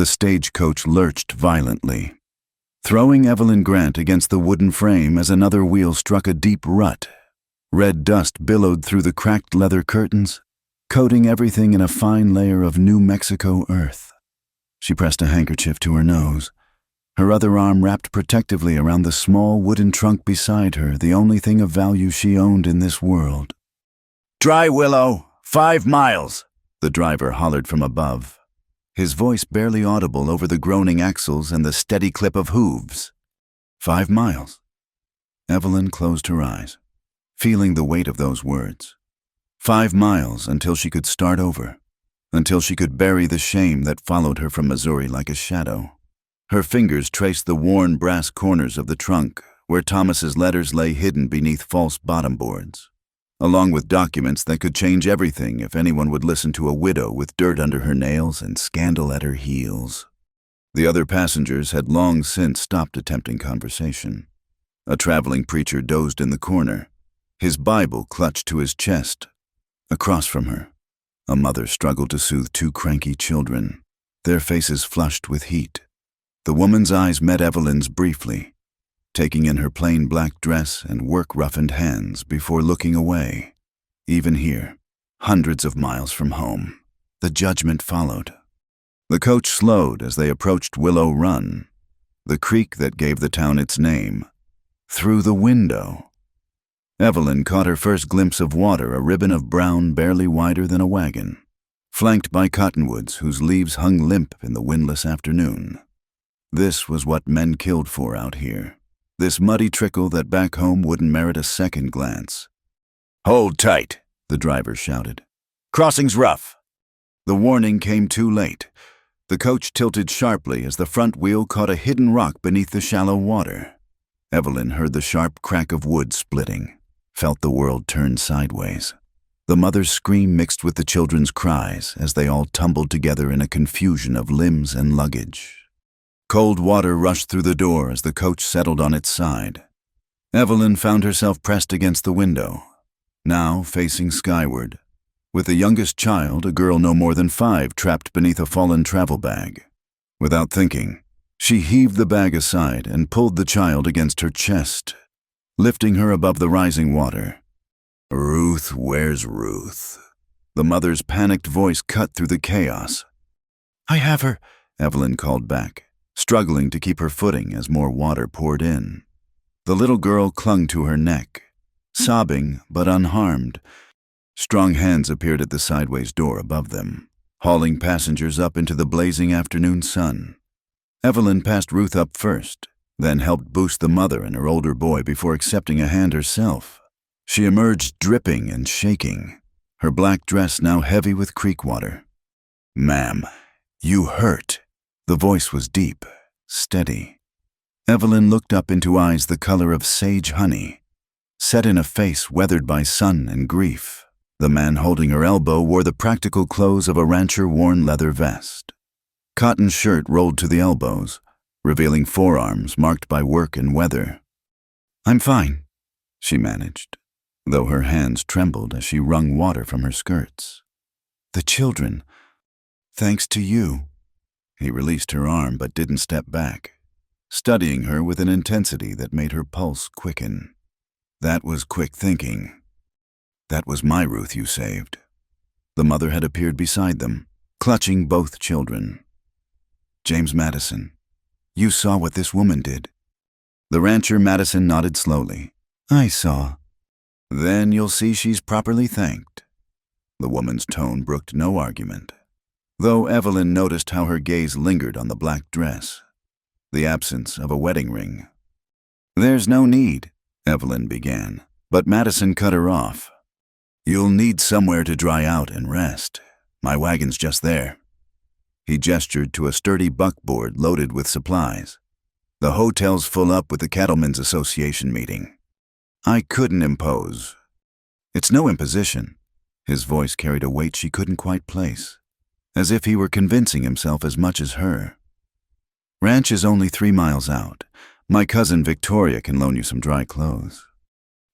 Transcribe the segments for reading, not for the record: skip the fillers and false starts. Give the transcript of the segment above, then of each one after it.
The stagecoach lurched violently, throwing Evelyn Grant against the wooden frame as another wheel struck a deep rut. Red dust billowed through the cracked leather curtains, coating everything in a fine layer of New Mexico earth. She pressed a handkerchief to her nose, her other arm wrapped protectively around the small wooden trunk beside her, the only thing of value she owned in this world. "Dry Willow, 5 miles," the driver hollered from above, his voice barely audible over the groaning axles and the steady clip of hooves. 5 miles. Evelyn closed her eyes, feeling the weight of those words. 5 miles until she could start over, until she could bury the shame that followed her from Missouri like a shadow. Her fingers traced the worn brass corners of the trunk, where Thomas's letters lay hidden beneath false bottom boards, along with documents that could change everything if anyone would listen to a widow with dirt under her nails and scandal at her heels. The other passengers had long since stopped attempting conversation. A traveling preacher dozed in the corner, his Bible clutched to his chest. Across from her, a mother struggled to soothe 2 cranky children, their faces flushed with heat. The woman's eyes met Evelyn's briefly, taking in her plain black dress and work-roughened hands before looking away. Even here, hundreds of miles from home, the judgment followed. The coach slowed as they approached Willow Run, the creek that gave the town its name. Through the window, Evelyn caught her first glimpse of water, a ribbon of brown barely wider than a wagon, flanked by cottonwoods whose leaves hung limp in the windless afternoon. This was what men killed for out here, this muddy trickle that back home wouldn't merit a second glance. "Hold tight," the driver shouted. "Crossing's rough." The warning came too late. The coach tilted sharply as the front wheel caught a hidden rock beneath the shallow water. Evelyn heard the sharp crack of wood splitting, felt the world turn sideways. The mother's scream mixed with the children's cries as they all tumbled together in a confusion of limbs and luggage. Cold water rushed through the door as the coach settled on its side. Evelyn found herself pressed against the window, now facing skyward, with the youngest child, a girl no more than 5, trapped beneath a fallen travel bag. Without thinking, she heaved the bag aside and pulled the child against her chest, lifting her above the rising water. "Ruth, where's Ruth?" The mother's panicked voice cut through the chaos. "I have her," Evelyn called back, struggling to keep her footing as more water poured in. The little girl clung to her neck, sobbing but unharmed. Strong hands appeared at the sideways door above them, hauling passengers up into the blazing afternoon sun. Evelyn passed Ruth up first, then helped boost the mother and her older boy before accepting a hand herself. She emerged dripping and shaking, her black dress now heavy with creek water. "Ma'am, you hurt." The voice was deep, steady. Evelyn looked up into eyes the color of sage honey, set in a face weathered by sun and grief. The man holding her elbow wore the practical clothes of a rancher-worn leather vest. Cotton shirt rolled to the elbows, revealing forearms marked by work and weather. "I'm fine," she managed, though her hands trembled as she wrung water from her skirts. "The children, thanks to you." He released her arm but didn't step back, studying her with an intensity that made her pulse quicken. "That was quick thinking. That was my Ruth you saved." The mother had appeared beside them, clutching both children. "James Madison, you saw what this woman did." The rancher Madison nodded slowly. "I saw." "Then you'll see she's properly thanked." The woman's tone brooked no argument, though Evelyn noticed how her gaze lingered on the black dress, the absence of a wedding ring. "There's no need," Evelyn began, but Madison cut her off. "You'll need somewhere to dry out and rest. My wagon's just there." He gestured to a sturdy buckboard loaded with supplies. "The hotel's full up with the Cattlemen's Association meeting. I couldn't impose." "It's no imposition." His voice carried a weight she couldn't quite place, as if he were convincing himself as much as her. "Ranch is only 3 miles out. My cousin Victoria can loan you some dry clothes."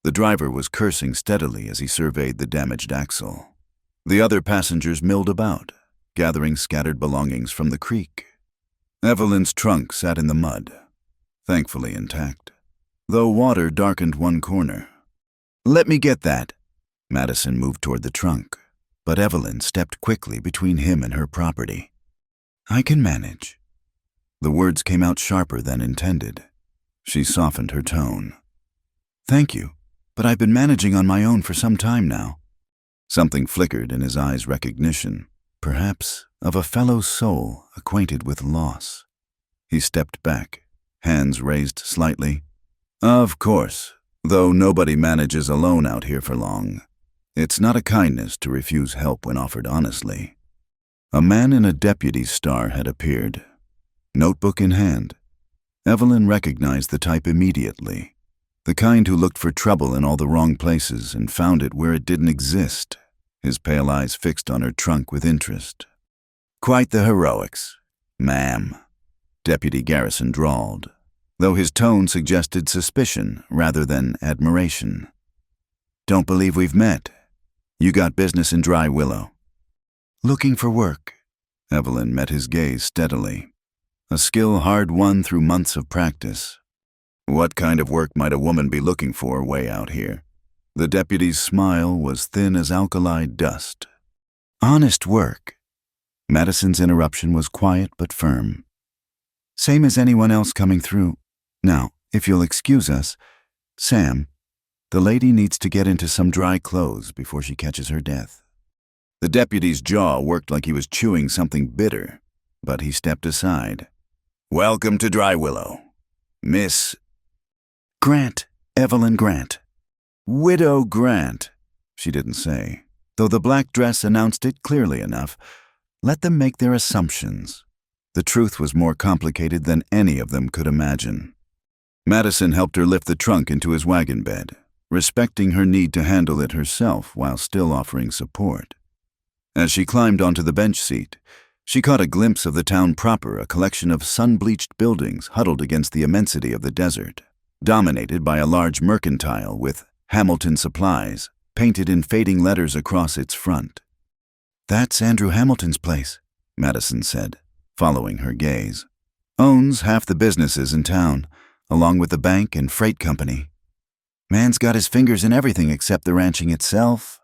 The driver was cursing steadily as he surveyed the damaged axle. The other passengers milled about, gathering scattered belongings from the creek. Evelyn's trunk sat in the mud, thankfully intact, though water darkened one corner. "Let me get that." Madison moved toward the trunk, but Evelyn stepped quickly between him and her property. "I can manage." The words came out sharper than intended. She softened her tone. "Thank you, but I've been managing on my own for some time now." Something flickered in his eyes' recognition, perhaps of a fellow soul acquainted with loss. He stepped back, hands raised slightly. "Of course, though nobody manages alone out here for long. It's not a kindness to refuse help when offered honestly." A man in a deputy's star had appeared, notebook in hand. Evelyn recognized the type immediately. The kind who looked for trouble in all the wrong places and found it where it didn't exist, his pale eyes fixed on her trunk with interest. "Quite the heroics, ma'am," Deputy Garrison drawled, though his tone suggested suspicion rather than admiration. "Don't believe we've met. You got business in Dry Willow?" "Looking for work." Evelyn met his gaze steadily, a skill hard won through months of practice. "What kind of work might a woman be looking for way out here?" The deputy's smile was thin as alkali dust. "Honest work." Madison's interruption was quiet but firm. "Same as anyone else coming through. Now, if you'll excuse us, Sam, the lady needs to get into some dry clothes before she catches her death." The deputy's jaw worked like he was chewing something bitter, but he stepped aside. "Welcome to Dry Willow, Miss Grant, Evelyn Grant." "Widow Grant," she didn't say, though the black dress announced it clearly enough. Let them make their assumptions. The truth was more complicated than any of them could imagine. Madison helped her lift the trunk into his wagon bed, respecting her need to handle it herself while still offering support. As she climbed onto the bench seat, she caught a glimpse of the town proper, a collection of sun-bleached buildings huddled against the immensity of the desert, dominated by a large mercantile with Hamilton Supplies painted in fading letters across its front. "That's Andrew Hamilton's place," Madison said, following her gaze. "Owns half the businesses in town, along with the bank and freight company. Man's got his fingers in everything except the ranching itself."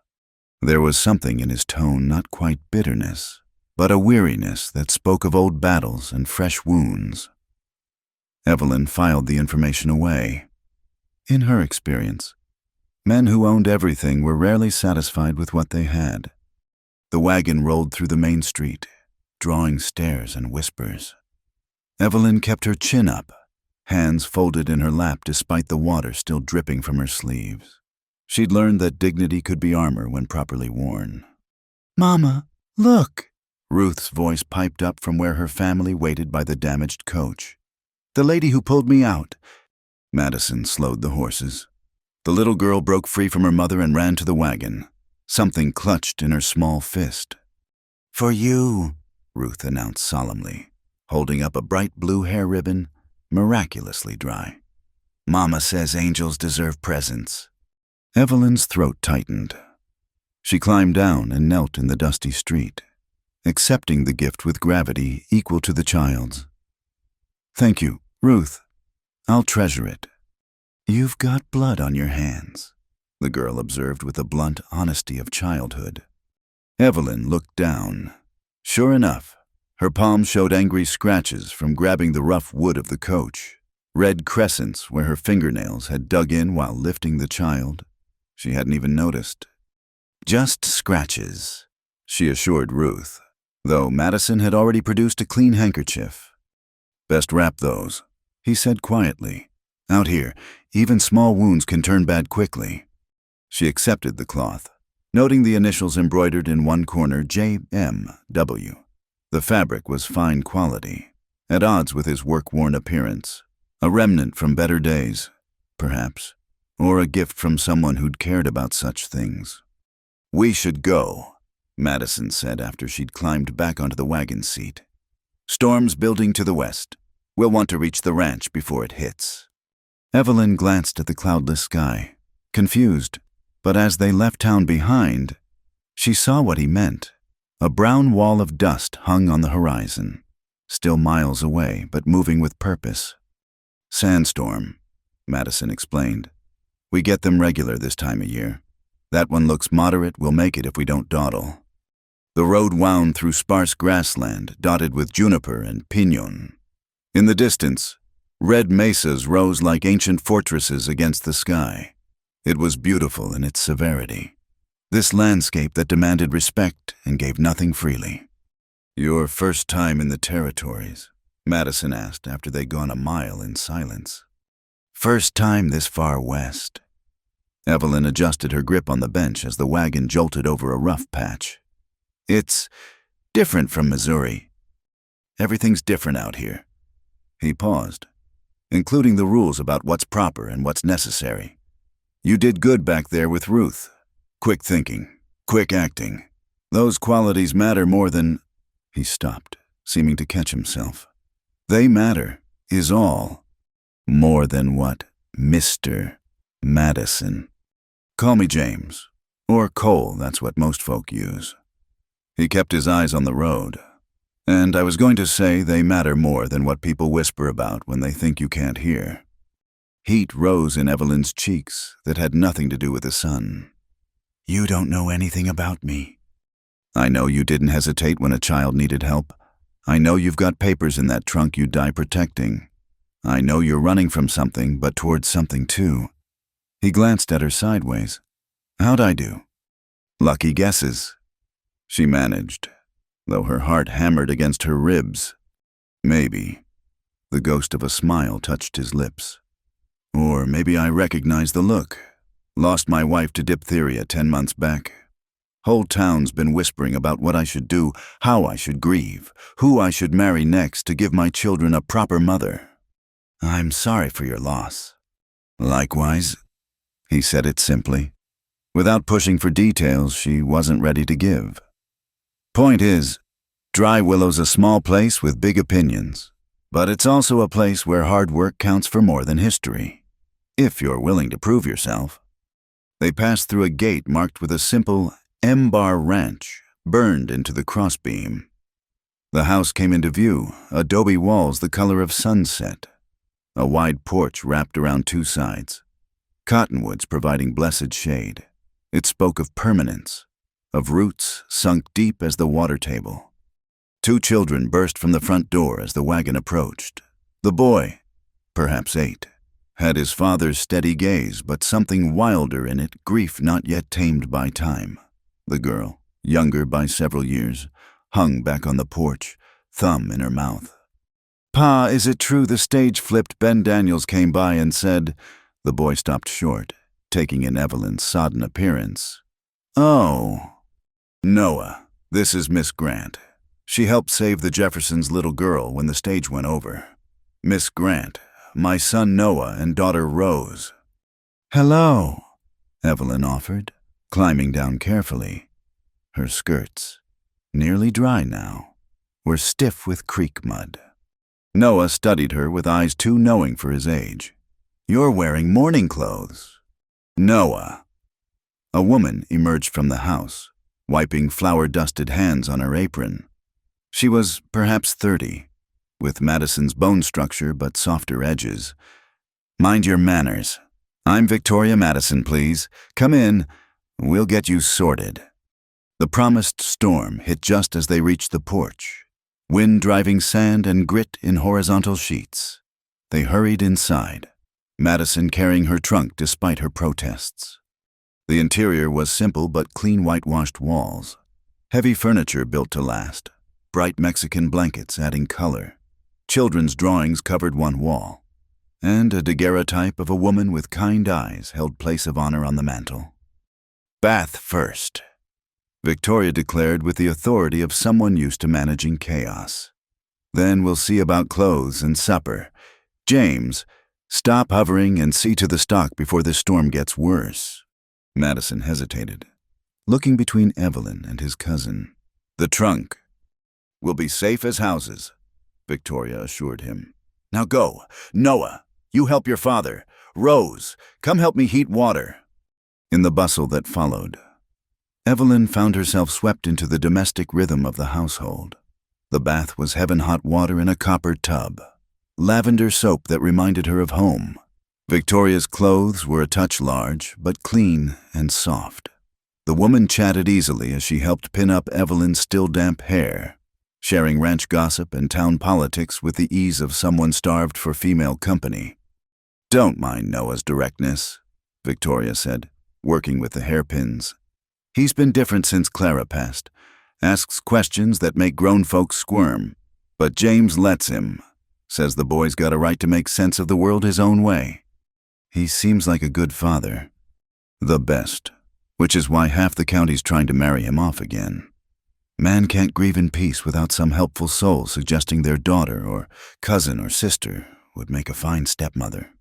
There was something in his tone, not quite bitterness, but a weariness that spoke of old battles and fresh wounds. Evelyn filed the information away. In her experience, men who owned everything were rarely satisfied with what they had. The wagon rolled through the main street, drawing stares and whispers. Evelyn kept her chin up, hands folded in her lap despite the water still dripping from her sleeves. She'd learned that dignity could be armor when properly worn. "Mama, look!" Ruth's voice piped up from where her family waited by the damaged coach. "The lady who pulled me out." Madison slowed the horses. The little girl broke free from her mother and ran to the wagon, something clutched in her small fist. "For you," Ruth announced solemnly, holding up a bright blue hair ribbon, miraculously dry. "Mama says angels deserve presents." Evelyn's throat tightened. She climbed down and knelt in the dusty street, accepting the gift with gravity equal to the child's. "Thank you, Ruth. I'll treasure it." "You've got blood on your hands," the girl observed with the blunt honesty of childhood. Evelyn looked down. Sure enough, her palms showed angry scratches from grabbing the rough wood of the coach, red crescents where her fingernails had dug in while lifting the child. She hadn't even noticed. "Just scratches," she assured Ruth, though Madison had already produced a clean handkerchief. "Best wrap those," he said quietly. "Out here, even small wounds can turn bad quickly." She accepted the cloth, noting the initials embroidered in one corner, J.M.W. The fabric was fine quality, at odds with his work-worn appearance, a remnant from better days, perhaps, or a gift from someone who'd cared about such things. "We should go," Madison said after she'd climbed back onto the wagon seat. "Storm's building to the west. We'll want to reach the ranch before it hits." Evelyn glanced at the cloudless sky, confused, but as they left town behind, she saw what he meant. A brown wall of dust hung on the horizon, still miles away, but moving with purpose. Sandstorm, Madison explained. We get them regular this time of year. That one looks moderate, we'll make it if we don't dawdle. The road wound through sparse grassland, dotted with juniper and piñon. In the distance, red mesas rose like ancient fortresses against the sky. It was beautiful in its severity. This landscape that demanded respect and gave nothing freely. Your first time in the territories? Madison asked after they'd gone a mile in silence. First time this far west. Evelyn adjusted her grip on the bench as the wagon jolted over a rough patch. It's different from Missouri. Everything's different out here. He paused, including the rules about what's proper and what's necessary. You did good back there with Ruth. Quick thinking, quick acting. Those qualities matter more than... He stopped, seeming to catch himself. They matter, is all. More than what Mr. Madison. Call me James. Or Cole, that's what most folk use. He kept his eyes on the road. And I was going to say they matter more than what people whisper about when they think you can't hear. Heat rose in Evelyn's cheeks that had nothing to do with the sun. You don't know anything about me. I know you didn't hesitate when a child needed help. I know you've got papers in that trunk you'd die protecting. I know you're running from something, but towards something too. He glanced at her sideways. How'd I do? Lucky guesses. She managed, though her heart hammered against her ribs. Maybe. The ghost of a smile touched his lips. Or maybe I recognized the look. Lost my wife to diphtheria 10 months back. Whole town's been whispering about what I should do, how I should grieve, who I should marry next to give my children a proper mother. I'm sorry for your loss. Likewise, he said it simply. Without pushing for details she wasn't ready to give. Point is, Dry Willow's a small place with big opinions, but it's also a place where hard work counts for more than history, if you're willing to prove yourself. They passed through a gate marked with a simple M-bar ranch burned into the crossbeam. The house came into view, adobe walls the color of sunset, a wide porch wrapped around 2 sides, cottonwoods providing blessed shade. It spoke of permanence, of roots sunk deep as the water table. 2 children burst from the front door as the wagon approached. The boy, perhaps 8, had his father's steady gaze, but something wilder in it, grief not yet tamed by time. The girl, younger by several years, hung back on the porch, thumb in her mouth. Pa, is it true the stage flipped Ben Daniels came by and said... The boy stopped short, taking in Evelyn's sodden appearance. Oh. Noah, this is Miss Grant. She helped save the Jeffersons' little girl when the stage went over. Miss Grant, my son Noah and daughter Rose. Hello, Evelyn offered, climbing down carefully. Her skirts, nearly dry now, were stiff with creek mud. Noah studied her with eyes too knowing for his age. You're wearing morning clothes. Noah. A woman emerged from the house, wiping flour-dusted hands on her apron. She was perhaps 30, with Madison's bone structure but softer edges. Mind your manners. I'm Victoria Madison, please. Come in. We'll get you sorted. The promised storm hit just as they reached the porch, wind driving sand and grit in horizontal sheets. They hurried inside, Madison carrying her trunk despite her protests. The interior was simple but clean whitewashed walls, heavy furniture built to last, bright Mexican blankets adding color. Children's drawings covered one wall, and a daguerreotype of a woman with kind eyes held place of honor on the mantel. Bath first, Victoria declared with the authority of someone used to managing chaos. Then we'll see about clothes and supper. James, stop hovering and see to the stock before this storm gets worse. Madison hesitated, looking between Evelyn and his cousin. The trunk. We'll be safe as houses, Victoria assured him. Now go. Noah, you help your father. Rose, come help me heat water. In the bustle that followed, Evelyn found herself swept into the domestic rhythm of the household. The bath was heaven-hot water in a copper tub. Lavender soap that reminded her of home. Victoria's clothes were a touch large, but clean and soft. The woman chatted easily as she helped pin up Evelyn's still damp hair, sharing ranch gossip and town politics with the ease of someone starved for female company. "Don't mind Noah's directness," Victoria said, working with the hairpins. "He's been different since Clara passed. Asks questions that make grown folks squirm. But James lets him. Says the boy's got a right to make sense of the world his own way. He seems like a good father. The best. Which is why half the county's trying to marry him off again. Man can't grieve in peace without some helpful soul suggesting their daughter or cousin or sister would make a fine stepmother."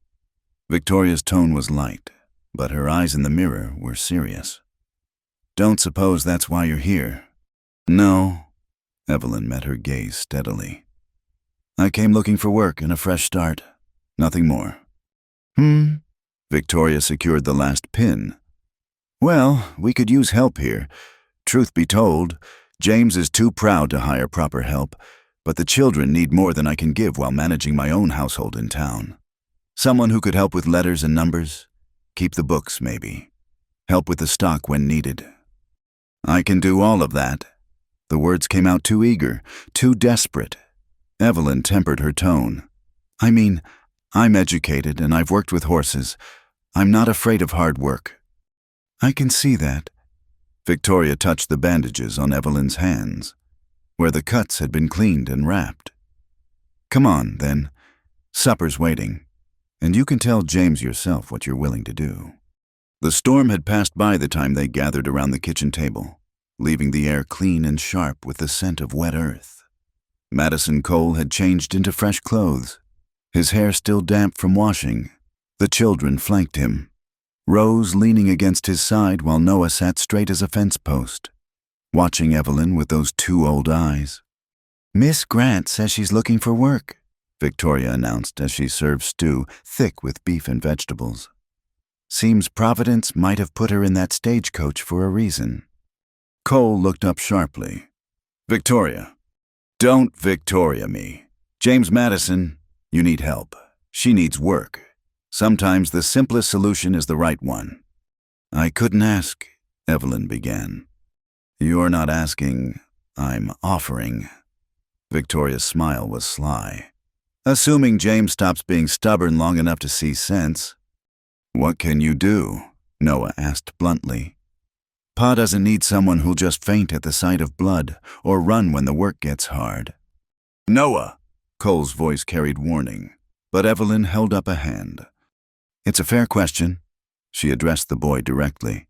Victoria's tone was light, but her eyes in the mirror were serious. "Don't suppose that's why you're here?" "No." Evelyn met her gaze steadily. "I came looking for work and a fresh start. Nothing more." Victoria secured the last pin. "Well, we could use help here. Truth be told, James is too proud to hire proper help, but the children need more than I can give while managing my own household in town. Someone who could help with letters and numbers, keep the books maybe, help with the stock when needed." "I can do all of that." The words came out too eager, too desperate. Evelyn tempered her tone. "I mean, I'm educated and I've worked with horses. I'm not afraid of hard work." "I can see that." Victoria touched the bandages on Evelyn's hands, where the cuts had been cleaned and wrapped. "Come on, then. Supper's waiting, and you can tell James yourself what you're willing to do." The storm had passed by the time they gathered around the kitchen table, leaving the air clean and sharp with the scent of wet earth. Madison Cole had changed into fresh clothes, his hair still damp from washing. The children flanked him, Rose leaning against his side while Noah sat straight as a fence post, watching Evelyn with those two old eyes. "Miss Grant says she's looking for work," Victoria announced as she served stew thick with beef and vegetables. "Seems Providence might have put her in that stagecoach for a reason." Cole looked up sharply. "Victoria, don't Victoria me. James Madison, you need help. She needs work. Sometimes the simplest solution is the right one." "I couldn't ask," Evelyn began. "You're not asking, I'm offering." Victoria's smile was sly. "Assuming James stops being stubborn long enough to see sense." "What can you do?" Noah asked bluntly. "Pa doesn't need someone who'll just faint at the sight of blood or run when the work gets hard." "Noah!" Cole's voice carried warning, but Evelyn held up a hand. "It's a fair question." She addressed the boy directly,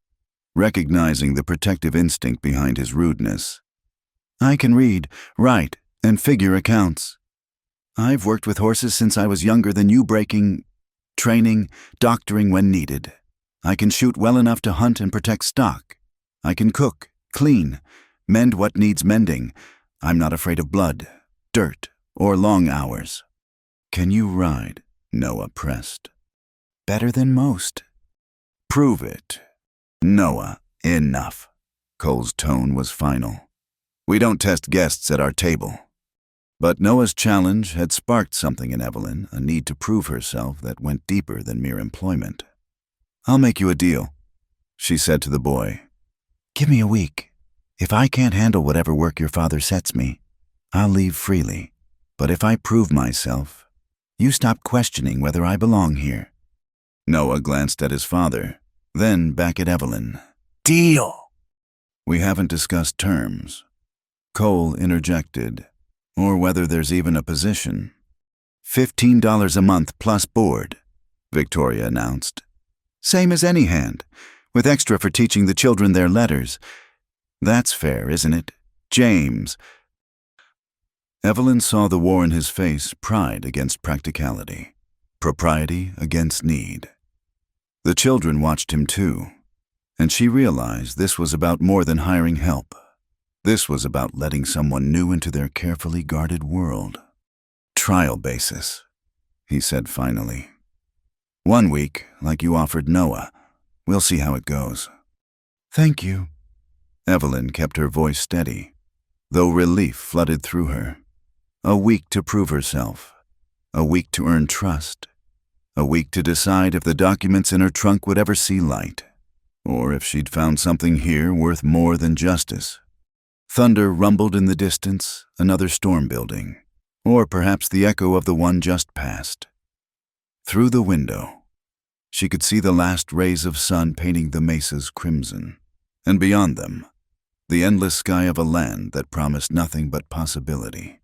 recognizing the protective instinct behind his rudeness. "I can read, write, and figure accounts. I've worked with horses since I was younger than you, breaking, training, doctoring when needed. I can shoot well enough to hunt and protect stock. I can cook, clean, mend what needs mending. I'm not afraid of blood, dirt, or long hours." "Can you ride?" Noah pressed. "Better than most." "Prove it." "Noah, enough." Cole's tone was final. "We don't test guests at our table." But Noah's challenge had sparked something in Evelyn, a need to prove herself that went deeper than mere employment. "I'll make you a deal," she said to the boy. "Give me a week. If I can't handle whatever work your father sets me, I'll leave freely. But if I prove myself, you stop questioning whether I belong here." Noah glanced at his father, then back at Evelyn. "Deal!" "We haven't discussed terms." Cole interjected, "or whether there's even a position." $15 a month plus board," Victoria announced. "Same as any hand, with extra for teaching the children their letters. That's fair, isn't it, James?" Evelyn saw the war in his face, pride against practicality, propriety against need. The children watched him too, and she realized this was about more than hiring help. This was about letting someone new into their carefully guarded world. "Trial basis," he said finally. "1 week, like you offered Noah. We'll see how it goes." "Thank you." Evelyn kept her voice steady. though relief flooded through her. A week to prove herself. A week to earn trust. A week to decide if the documents in her trunk would ever see light, or if she'd found something here worth more than justice. Thunder rumbled in the distance, another storm building, or perhaps the echo of the one just passed. Through the window, she could see the last rays of sun painting the mesas crimson, and beyond them, the endless sky of a land that promised nothing but possibility.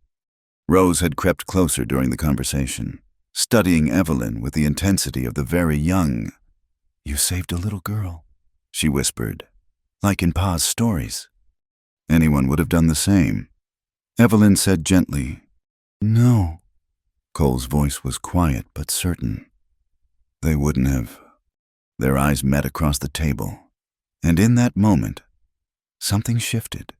Rose had crept closer during the conversation, studying Evelyn with the intensity of the very young. "You saved a little girl," she whispered, "like in Pa's stories." Anyone would have done the same. Evelyn said gently, "No." Cole's voice was quiet but certain. They wouldn't have. Their eyes met across the table, and in that moment, something shifted.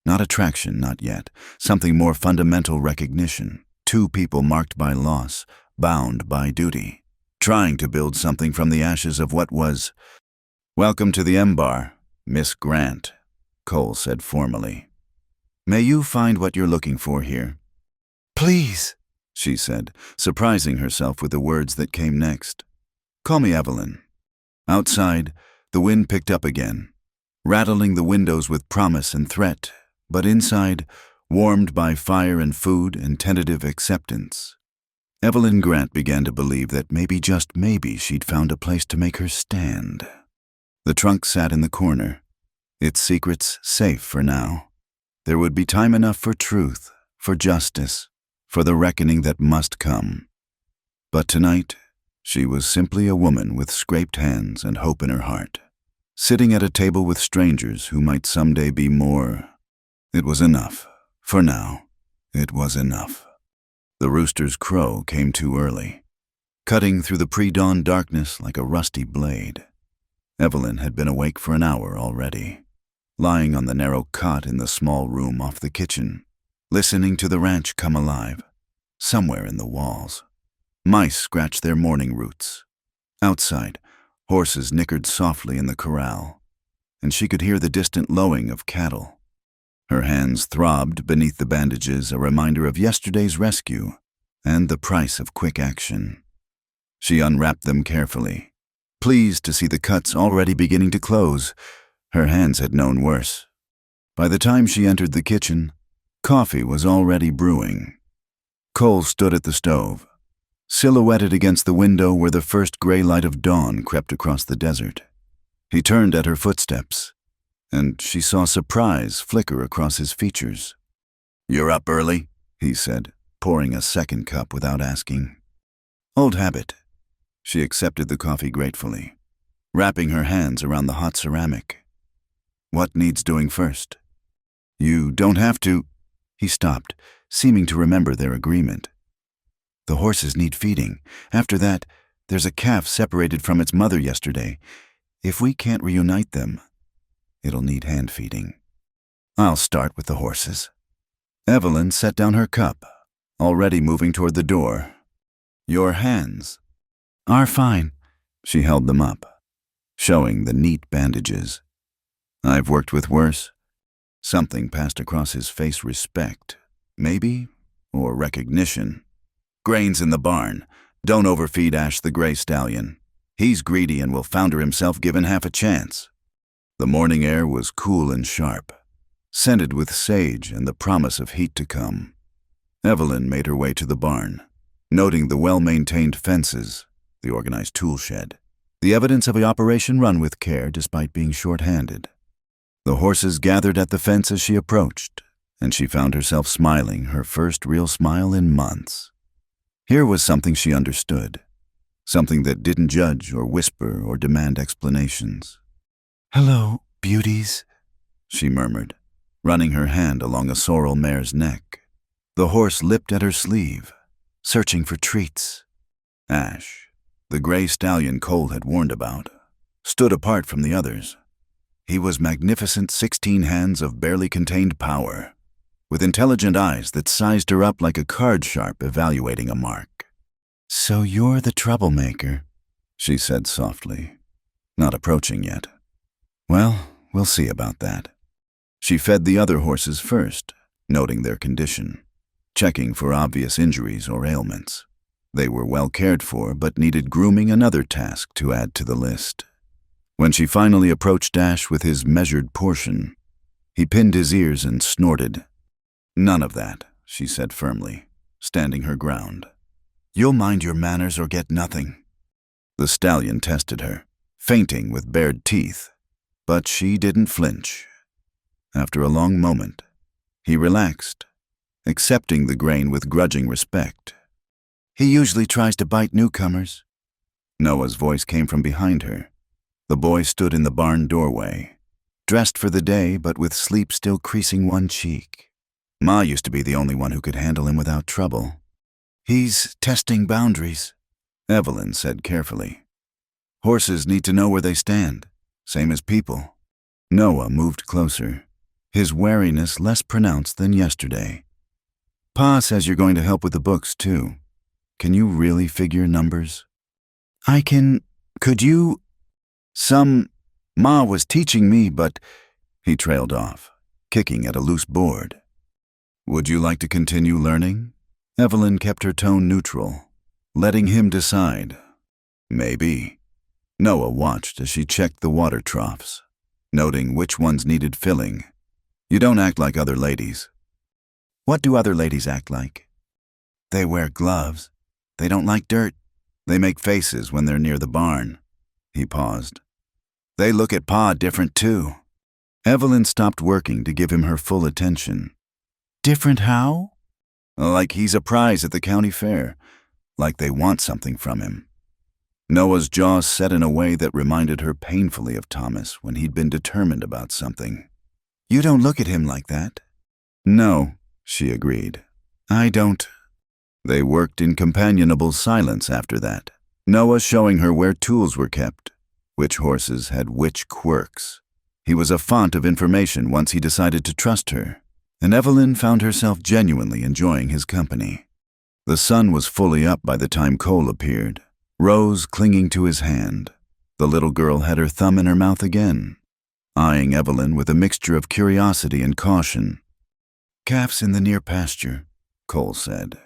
Not attraction, not yet. Something more fundamental: recognition. Two people marked by loss, bound by duty, trying to build something from the ashes of what was. "Welcome to the M-Bar, Miss Grant," Cole said formally. "May you find what you're looking for here." "Please," she said, surprising herself with the words that came next. "Call me Evelyn." Outside, the wind picked up again, rattling the windows with promise and threat, but inside, warmed by fire and food and tentative acceptance. Evelyn Grant began to believe that maybe, just maybe, she'd found a place to make her stand. The trunk sat in the corner, its secrets safe for now. There would be time enough for truth, for justice, for the reckoning that must come. But tonight, she was simply a woman with scraped hands and hope in her heart, sitting at a table with strangers who might someday be more. It was enough. For now, it was enough. The rooster's crow came too early, cutting through the pre-dawn darkness like a rusty blade. Evelyn had been awake for an hour already, lying on the narrow cot in the small room off the kitchen, listening to the ranch come alive, somewhere in the walls. Mice scratched their morning roots. Outside, horses nickered softly in the corral, and she could hear the distant lowing of cattle. Her hands throbbed beneath the bandages, a reminder of yesterday's rescue and the price of quick action. She unwrapped them carefully, pleased to see the cuts already beginning to close. Her hands had known worse. By the time she entered the kitchen, coffee was already brewing. Cole stood at the stove, silhouetted against the window where the first gray light of dawn crept across the desert. He turned at her footsteps, and she saw surprise flicker across his features. "You're up early," he said, pouring a second cup without asking. "Old habit." She accepted the coffee gratefully, wrapping her hands around the hot ceramic. "What needs doing first?" "You don't have to." He stopped, seeming to remember their agreement. "The horses need feeding. After that, there's a calf separated from its mother yesterday. If we can't reunite them, it'll need hand feeding. I'll start with the horses." Evelyn set down her cup, already moving toward the door. "Your hands are fine." She held them up, showing the neat bandages. "I've worked with worse." Something passed across his face: respect, maybe, or recognition. "Grain's in the barn. Don't overfeed Ash the gray stallion. He's greedy and will founder himself given half a chance." The morning air was cool and sharp, scented with sage and the promise of heat to come. Evelyn made her way to the barn, noting the well-maintained fences, the organized tool shed, the evidence of the operation run with care despite being short-handed. The horses gathered at the fence as she approached, and she found herself smiling, her first real smile in months. Here was something she understood, something that didn't judge or whisper or demand explanations. "Hello, beauties," she murmured, running her hand along a sorrel mare's neck. The horse lipped at her sleeve, searching for treats. Ash, the gray stallion Cole had warned about, stood apart from the others. He was magnificent, 16 hands of barely contained power, with intelligent eyes that sized her up like a card sharp evaluating a mark. "So you're the troublemaker," she said softly, not approaching yet. "Well, we'll see about that." She fed the other horses first, noting their condition, checking for obvious injuries or ailments. They were well cared for, but needed grooming, another task to add to the list. When she finally approached Dash with his measured portion, he pinned his ears and snorted. "None of that," she said firmly, standing her ground. "You'll mind your manners or get nothing." The stallion tested her, fainting with bared teeth, but she didn't flinch. After a long moment, he relaxed, accepting the grain with grudging respect. "He usually tries to bite newcomers." Noah's voice came from behind her. The boy stood in the barn doorway, dressed for the day but with sleep still creasing one cheek. Ma used to be the only one who could handle him without trouble. "He's testing boundaries," Evelyn said carefully. "Horses need to know where they stand, same as people." Noah moved closer, his wariness less pronounced than yesterday. "Pa says you're going to help with the books, too. Can you really figure numbers?" "I can. Could you?" Ma was teaching me, but..." He trailed off, kicking at a loose board. "Would you like to continue learning?" Evelyn kept her tone neutral, letting him decide. "Maybe." Noah watched as she checked the water troughs, noting which ones needed filling. "You don't act like other ladies." "What do other ladies act like?" "They wear gloves. They don't like dirt. They make faces when they're near the barn." He paused. "They look at Pa different, too." Evelyn stopped working to give him her full attention. "Different how?" "Like he's a prize at the county fair. Like they want something from him." Noah's jaws set in a way that reminded her painfully of Thomas when he'd been determined about something. "You don't look at him like that." "No," she agreed. "I don't." They worked in companionable silence after that, Noah showing her where tools were kept, which horses had which quirks. He was a font of information once he decided to trust her, and Evelyn found herself genuinely enjoying his company. The sun was fully up by the time Cole appeared, Rose clinging to his hand. The little girl had her thumb in her mouth again, eyeing Evelyn with a mixture of curiosity and caution. "Calf's in the near pasture," Cole said,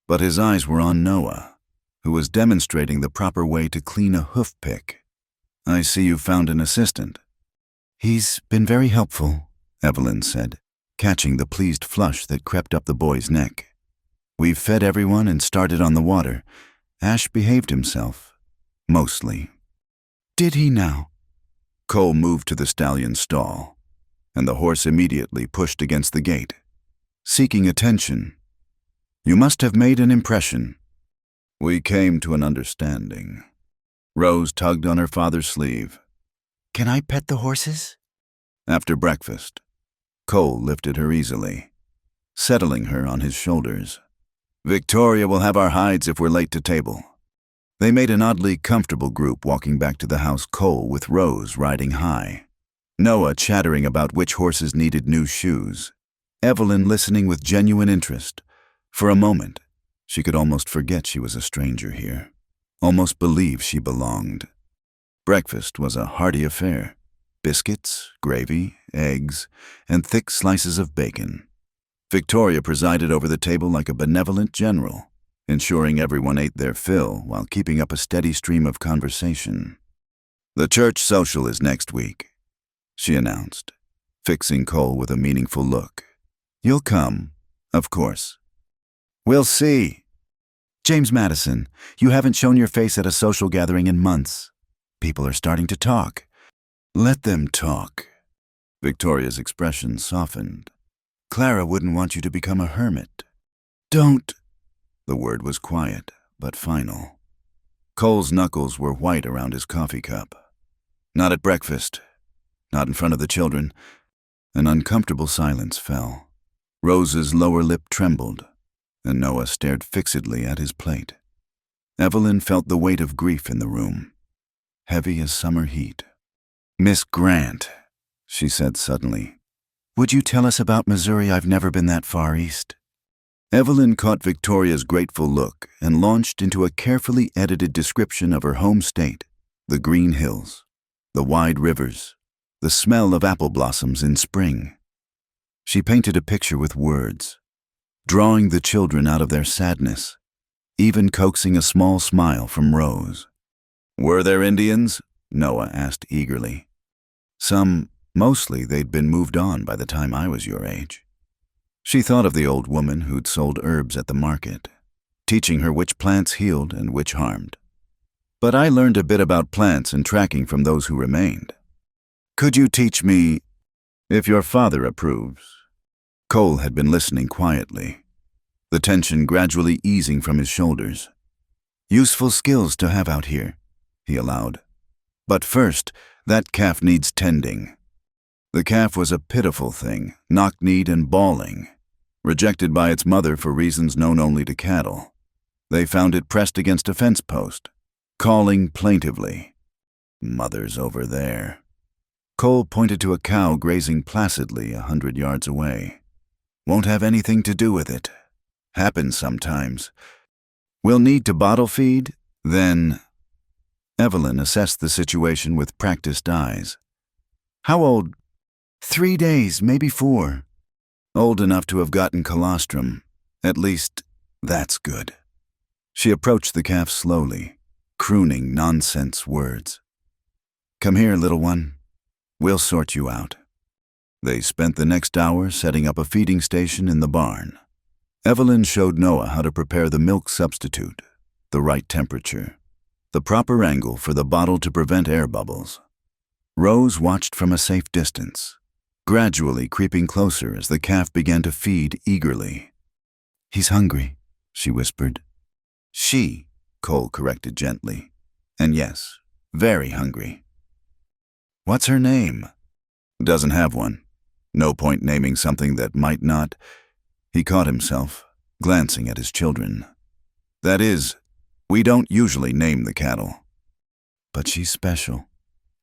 but his eyes were on Noah, who was demonstrating the proper way to clean a hoof pick. "I see you found an assistant." "He's been very helpful," Evelyn said, catching the pleased flush that crept up the boy's neck. "We've fed everyone and started on the water. Ash behaved himself. Mostly." "Did he now?" Cole moved to the stallion's stall, and the horse immediately pushed against the gate, seeking attention. "You must have made an impression." "We came to an understanding." Rose tugged on her father's sleeve. "Can I pet the horses?" "After breakfast." Cole lifted her easily, settling her on his shoulders. "Victoria will have our hides if we're late to table." They made an oddly comfortable group walking back to the house, Cole with Rose riding high, Noah chattering about which horses needed new shoes, Evelyn listening with genuine interest. For a moment, she could almost forget she was a stranger here, almost believe she belonged. Breakfast was a hearty affair. Biscuits, gravy, eggs, and thick slices of bacon. Victoria presided over the table like a benevolent general, ensuring everyone ate their fill while keeping up a steady stream of conversation. "The church social is next week," she announced, fixing Cole with a meaningful look. "You'll come, of course." "We'll see." "James Madison, you haven't shown your face at a social gathering in months. People are starting to talk." "Let them talk." Victoria's expression softened. "Clara wouldn't want you to become a hermit." "Don't." The word was quiet, but final. Cole's knuckles were white around his coffee cup. "Not at breakfast. Not in front of the children." An uncomfortable silence fell. Rose's lower lip trembled, and Noah stared fixedly at his plate. Evelyn felt the weight of grief in the room, heavy as summer heat. "Miss Grant," she said suddenly, "would you tell us about Missouri? I've never been that far east." Evelyn caught Victoria's grateful look and launched into a carefully edited description of her home state, the green hills, the wide rivers, the smell of apple blossoms in spring. She painted a picture with words, drawing the children out of their sadness, even coaxing a small smile from Rose. "Were there Indians?" Noah asked eagerly. "Some. Mostly they'd been moved on by the time I was your age." She thought of the old woman who'd sold herbs at the market, teaching her which plants healed and which harmed. "But I learned a bit about plants and tracking from those who remained. Could you teach me, if your father approves?" Cole had been listening quietly, the tension gradually easing from his shoulders. "Useful skills to have out here," he allowed. "But first, that calf needs tending." The calf was a pitiful thing, knock-kneed and bawling, rejected by its mother for reasons known only to cattle. They found it pressed against a fence post, calling plaintively. "Mother's over there." Cole pointed to a cow grazing placidly 100 yards away. "Won't have anything to do with it. Happens sometimes. We'll need to bottle feed, then—" Evelyn assessed the situation with practiced eyes. "How old?" 3 days, maybe 4. Old enough to have gotten colostrum. At least, that's good." She approached the calf slowly, crooning nonsense words. "Come here, little one. We'll sort you out." They spent the next hour setting up a feeding station in the barn. Evelyn showed Noah how to prepare the milk substitute, the right temperature, the proper angle for the bottle to prevent air bubbles. Rose watched from a safe distance, gradually creeping closer as the calf began to feed eagerly. "He's hungry," she whispered. "She," Cole corrected gently. "And yes, very hungry." "What's her name?" "Doesn't have one. No point naming something that might not—" He caught himself, glancing at his children. "That is, we don't usually name the cattle." "But she's special,"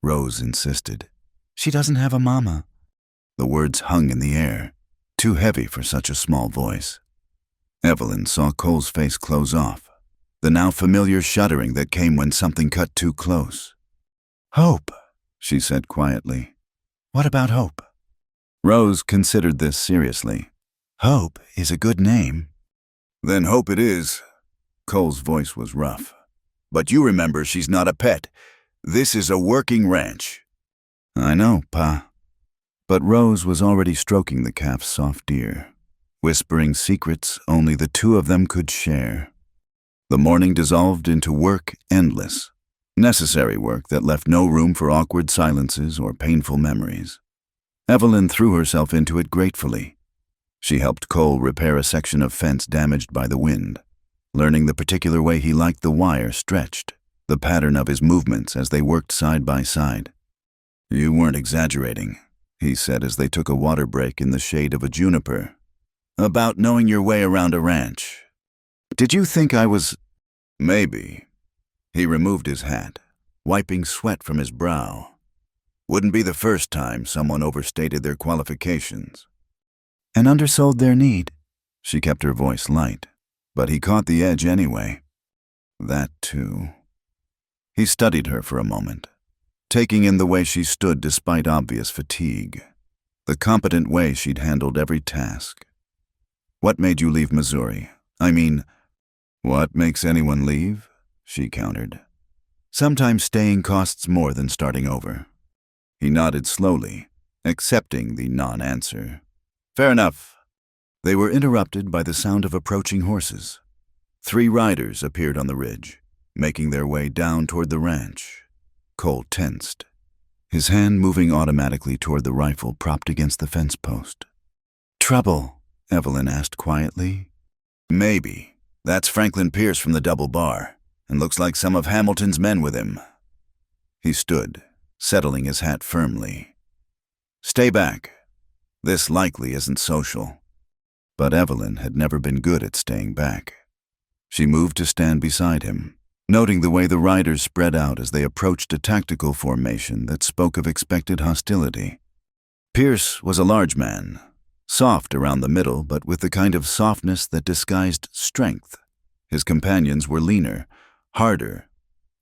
Rose insisted. "She doesn't have a mama." The words hung in the air, too heavy for such a small voice. Evelyn saw Cole's face close off, the now familiar shuddering that came when something cut too close. "Hope," she said quietly. "What about Hope?" Rose considered this seriously. "Hope is a good name." "Then Hope it is." Cole's voice was rough. "But you remember she's not a pet. This is a working ranch." "I know, Pa." But Rose was already stroking the calf's soft ear, whispering secrets only the two of them could share. The morning dissolved into work endless, necessary work that left no room for awkward silences or painful memories. Evelyn threw herself into it gratefully. She helped Cole repair a section of fence damaged by the wind, learning the particular way he liked the wire stretched, the pattern of his movements as they worked side by side. "You weren't exaggerating," he said as they took a water break in the shade of a juniper. "About knowing your way around a ranch. Did you think I was—" "Maybe." He removed his hat, wiping sweat from his brow. "Wouldn't be the first time someone overstated their qualifications." "And undersold their need." She kept her voice light, but he caught the edge anyway. That too. He studied her for a moment, taking in the way she stood despite obvious fatigue, the competent way she'd handled every task. "What made you leave Missouri? I mean—" "What makes anyone leave?" she countered. "Sometimes staying costs more than starting over." He nodded slowly, accepting the non-answer. "Fair enough." They were interrupted by the sound of approaching horses. 3 riders appeared on the ridge, making their way down toward the ranch. Cole tensed, his hand moving automatically toward the rifle propped against the fence post. "Trouble?" Evelyn asked quietly. "Maybe. That's Franklin Pierce from the Double Bar, and looks like some of Hamilton's men with him." He stood, settling his hat firmly. "Stay back. This likely isn't social." But Evelyn had never been good at staying back. She moved to stand beside him, noting the way the riders spread out as they approached a tactical formation that spoke of expected hostility. Pierce was a large man, soft around the middle, but with the kind of softness that disguised strength. His companions were leaner, harder,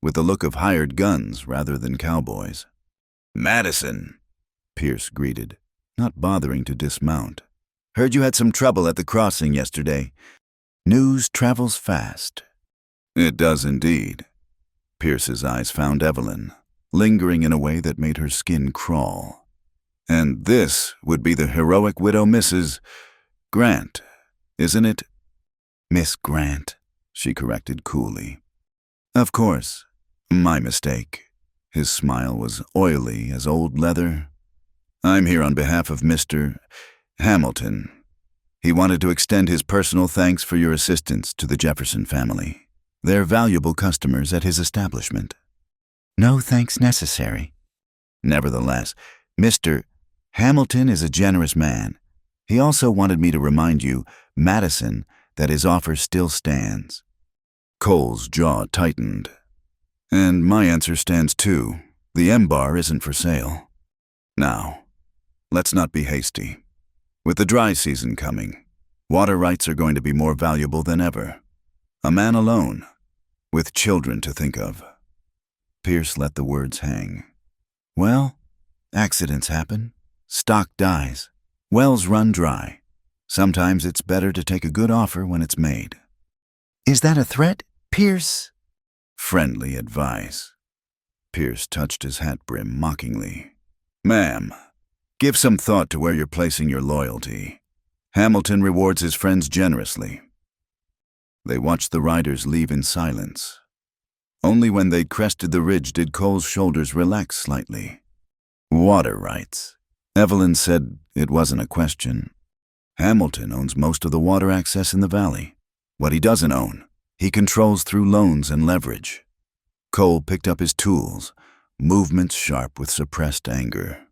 with the look of hired guns rather than cowboys. "Madison," Pierce greeted, not bothering to dismount. Heard you had some trouble at the crossing yesterday. News travels fast. It does indeed. Pierce's eyes found Evelyn, lingering in a way that made her skin crawl. And this would be the heroic widow Mrs. Grant, isn't it? Miss Grant, she corrected coolly. Of course. My mistake. His smile was oily as old leather. I'm here on behalf of Mr. Hamilton. He wanted to extend his personal thanks for your assistance to the Jefferson family. They're valuable customers at his establishment. No thanks necessary. Nevertheless, Mr. Hamilton is a generous man. He also wanted me to remind you, Madison, that his offer still stands. Cole's jaw tightened. And my answer stands too. The M-Bar isn't for sale. Now, let's not be hasty. With the dry season coming, water rights are going to be more valuable than ever. A man alone, with children to think of. Pierce let the words hang. Well, accidents happen. Stock dies. Wells run dry. Sometimes it's better to take a good offer when it's made. Is that a threat, Pierce? Friendly advice. Pierce touched his hat brim mockingly. Ma'am, give some thought to where you're placing your loyalty. Hamilton rewards his friends generously. They watched the riders leave in silence. Only when they'd crested the ridge did Cole's shoulders relax slightly. Water rights. Evelyn said it wasn't a question. Hamilton owns most of the water access in the valley. What he doesn't own, he controls through loans and leverage. Cole picked up his tools, movements sharp with suppressed anger.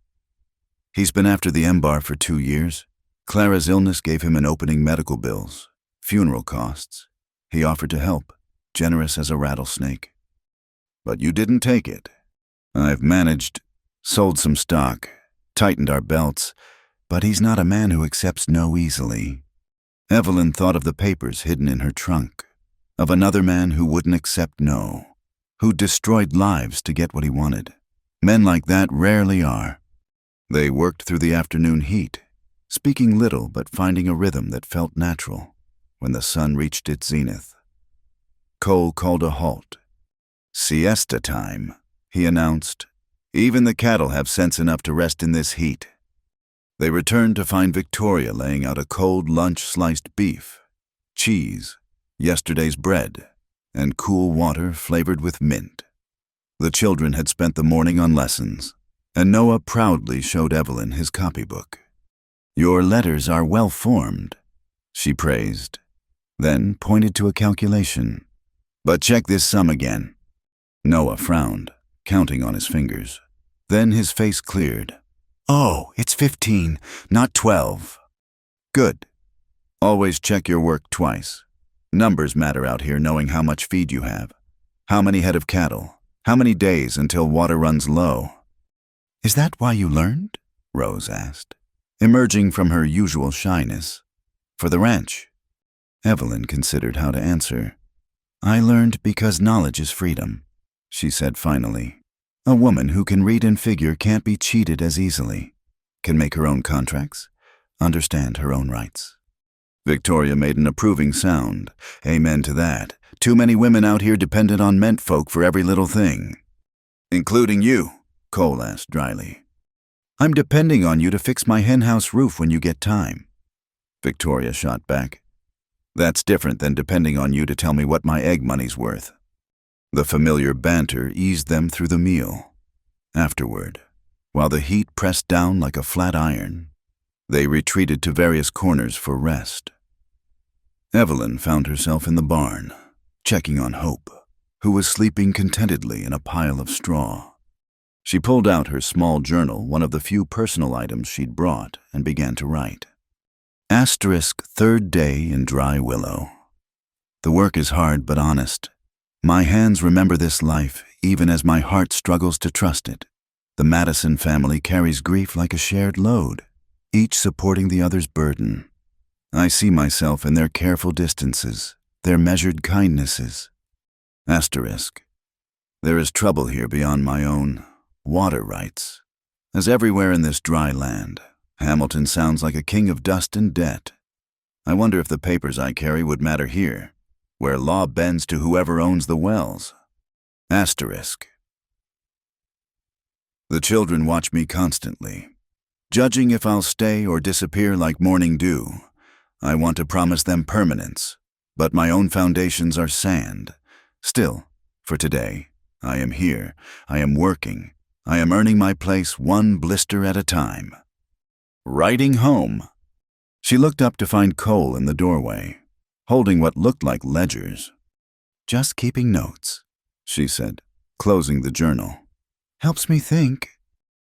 He's been after the M-Bar for 2 years. Clara's illness gave him an opening medical bills, funeral costs. He offered to help, generous as a rattlesnake. But you didn't take it. I've managed, sold some stock, tightened our belts, but he's not a man who accepts no easily. Evelyn thought of the papers hidden in her trunk, of another man who wouldn't accept no, who destroyed lives to get what he wanted. Men like that rarely are. They worked through the afternoon heat, speaking little but finding a rhythm that felt natural when the sun reached its zenith. Cole called a halt. Siesta time, he announced. Even the cattle have sense enough to rest in this heat. They returned to find Victoria laying out a cold lunch sliced beef, cheese, yesterday's bread, and cool water flavored with mint. The children had spent the morning on lessons, and Noah proudly showed Evelyn his copybook. Your letters are well formed, she praised, then pointed to a calculation. But check this sum again. Noah frowned, counting on his fingers. Then his face cleared. Oh, it's 15, not 12. Good. Always check your work twice. Numbers matter out here, knowing how much feed you have, how many head of cattle, how many days until water runs low. Is that why you learned? Rose asked, emerging from her usual shyness. For the ranch. Evelyn considered how to answer. I learned because knowledge is freedom, she said finally. A woman who can read and figure can't be cheated as easily, can make her own contracts, understand her own rights. Victoria made an approving sound. Amen to that. Too many women out here dependent on menfolk for every little thing. Including you, Cole asked dryly. I'm depending on you to fix my henhouse roof when you get time. Victoria shot back. That's different than depending on you to tell me what my egg money's worth. The familiar banter eased them through the meal. Afterward, while the heat pressed down like a flat iron, they retreated to various corners for rest. Evelyn found herself in the barn, checking on Hope, who was sleeping contentedly in a pile of straw. She pulled out her small journal, one of the few personal items she'd brought, and began to write. Asterisk 3rd day in Dry Willow. The work is hard but honest. My hands remember this life even as my heart struggles to trust it. The Madison family carries grief like a shared load, each supporting the other's burden. I see myself in their careful distances, their measured kindnesses. Asterisk. There is trouble here beyond my own water rights, as everywhere in this dry land. Hamilton sounds like a king of dust and debt. I wonder if the papers I carry would matter here, where law bends to whoever owns the wells. Asterisk. The children watch me constantly, judging if I'll stay or disappear like morning dew. I want to promise them permanence, but my own foundations are sand. Still, for today, I am here, I am working, I am earning my place one blister at a time. Writing home. She looked up to find Cole in the doorway, holding what looked like ledgers. Just keeping notes, she said, closing the journal. Helps me think.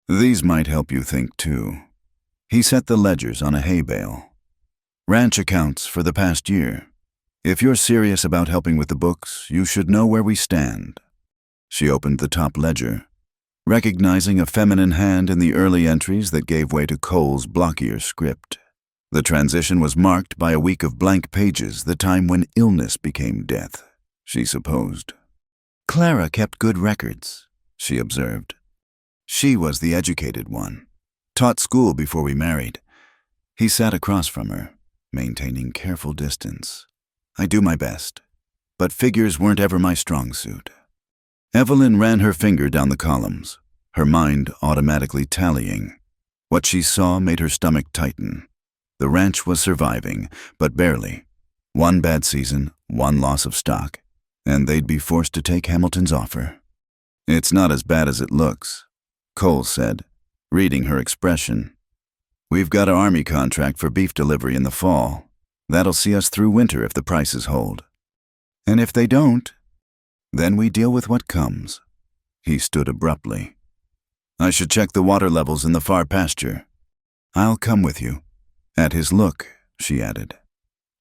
These might help you think too. He set the ledgers on a hay bale. Ranch accounts for the past year. If you're serious about helping with the books, you should know where we stand. She opened the top ledger, recognizing a feminine hand in the early entries that gave way to Cole's blockier script. The transition was marked by a week of blank pages, the time when illness became death, she supposed. Clara kept good records, she observed. She was the educated one, taught school before we married. He sat across from her, maintaining careful distance. I do my best, but figures weren't ever my strong suit. Evelyn ran her finger down the columns, her mind automatically tallying. What she saw made her stomach tighten. The ranch was surviving, but barely. One bad season, one loss of stock, and they'd be forced to take Hamilton's offer. It's not as bad as it looks, Cole said, reading her expression. We've got an army contract for beef delivery in the fall. That'll see us through winter if the prices hold. And if they don't, then we deal with what comes. He stood abruptly. I should check the water levels in the far pasture. I'll come with you. At his look, she added.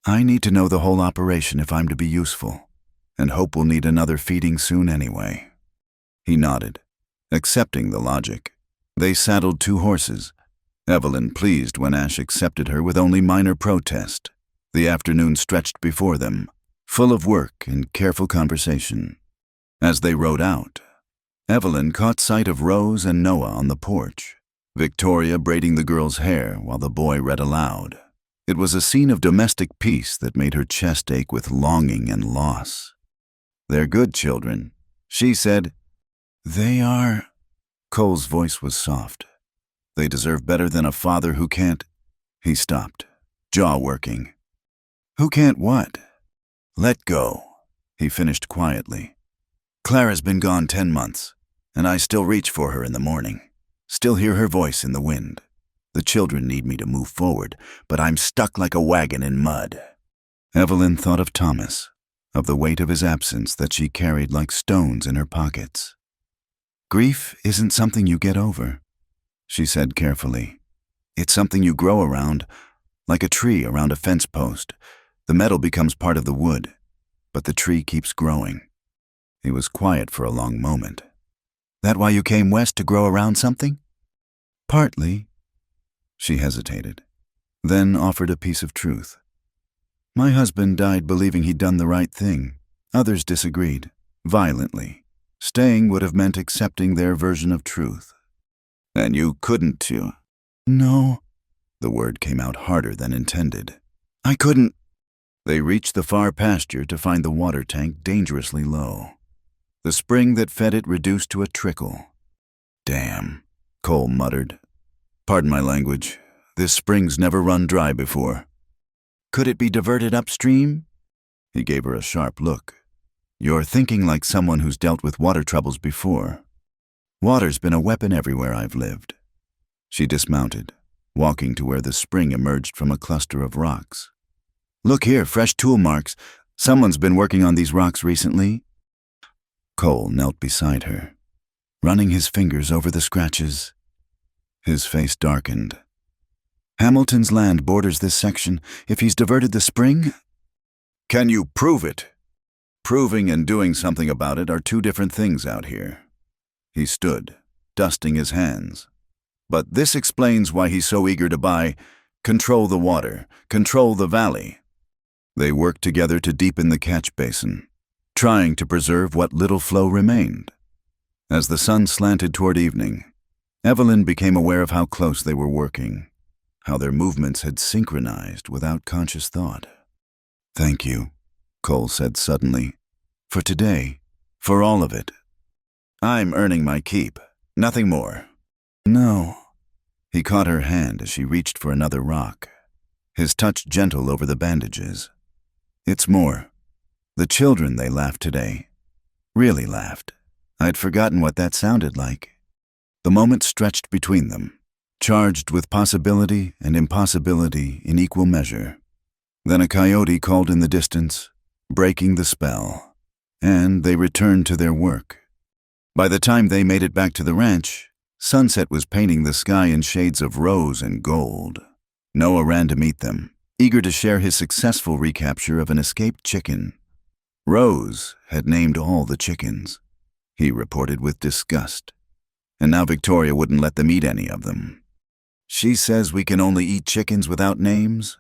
I need to know the whole operation if I'm to be useful, and hope we'll need another feeding soon anyway. He nodded, accepting the logic. They saddled 2 horses. Evelyn pleased when Ash accepted her with only minor protest. The afternoon stretched before them, full of work and careful conversation. As they rode out, Evelyn caught sight of Rose and Noah on the porch, Victoria braiding the girl's hair while the boy read aloud. It was a scene of domestic peace that made her chest ache with longing and loss. They're good children, she said. They are. Cole's voice was soft. They deserve better than a father who can't. He stopped, jaw working. Who can't what? Let go, he finished quietly. Clara's been gone 10 months, and I still reach for her in the morning, still hear her voice in the wind. The children need me to move forward, but I'm stuck like a wagon in mud. Evelyn thought of Thomas, of the weight of his absence that she carried like stones in her pockets. Grief isn't something you get over, she said carefully. It's something you grow around, like a tree around a fence post. The metal becomes part of the wood, but the tree keeps growing. He was quiet for a long moment. That why you came west, to grow around something? Partly. She hesitated, then offered a piece of truth. My husband died believing he'd done the right thing. Others disagreed, violently. Staying would have meant accepting their version of truth. And you couldn't, you? No. The word came out harder than intended. I couldn't. They reached the far pasture to find the water tank dangerously low. The spring that fed it reduced to a trickle. Damn, Cole muttered. Pardon my language. This spring's never run dry before. Could it be diverted upstream? He gave her a sharp look. You're thinking like someone who's dealt with water troubles before. Water's been a weapon everywhere I've lived. She dismounted, walking to where the spring emerged from a cluster of rocks. Look here, fresh tool marks. Someone's been working on these rocks recently. Cole knelt beside her, running his fingers over the scratches. His face darkened. Hamilton's land borders this section. If he's diverted the spring? Can you prove it? Proving and doing something about it are 2 different things out here. He stood, dusting his hands. But this explains why he's so eager to buy, control the water, control the valley. They worked together to deepen the catch basin, trying to preserve what little flow remained. As the sun slanted toward evening, Evelyn became aware of how close they were working. how their movements had synchronized without conscious thought. "Thank you," Cole said suddenly. "For today. For all of it. I'm earning my keep. Nothing more." "No." He caught her hand as she reached for another rock, his touch gentle over the bandages. "It's more. The children, they laughed today. Really laughed. I'd forgotten what that sounded like." The moment stretched between them, charged with possibility and impossibility in equal measure. Then a coyote called in the distance, breaking the spell, and they returned to their work. By the time they made it back to the ranch, sunset was painting the sky in shades of rose and gold. Noah ran to meet them, eager to share his successful recapture of an escaped chicken. Rose had named all the chickens, he reported with disgust, and now Victoria wouldn't let them eat any of them. "She says we can only eat chickens without names,"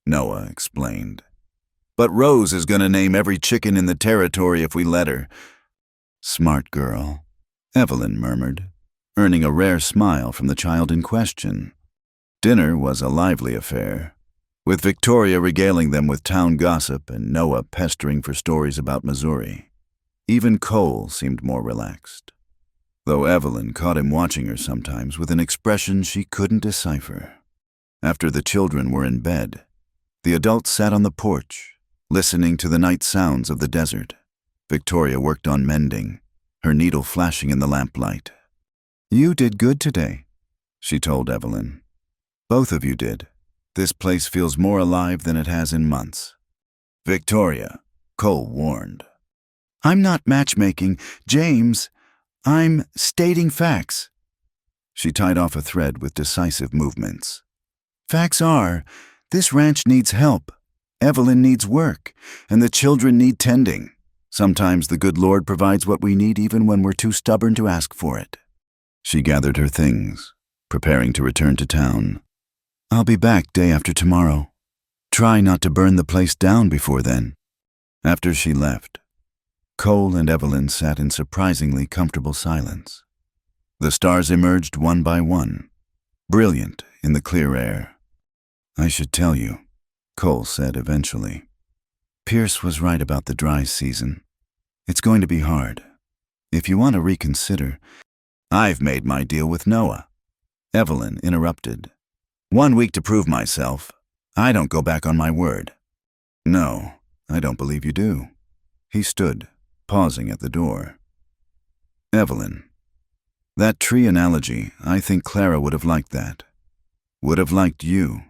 Noah explained. "But Rose is going to name every chicken in the territory if we let her." "Smart girl," Evelyn murmured, earning a rare smile from the child in question. Dinner was a lively affair, with Victoria regaling them with town gossip and Noah pestering for stories about Missouri. Even Cole seemed more relaxed, though Evelyn caught him watching her sometimes with an expression she couldn't decipher. After the children were in bed, the adults sat on the porch, listening to the night sounds of the desert. Victoria worked on mending, her needle flashing in the lamplight. "You did good today," she told Evelyn. "Both of you did. This place feels more alive than it has in months." "Victoria," Cole warned. "I'm not matchmaking, James. I'm stating facts." She tied off a thread with decisive movements. "Facts are, this ranch needs help. Evelyn needs work, and the children need tending. Sometimes the good Lord provides what we need even when we're too stubborn to ask for it." She gathered her things, preparing to return to town. "I'll be back day after tomorrow. Try not to burn the place down before then." After she left, Cole and Evelyn sat in surprisingly comfortable silence. The stars emerged one by one, brilliant in the clear air. "I should tell you," Cole said eventually. "Pierce was right about the dry season. It's going to be hard. If you want to reconsider—" "I've made my deal with Noah," Evelyn interrupted. "1 week to prove myself. I don't go back on my word." "No, I don't believe you do." He stood, pausing at the door. "Evelyn, that tree analogy, I think Clara would have liked that. Would have liked you."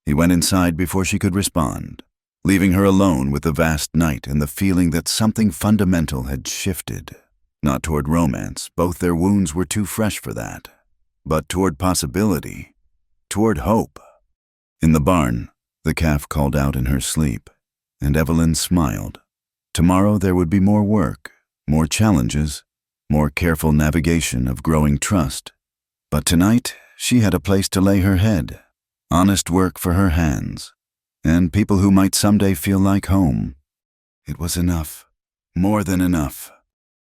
He went inside before she could respond, leaving her alone with the vast night and the feeling that something fundamental had shifted. Not toward romance, both their wounds were too fresh for that, but toward possibility, toward hope. In the barn, the calf called out in her sleep, and Evelyn smiled. Tomorrow there would be more work, more challenges, more careful navigation of growing trust. But tonight, she had a place to lay her head, honest work for her hands, and people who might someday feel like home. It was enough, more than enough.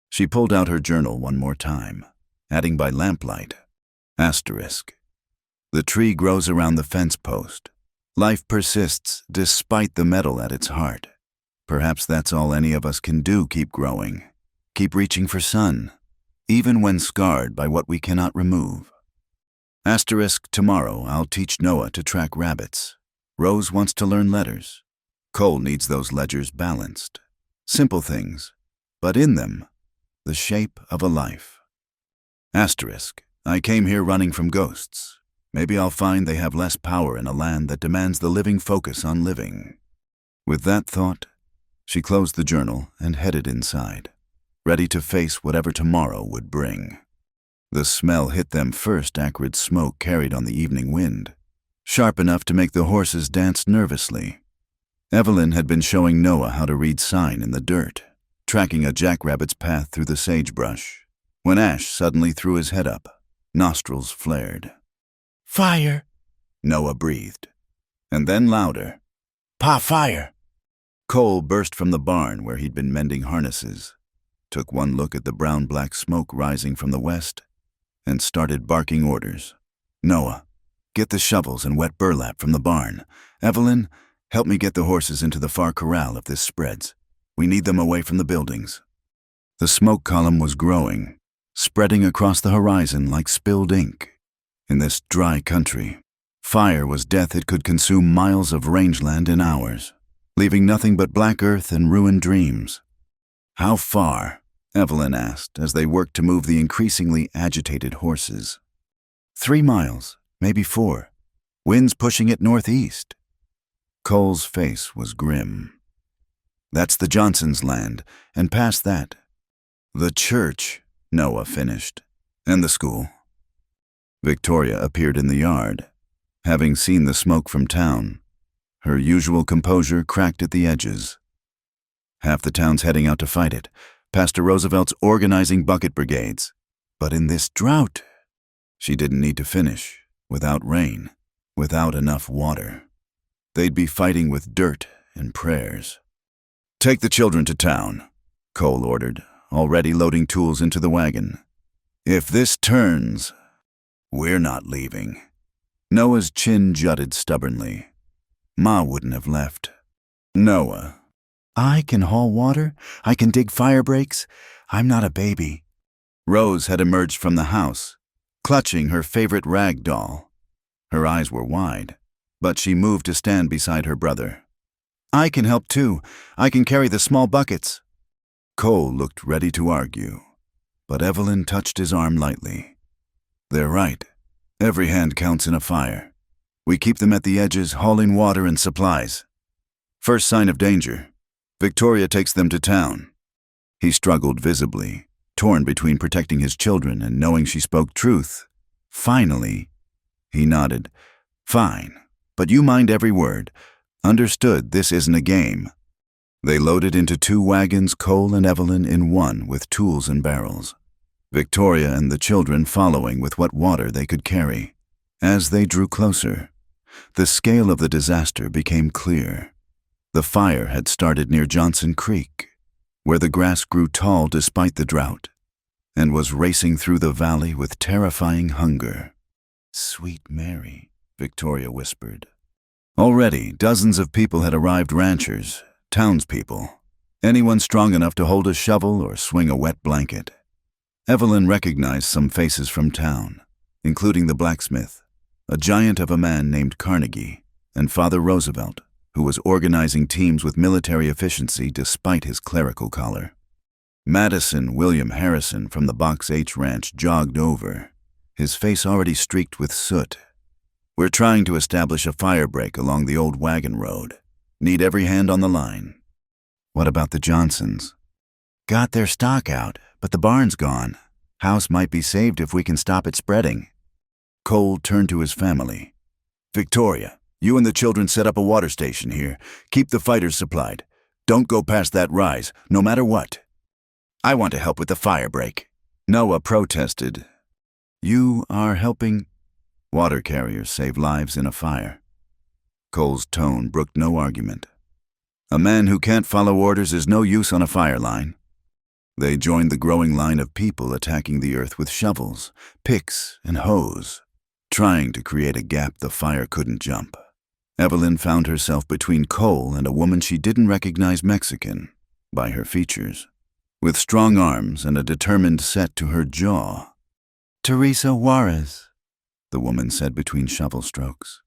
She pulled out her journal one more time, adding by lamplight, *. The tree grows around the fence post. Life persists despite the metal at its heart. Perhaps that's all any of us can do, keep growing, keep reaching for sun, even when scarred by what we cannot remove. * Tomorrow I'll teach Noah to track rabbits. Rose wants to learn letters. Cole needs those ledgers balanced. Simple things, but in them, the shape of a life. * I came here running from ghosts. Maybe I'll find they have less power in a land that demands the living focus on living. With that thought, she closed the journal and headed inside, ready to face whatever tomorrow would bring. The smell hit them first, acrid smoke carried on the evening wind, sharp enough to make the horses dance nervously. Evelyn had been showing Noah how to read sign in the dirt, tracking a jackrabbit's path through the sagebrush, when Ash suddenly threw his head up, nostrils flared. "Fire!" Noah breathed, and then louder, "Pa, fire!" Cole burst from the barn where he'd been mending harnesses, took one look at the brown-black smoke rising from the west, and started barking orders. "Noah, get the shovels and wet burlap from the barn. Evelyn, help me get the horses into the far corral if this spreads. We need them away from the buildings. The smoke column was growing, spreading across the horizon like spilled ink. In this dry country, fire was death. It could consume miles of rangeland in hours, leaving nothing but black earth and ruined dreams. How far? Evelyn asked as they worked to move the increasingly agitated horses. 3 miles, maybe 4. Winds pushing it northeast. Cole's face was grim. That's the Johnsons' land, and past that. The church, Noah finished, and the school. Victoria appeared in the yard. Having seen the smoke from town, her usual composure cracked at the edges. Half the town's heading out to fight it. Pastor Roosevelt's organizing bucket brigades. But in this drought, she didn't need to finish. Without rain, without enough water. They'd be fighting with dirt and prayers. Take the children to town, Cole ordered, already loading tools into the wagon. If this turns, we're not leaving. Noah's chin jutted stubbornly. Ma wouldn't have left. Noah. I can haul water. I can dig fire breaks. I'm not a baby. Rose had emerged from the house, clutching her favorite rag doll. Her eyes were wide, but she moved to stand beside her brother. I can help too. I can carry the small buckets. Cole looked ready to argue, but Evelyn touched his arm lightly. They're right. Every hand counts in a fire. We keep them at the edges, hauling water and supplies. First sign of danger, Victoria takes them to town. He struggled visibly, torn between protecting his children and knowing she spoke truth. Finally, he nodded. Fine, but you mind every word. Understood, this isn't a game. They loaded into 2 wagons, Cole and Evelyn in one with tools and barrels. Victoria and the children following with what water they could carry. As they drew closer, the scale of the disaster became clear. The fire had started near Johnson Creek, where the grass grew tall despite the drought, and was racing through the valley with terrifying hunger. Sweet Mary, Victoria whispered. Already, dozens of people had arrived, ranchers, townspeople, anyone strong enough to hold a shovel or swing a wet blanket. Evelyn recognized some faces from town, including the blacksmith, a giant of a man named Carnegie, and Father Roosevelt, who was organizing teams with military efficiency despite his clerical collar. Madison William Harrison from the Box H Ranch jogged over, his face already streaked with soot. We're trying to establish a fire break along the old wagon road. Need every hand on the line. What about the Johnsons? Got their stock out, but the barn's gone. House might be saved if we can stop it spreading. Cole turned to his family. Victoria, you and the children set up a water station here. Keep the fighters supplied. Don't go past that rise, no matter what. I want to help with the fire break. Noah protested. You are helping? Water carriers save lives in a fire. Cole's tone brooked no argument. A man who can't follow orders is no use on a fire line. They joined the growing line of people attacking the earth with shovels, picks, and hoes, trying to create a gap the fire couldn't jump. Evelyn found herself between Cole and a woman she didn't recognize, Mexican, by her features, with strong arms and a determined set to her jaw. Teresa Juarez, the woman said between shovel strokes.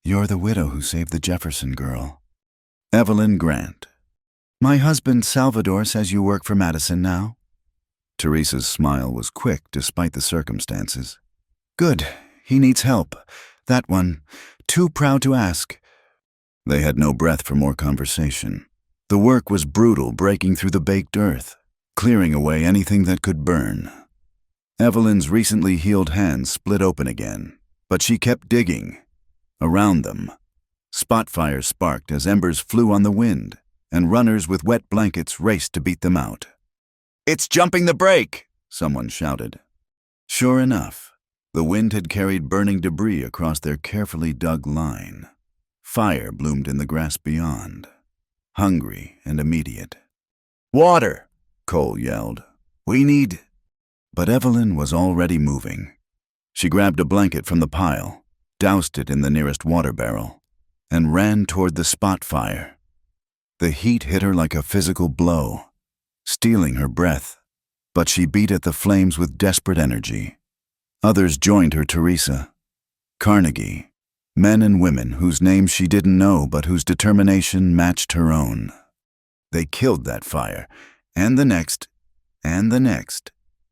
You're the widow who saved the Jefferson girl. Evelyn Grant. My husband Salvador says you work for Madison now. Teresa's smile was quick despite the circumstances. Good, he needs help. That one, too proud to ask. They had no breath for more conversation. The work was brutal, breaking through the baked earth, clearing away anything that could burn. Evelyn's recently healed hands split open again, but she kept digging. Around them, spot fires sparked as embers flew on the wind, and runners with wet blankets raced to beat them out. It's jumping the break, someone shouted. Sure enough, the wind had carried burning debris across their carefully dug line. Fire bloomed in the grass beyond, hungry and immediate. Water, Cole yelled. We need... But Evelyn was already moving. She grabbed a blanket from the pile, doused it in the nearest water barrel, and ran toward the spot fire. The heat hit her like a physical blow, stealing her breath, but she beat at the flames with desperate energy. Others joined her, Teresa, Carnegie, men and women whose names she didn't know but whose determination matched her own. They killed that fire, and the next,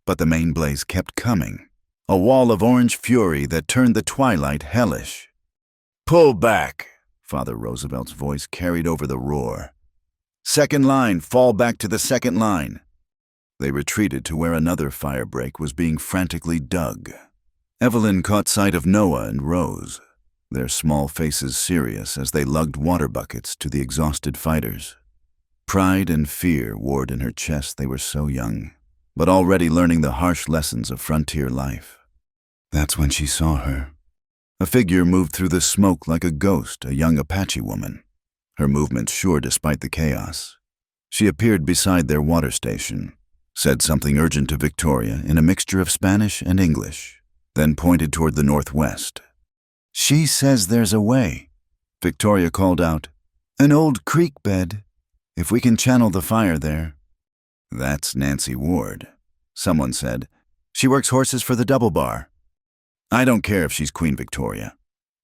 but the main blaze kept coming, a wall of orange fury that turned the twilight hellish. "Pull back," Father Roosevelt's voice carried over the roar. "Second line, fall back to the second line." They retreated to where another fire break was being frantically dug. Evelyn caught sight of Noah and Rose, their small faces serious as they lugged water buckets to the exhausted fighters. Pride and fear warred in her chest. They were so young, but already learning the harsh lessons of frontier life. That's when she saw her. A figure moved through the smoke like a ghost, a young Apache woman, her movements sure despite the chaos. She appeared beside their water station, said something urgent to Victoria in a mixture of Spanish and English, then pointed toward the northwest. "She says there's a way," Victoria called out. "An old creek bed, if we can channel the fire there." "That's Nancy Ward," someone said. "She works horses for the Double Bar." "I don't care if she's Queen Victoria."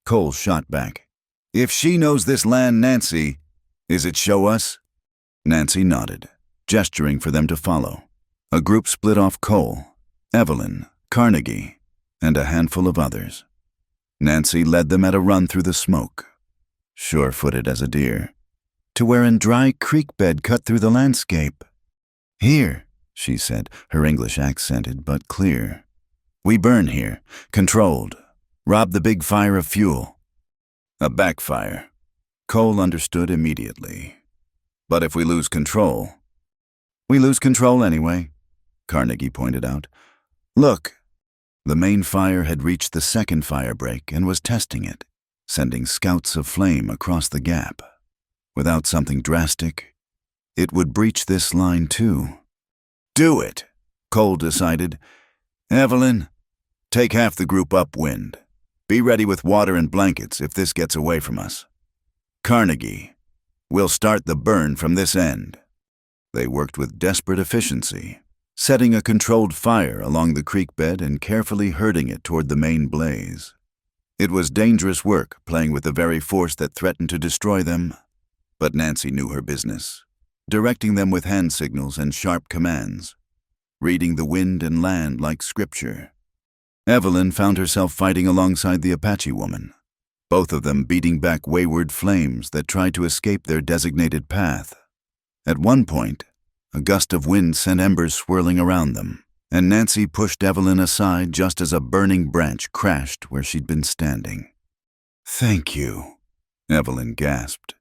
Cole shot back. "If she knows this land, Nancy, is it show us?" Nancy nodded, gesturing for them to follow. A group split off Cole, Evelyn, Carnegie, and a handful of others. Nancy led them at a run through the smoke, sure-footed as a deer, to where a dry creek bed cut through the landscape. "Here," she said, her English accented but clear. "We burn here, controlled, rob the big fire of fuel." A backfire. Cole understood immediately. "But if we lose control—" "We lose control anyway," Carnegie pointed out. "Look." The main fire had reached the second fire break and was testing it, sending scouts of flame across the gap. Without something drastic, it would breach this line too. "Do it," Cole decided. "Evelyn, take half the group upwind. Be ready with water and blankets if this gets away from us. Carnegie, we'll start the burn from this end." They worked with desperate efficiency, setting a controlled fire along the creek bed and carefully herding it toward the main blaze. It was dangerous work, playing with the very force that threatened to destroy them, but Nancy knew her business, directing them with hand signals and sharp commands, reading the wind and land like scripture. Evelyn found herself fighting alongside the Apache woman, both of them beating back wayward flames that tried to escape their designated path. At one point, a gust of wind sent embers swirling around them, and Nancy pushed Evelyn aside just as a burning branch crashed where she'd been standing. "Thank you," Evelyn gasped.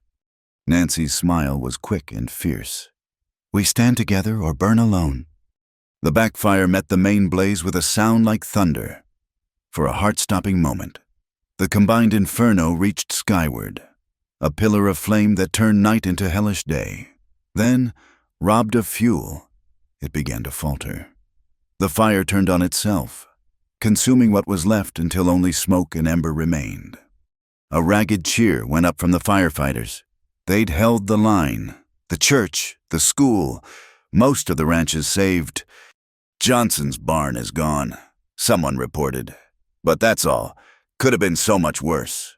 Nancy's smile was quick and fierce. "We stand together or burn alone." The backfire met the main blaze with a sound like thunder. For a heart-stopping moment, the combined inferno reached skyward, a pillar of flame that turned night into hellish day. Then, robbed of fuel, it began to falter. The fire turned on itself, consuming what was left until only smoke and ember remained. A ragged cheer went up from the firefighters. They'd held the line. The church, the school, most of the ranches saved. "Johnson's barn is gone," someone reported. "But that's all. Could have been so much worse."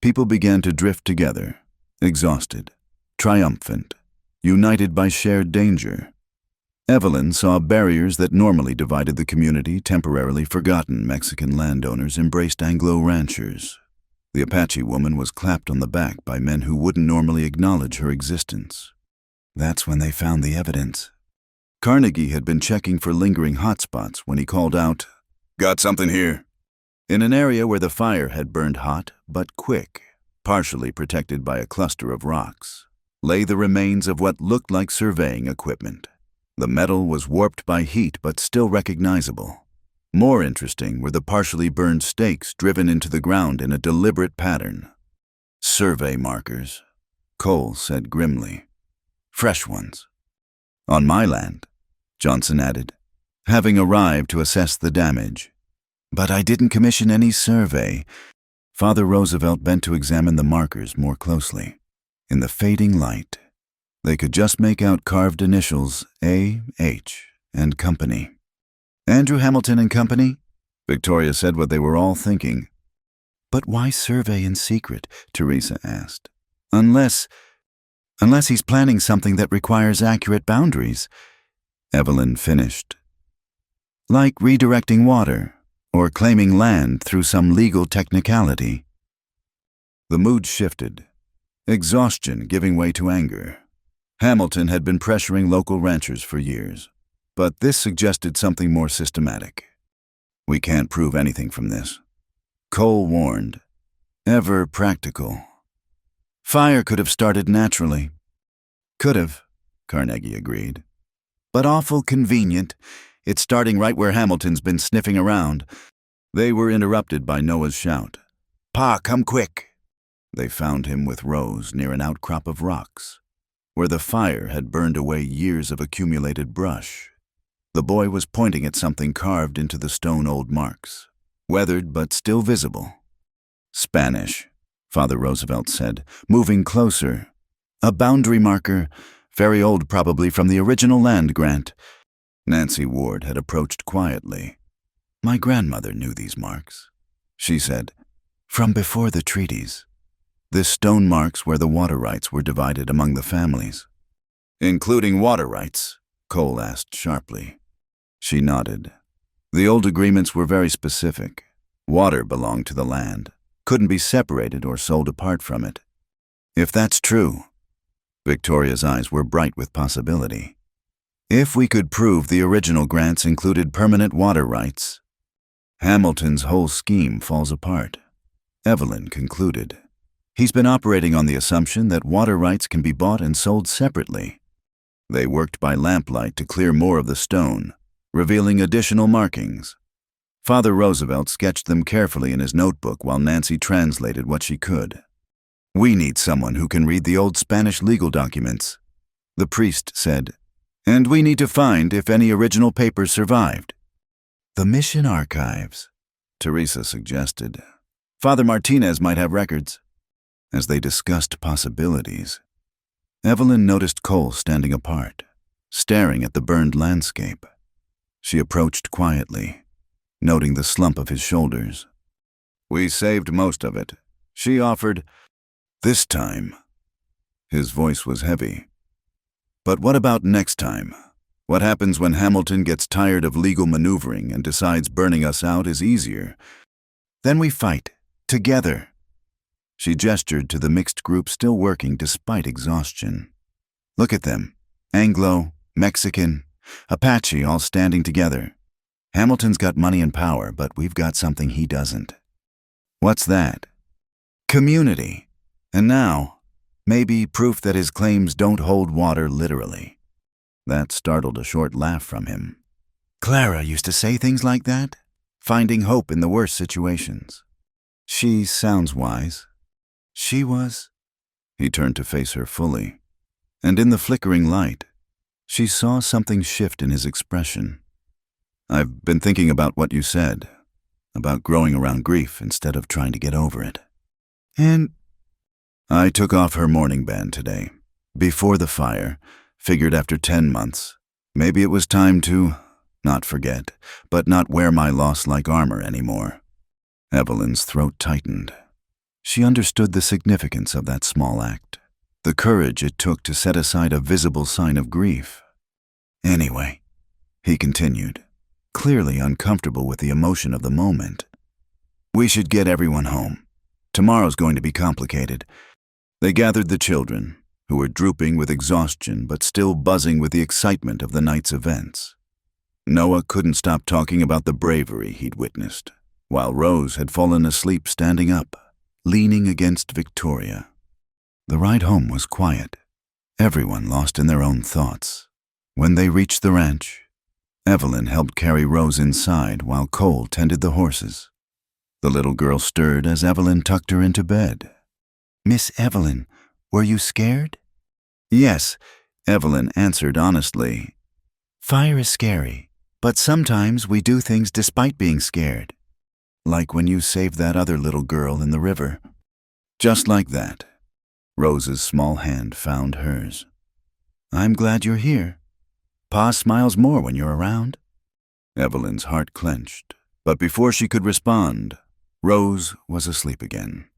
People began to drift together, exhausted, triumphant, united by shared danger. Evelyn saw barriers that normally divided the community. Temporarily forgotten Mexican landowners embraced Anglo ranchers. The Apache woman was clapped on the back by men who wouldn't normally acknowledge her existence. That's when they found the evidence. Carnegie had been checking for lingering hotspots when he called out, "Got something here?" In an area where the fire had burned hot but quick, partially protected by a cluster of rocks, lay the remains of what looked like surveying equipment. The metal was warped by heat but still recognizable. More interesting were the partially burned stakes driven into the ground in a deliberate pattern. "Survey markers," Cole said grimly. "Fresh ones." "On my land," Johnson added, having arrived to assess the damage. "But I didn't commission any survey. Father Roosevelt bent to examine the markers more closely. In the fading light, they could just make out carved initials A, H, and Company. Andrew Hamilton and Company? Victoria said what they were all thinking. But why survey in secret? Teresa asked. Unless he's planning something that requires accurate boundaries, Evelyn finished. Like redirecting water, or claiming land through some legal technicality. The mood shifted, exhaustion giving way to anger. Hamilton had been pressuring local ranchers for years, but this suggested something more systematic. We can't prove anything from this. Cole warned, ever practical. Fire could have started naturally. Could have, Carnegie agreed. But awful convenient. It's starting right where Hamilton's been sniffing around. They were interrupted by Noah's shout. Pa, come quick! They found him with Rose near an outcrop of rocks, where the fire had burned away years of accumulated brush. The boy was pointing at something carved into the stone old marks, weathered but still visible. Spanish, Father Roosevelt said, moving closer. A boundary marker, very old probably from the original land grant. Nancy Ward had approached quietly. My grandmother knew these marks, she said, from before the treaties. The stone marks where the water rights were divided among the families. Including water rights? Cole asked sharply. She nodded. The old agreements were very specific. Water belonged to the land, couldn't be separated or sold apart from it. If that's true, Victoria's eyes were bright with possibility. If we could prove the original grants included permanent water rights, Hamilton's whole scheme falls apart. Evelyn concluded. He's been operating on the assumption that water rights can be bought and sold separately. They worked by lamplight to clear more of the stone, revealing additional markings. Father Roosevelt sketched them carefully in his notebook while Nancy translated what she could. We need someone who can read the old Spanish legal documents, the priest said, and we need to find if any original papers survived. The mission archives, Teresa suggested. Father Martinez might have records. As they discussed possibilities, Evelyn noticed Cole standing apart, staring at the burned landscape. She approached quietly, noting the slump of his shoulders. We saved most of it, she offered. This time. His voice was heavy. But what about next time? What happens when Hamilton gets tired of legal maneuvering and decides burning us out is easier? Then we fight, together. She gestured to the mixed group still working despite exhaustion. Look at them. Anglo, Mexican, Apache all standing together. Hamilton's got money and power, but we've got something he doesn't. What's that? Community. And now, maybe proof that his claims don't hold water literally. That startled a short laugh from him. Clara used to say things like that, finding hope in the worst situations. She sounds wise. She was. He turned to face her fully, and in the flickering light, she saw something shift in his expression. I've been thinking about what you said, about growing around grief instead of trying to get over it. And I took off her mourning band today, before the fire, figured after 10 months, maybe it was time to, not forget, but not wear my loss like armor anymore. Evelyn's throat tightened. She understood the significance of that small act, the courage it took to set aside a visible sign of grief. Anyway, he continued, clearly uncomfortable with the emotion of the moment. We should get everyone home. Tomorrow's going to be complicated. They gathered the children, who were drooping with exhaustion but still buzzing with the excitement of the night's events. Noah couldn't stop talking about the bravery he'd witnessed, while Rose had fallen asleep standing up, leaning against Victoria. The ride home was quiet, everyone lost in their own thoughts. When they reached the ranch, Evelyn helped carry Rose inside while Cole tended the horses. The little girl stirred as Evelyn tucked her into bed. Miss Evelyn, were you scared? Yes, Evelyn answered honestly. Fire is scary, but sometimes we do things despite being scared. like when you saved that other little girl in the river." Just like that, Rose's small hand found hers. "I'm glad you're here. Pa smiles more when you're around." Evelyn's heart clenched, but before she could respond, Rose was asleep again.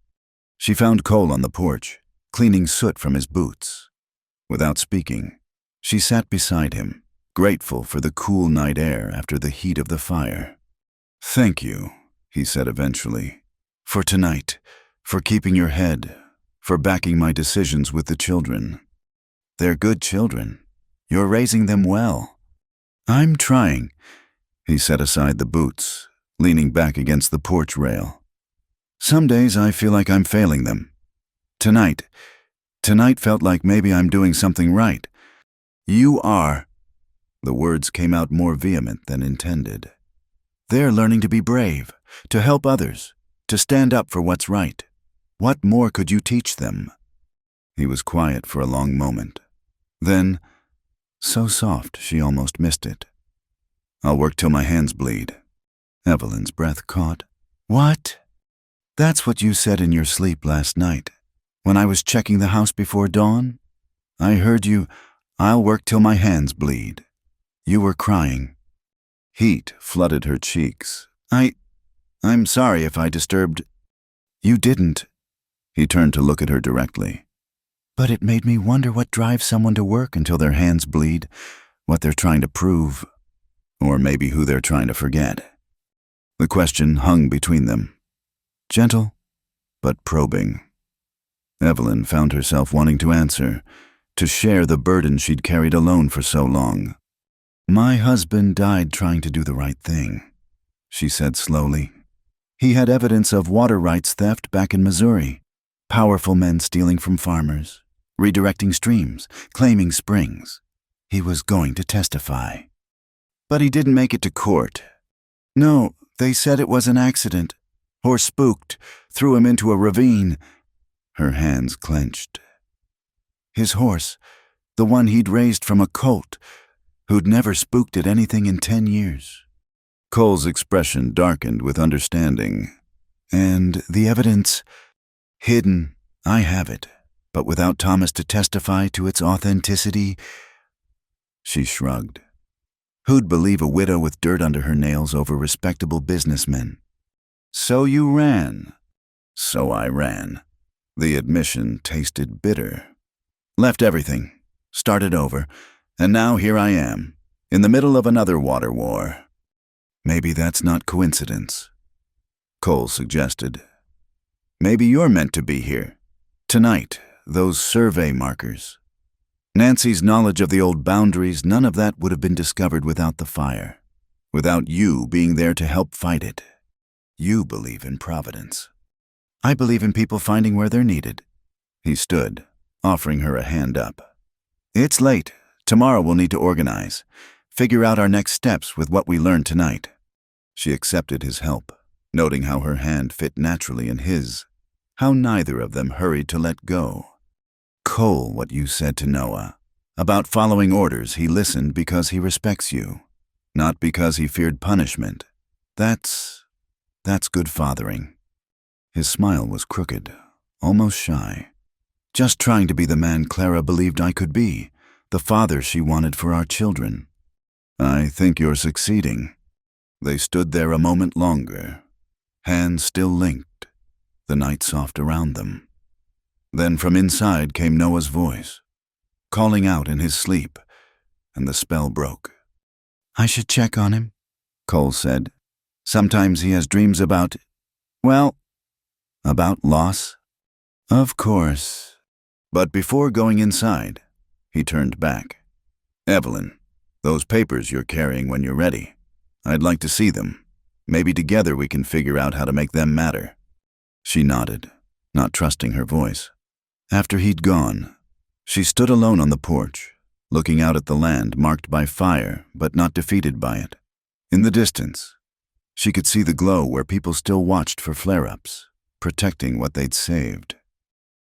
She found Cole on the porch, cleaning soot from his boots. Without speaking, she sat beside him, grateful for the cool night air after the heat of the fire. "Thank you," he said eventually, "for tonight, for keeping your head, for backing my decisions with the children. They're good children. You're raising them well." "I'm trying." He set aside the boots, leaning back against the porch rail. "Some days I feel like I'm failing them. Tonight felt like maybe I'm doing something right." "You are." The words came out more vehement than intended. "They're learning to be brave, to help others, to stand up for what's right. What more could you teach them?" He was quiet for a long moment. Then, so soft she almost missed it, "I'll work till my hands bleed." Evelyn's breath caught. "What?" "That's what you said in your sleep last night. When I was checking the house before dawn, I heard you, 'I'll work till my hands bleed.' You were crying." Heat flooded her cheeks. I'm sorry if I disturbed." "You didn't." He turned to look at her directly. "But it made me wonder what drives someone to work until their hands bleed, what they're trying to prove, or maybe who they're trying to forget." The question hung between them, gentle but probing. Evelyn found herself wanting to answer, to share the burden she'd carried alone for so long. "My husband died trying to do the right thing," she said slowly. "He had evidence of water rights theft back in Missouri, powerful men stealing from farmers, redirecting streams, claiming springs. He was going to testify. But he didn't make it to court. No, they said it was an accident. Horse spooked, threw him into a ravine." Her hands clenched. His horse, the one he'd raised from a colt, who'd never spooked at anything in 10 years. Cole's expression darkened with understanding. "And the evidence? Hidden. I have it. But without Thomas to testify to its authenticity." She shrugged. "Who'd believe a widow with dirt under her nails over respectable businessmen?" "So you ran." "So I ran." The admission tasted bitter. "Left everything, started over, and now here I am, in the middle of another water war." "Maybe that's not coincidence," Cole suggested. "Maybe you're meant to be here. Tonight, those survey markers. Nancy's knowledge of the old boundaries, none of that would have been discovered without the fire, without you being there to help fight it. You believe in providence." "I believe in people finding where they're needed." He stood, offering her a hand up. "It's late. Tomorrow we'll need to organize, figure out our next steps with what we learned tonight." She accepted his help, noting how her hand fit naturally in his, how neither of them hurried to let go. "Cole, what you said to Noah. About following orders, he listened because he respects you, not because he feared punishment. That's good fathering." His smile was crooked, almost shy. "Just trying to be the man Clara believed I could be, the father she wanted for our children." "I think you're succeeding." They stood there a moment longer, hands still linked, the night soft around them. Then from inside came Noah's voice, calling out in his sleep, and the spell broke. "I should check on him," Cole said. "Sometimes he has dreams about, well, about loss." "Of course." But before going inside, he turned back. "Evelyn, those papers you're carrying when you're ready, I'd like to see them. Maybe together we can figure out how to make them matter." She nodded, not trusting her voice. After he'd gone, she stood alone on the porch, looking out at the land marked by fire but not defeated by it. In the distance, she could see the glow where people still watched for flare-ups, protecting what they'd saved.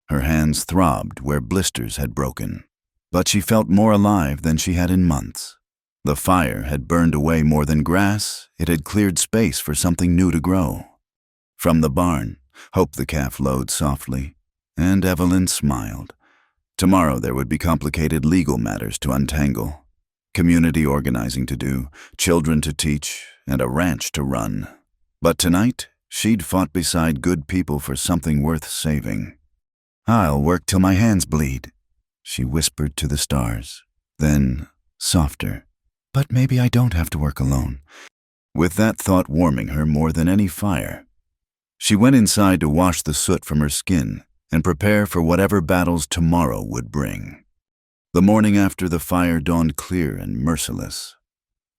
Her hands throbbed where blisters had broken, but she felt more alive than she had in months. The fire had burned away more than grass, it had cleared space for something new to grow. From the barn, Hope the calf lowed softly, and Evelyn smiled. Tomorrow there would be complicated legal matters to untangle, community organizing to do, children to teach, and a ranch to run. But tonight, she'd fought beside good people for something worth saving. "I'll work till my hands bleed," she whispered to the stars. Then, softer, "But maybe I don't have to work alone," with that thought warming her more than any fire. She went inside to wash the soot from her skin and prepare for whatever battles tomorrow would bring. The morning after the fire dawned clear and merciless,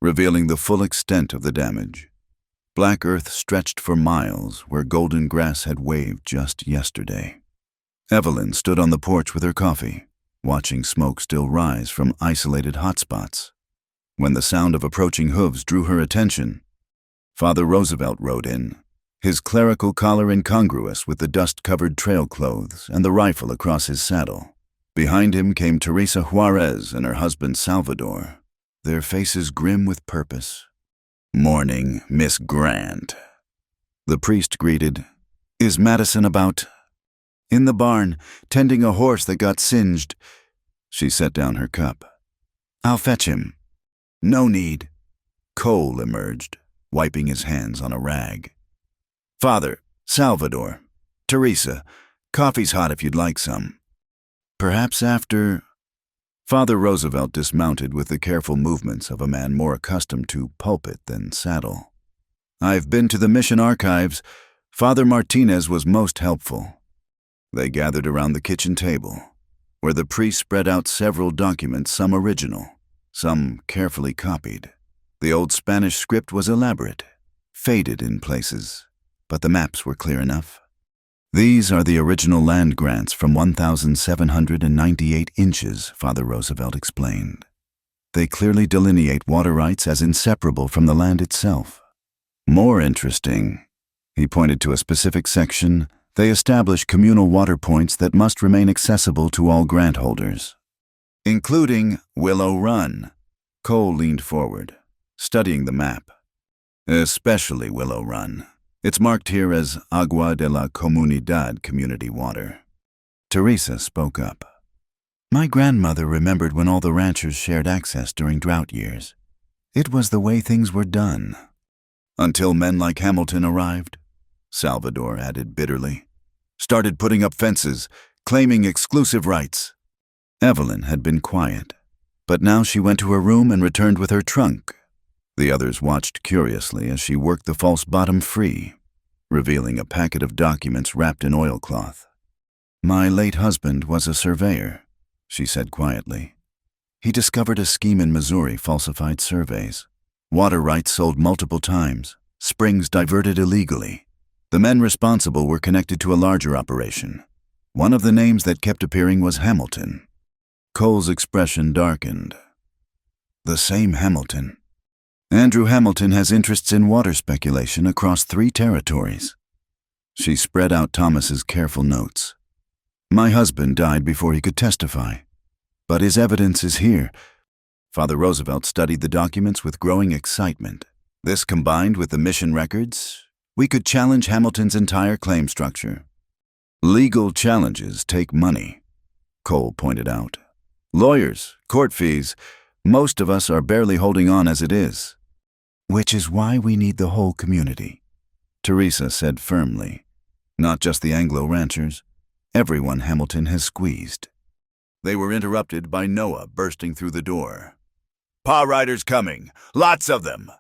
revealing the full extent of the damage. Black earth stretched for miles where golden grass had waved just yesterday. Evelyn stood on the porch with her coffee, watching smoke still rise from isolated hotspots. When the sound of approaching hooves drew her attention, Father Roosevelt rode in, his clerical collar incongruous with the dust-covered trail clothes and the rifle across his saddle. Behind him came Teresa Juarez and her husband Salvador, their faces grim with purpose. "Morning, Miss Grant." The priest greeted. "Is Madison about?" "In the barn, tending a horse that got singed." She set down her cup. "I'll fetch him." "No need." Cole emerged, wiping his hands on a rag. "Father, Salvador, Teresa, coffee's hot if you'd like some." "Perhaps after—" Father Roosevelt dismounted with the careful movements of a man more accustomed to pulpit than saddle. "I've been to the mission archives. Father Martinez was most helpful." They gathered around the kitchen table, where the priest spread out several documents, some original, some carefully copied. The old Spanish script was elaborate, faded in places, but the maps were clear enough. "These are the original land grants from 1,798 inches, Father Roosevelt explained. They clearly delineate water rights as inseparable from the land itself. More interesting," he pointed to a specific section, "they establish communal water points that must remain accessible to all grant holders, including Willow Run." Cole leaned forward, studying the map. "Especially Willow Run. It's marked here as Agua de la Comunidad community water." Teresa spoke up. "My grandmother remembered when all the ranchers shared access during drought years. It was the way things were done." "Until men like Hamilton arrived," Salvador added bitterly. "Started putting up fences, claiming exclusive rights." Evelyn had been quiet, but now she went to her room and returned with her trunk. The others watched curiously as she worked the false bottom free, revealing a packet of documents wrapped in oilcloth. "My late husband was a surveyor," she said quietly. "He discovered a scheme in Missouri falsified surveys. Water rights sold multiple times, springs diverted illegally. The men responsible were connected to a larger operation. One of the names that kept appearing was Hamilton." Cole's expression darkened. "The same Hamilton. Andrew Hamilton has interests in water speculation across 3 territories." She spread out Thomas's careful notes. "My husband died before he could testify, but his evidence is here." Father Roosevelt studied the documents with growing excitement. "This combined with the mission records, we could challenge Hamilton's entire claim structure." "Legal challenges take money," Cole pointed out. "Lawyers, court fees, most of us are barely holding on as it is." "Which is why we need the whole community," Teresa said firmly. "Not just the Anglo ranchers. Everyone Hamilton has squeezed." They were interrupted by Noah bursting through the door. "Paw riders coming! Lots of them!"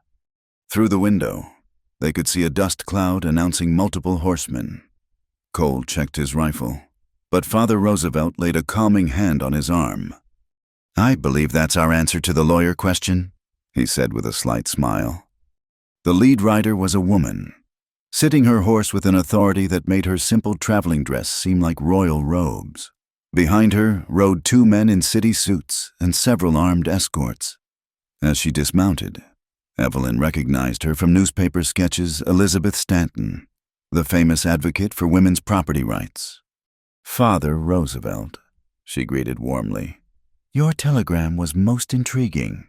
Through the window, they could see a dust cloud announcing multiple horsemen. Cole checked his rifle, but Father Roosevelt laid a calming hand on his arm. "I believe that's our answer to the lawyer question," he said with a slight smile. The lead rider was a woman, sitting her horse with an authority that made her simple traveling dress seem like royal robes. Behind her rode 2 men in city suits and several armed escorts. As she dismounted, Evelyn recognized her from newspaper sketches Elizabeth Stanton, the famous advocate for women's property rights. "Father Roosevelt," she greeted warmly. "Your telegram was most intriguing."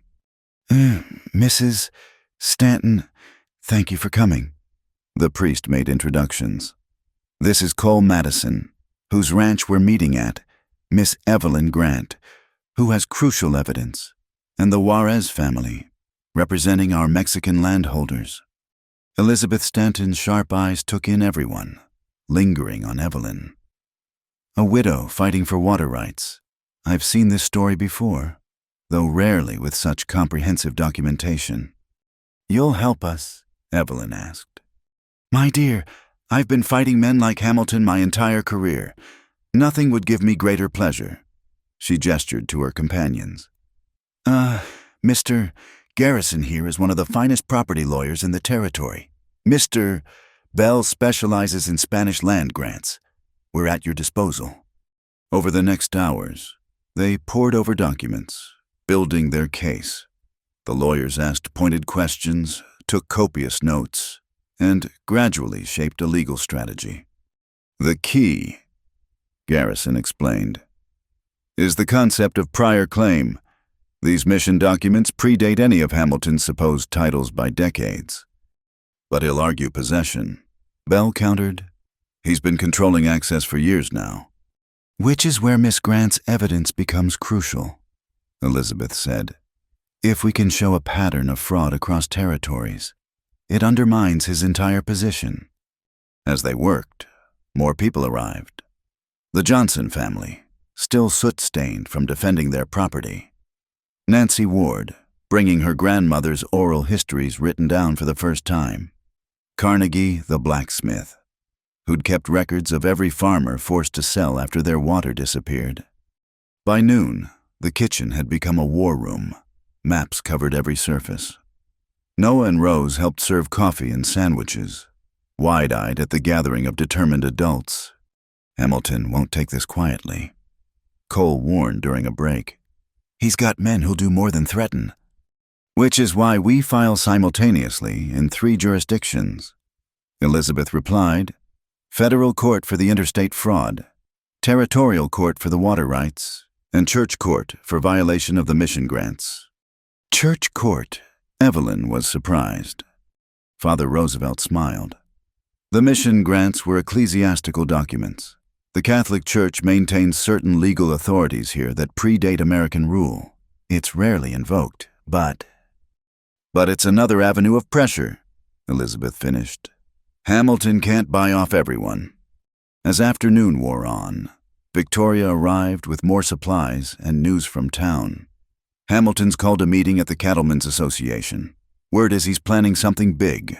"Mrs. Stanton, thank you for coming." The priest made introductions. This is Cole Madison, whose ranch we're meeting at, Miss Evelyn Grant, who has crucial evidence, and the Juarez family, representing our Mexican landholders. Elizabeth Stanton's sharp eyes took in everyone, lingering on Evelyn. A widow fighting for water rights. I've seen this story before, though rarely with such comprehensive documentation. "You'll help us?" Evelyn asked. "My dear, I've been fighting men like Hamilton my entire career. Nothing would give me greater pleasure." She gestured to her companions. Mr. Garrison here is one of the finest property lawyers in the territory. Mr. Bell specializes in Spanish land grants. We're at your disposal." Over the next hours, they pored over documents, building their case. The lawyers asked pointed questions, took copious notes, and gradually shaped a legal strategy. "The key," Garrison explained, "is the concept of prior claim. These mission documents predate any of Hamilton's supposed titles by decades. But he'll argue possession." Bell countered. "He's been controlling access for years now." "Which is where Miss Grant's evidence becomes crucial," Elizabeth said. "If we can show a pattern of fraud across territories, it undermines his entire position." As they worked, more people arrived. The Johnson family, still soot-stained from defending their property. Nancy Ward, bringing her grandmother's oral histories written down for the first time. Carnegie, the blacksmith, who'd kept records of every farmer forced to sell after their water disappeared. By noon, the kitchen had become a war room. Maps covered every surface. Noah and Rose helped serve coffee and sandwiches, wide-eyed at the gathering of determined adults. Hamilton won't take this quietly. Cole warned during a break. "He's got men who'll do more than threaten." "Which is why we file simultaneously in 3 jurisdictions," Elizabeth replied. "Federal court for the interstate fraud, territorial court for the water rights, and church court for violation of the mission grants." "Church court?" Evelyn was surprised. Father Roosevelt smiled. "The mission grants were ecclesiastical documents. The Catholic Church maintains certain legal authorities here that predate American rule. It's rarely invoked, but it's another avenue of pressure," Elizabeth finished. "Hamilton can't buy off everyone." As afternoon wore on, Victoria arrived with more supplies and news from town. "Hamilton's called a meeting at the Cattlemen's Association. Word is he's planning something big."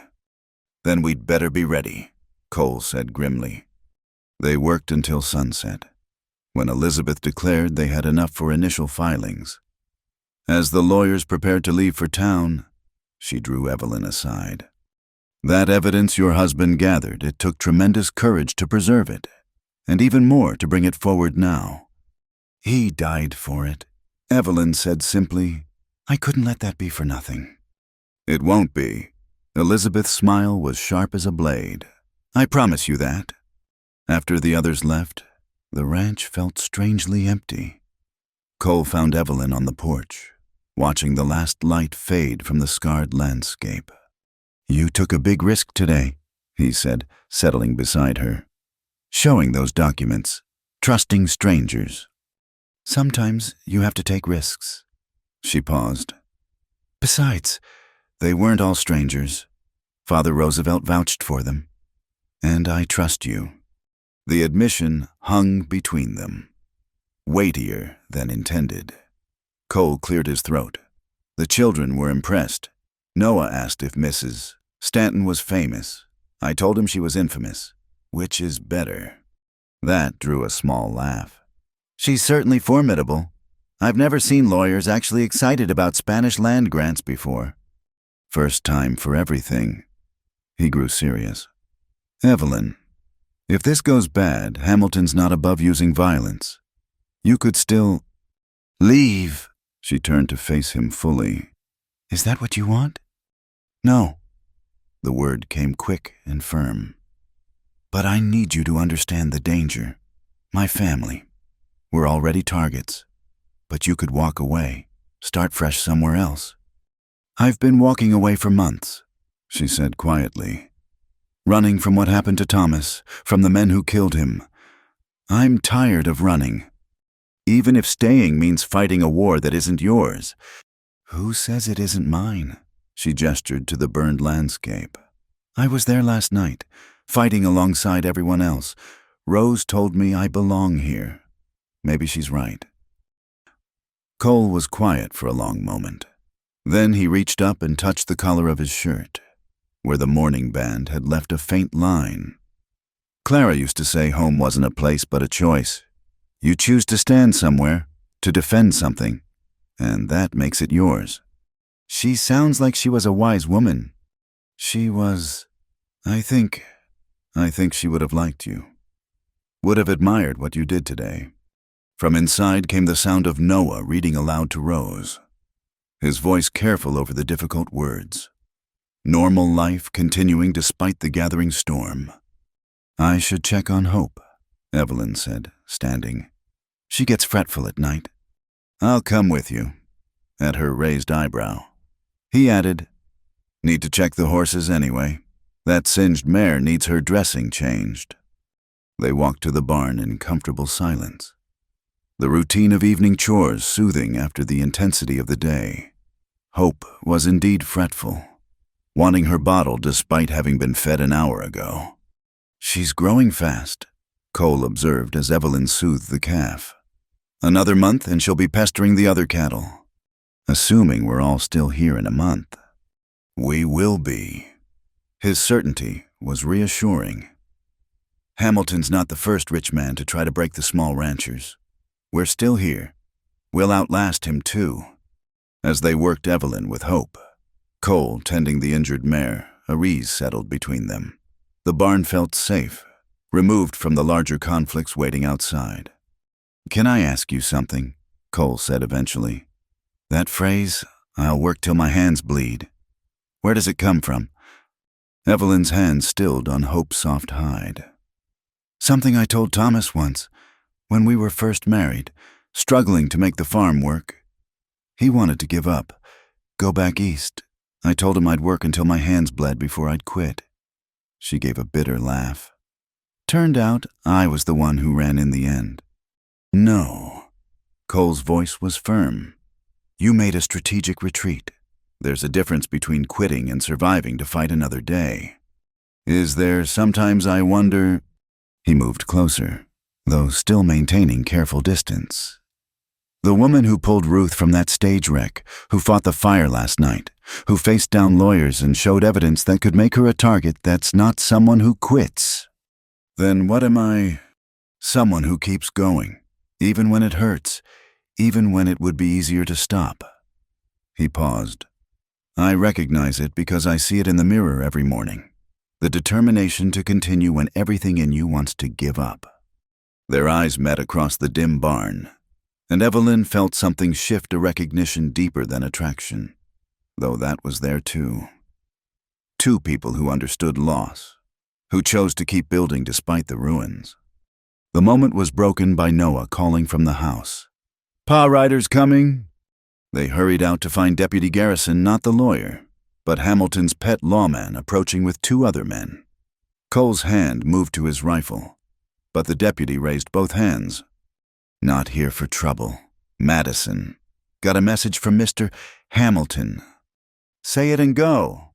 "Then we'd better be ready," Cole said grimly. They worked until sunset, when Elizabeth declared they had enough for initial filings. As the lawyers prepared to leave for town, she drew Evelyn aside. "That evidence your husband gathered, it took tremendous courage to preserve it, and even more to bring it forward now." "He died for it," Evelyn said simply. "I couldn't let that be for nothing." "It won't be." Elizabeth's smile was sharp as a blade. "I promise you that." After the others left, the ranch felt strangely empty. Cole found Evelyn on the porch, watching the last light fade from the scarred landscape. "You took a big risk today," he said, settling beside her. "Showing those documents, trusting strangers. Sometimes you have to take risks." She paused. "Besides, they weren't all strangers. Father Roosevelt vouched for them. And I trust you." The admission hung between them, weightier than intended. Cole cleared his throat. The children were impressed. Noah asked if Mrs. Stanton was famous. I told him she was infamous. Which is better? That drew a small laugh. "She's certainly formidable. I've never seen lawyers actually excited about Spanish land grants before." "First time for everything." He grew serious. "Evelyn, if this goes bad, Hamilton's not above using violence. You could still—" "Leave." She turned to face him fully. "Is that what you want?" "No." The word came quick and firm. "But I need you to understand the danger. My family. We're already targets. But you could walk away, start fresh somewhere else." "I've been walking away for months," she said quietly. Running from what happened to Thomas, from the men who killed him. I'm tired of running. Even if staying means fighting a war that isn't yours. Who says it isn't mine? She gestured to the burned landscape. I was there last night, fighting alongside everyone else. Rose told me I belong here. Maybe she's right. Cole was quiet for a long moment. Then he reached up and touched the collar of his shirt, where the mourning band had left a faint line. Clara used to say home wasn't a place but a choice. You choose to stand somewhere, to defend something, and that makes it yours. She sounds like she was a wise woman. She was... I think she would have liked you. Would have admired what you did today. From inside came the sound of Noah reading aloud to Rose, his voice careful over the difficult words. Normal life continuing despite the gathering storm. I should check on Hope, Evelyn said, standing. She gets fretful at night. I'll come with you, at her raised eyebrow. He added, Need to check the horses anyway. That singed mare needs her dressing changed. They walked to the barn in comfortable silence. The routine of evening chores soothing after the intensity of the day. Hope was indeed fretful, wanting her bottle despite having been fed an hour ago. She's growing fast, Cole observed as Evelyn soothed the calf. Another month and she'll be pestering the other cattle. Assuming we're all still here in a month. We will be. His certainty was reassuring. Hamilton's not the first rich man to try to break the small ranchers. We're still here. We'll outlast him too. As they worked Evelyn with Hope, Cole tending the injured mare, a ease settled between them. The barn felt safe, removed from the larger conflicts waiting outside. Can I ask you something? Cole said eventually. That phrase, I'll work till my hands bleed. Where does it come from? Evelyn's hand stilled on Hope's soft hide. Something I told Thomas once, when we were first married, struggling to make the farm work. He wanted to give up, go back east. I told him I'd work until my hands bled before I'd quit. She gave a bitter laugh. Turned out I was the one who ran in the end. No. Cole's voice was firm. You made a strategic retreat. There's a difference between quitting and surviving to fight another day. Is there sometimes I wonder... He moved closer, though still maintaining careful distance. The woman who pulled Ruth from that stage wreck, who fought the fire last night, who faced down lawyers and showed evidence that could make her a target, that's not someone who quits. Then what am I? Someone who keeps going, even when it hurts, even when it would be easier to stop. He paused. I recognize it because I see it in the mirror every morning. The determination to continue when everything in you wants to give up. Their eyes met across the dim barn, and Evelyn felt something shift a recognition deeper than attraction, though that was there too. Two people who understood loss, who chose to keep building despite the ruins. The moment was broken by Noah calling from the house. "Pa Ryder's coming." They hurried out to find Deputy Garrison, not the lawyer, but Hamilton's pet lawman approaching with two other men. Cole's hand moved to his rifle, but the deputy raised both hands. Not here for trouble. Madison. Got a message from Mr. Hamilton. Say it and go.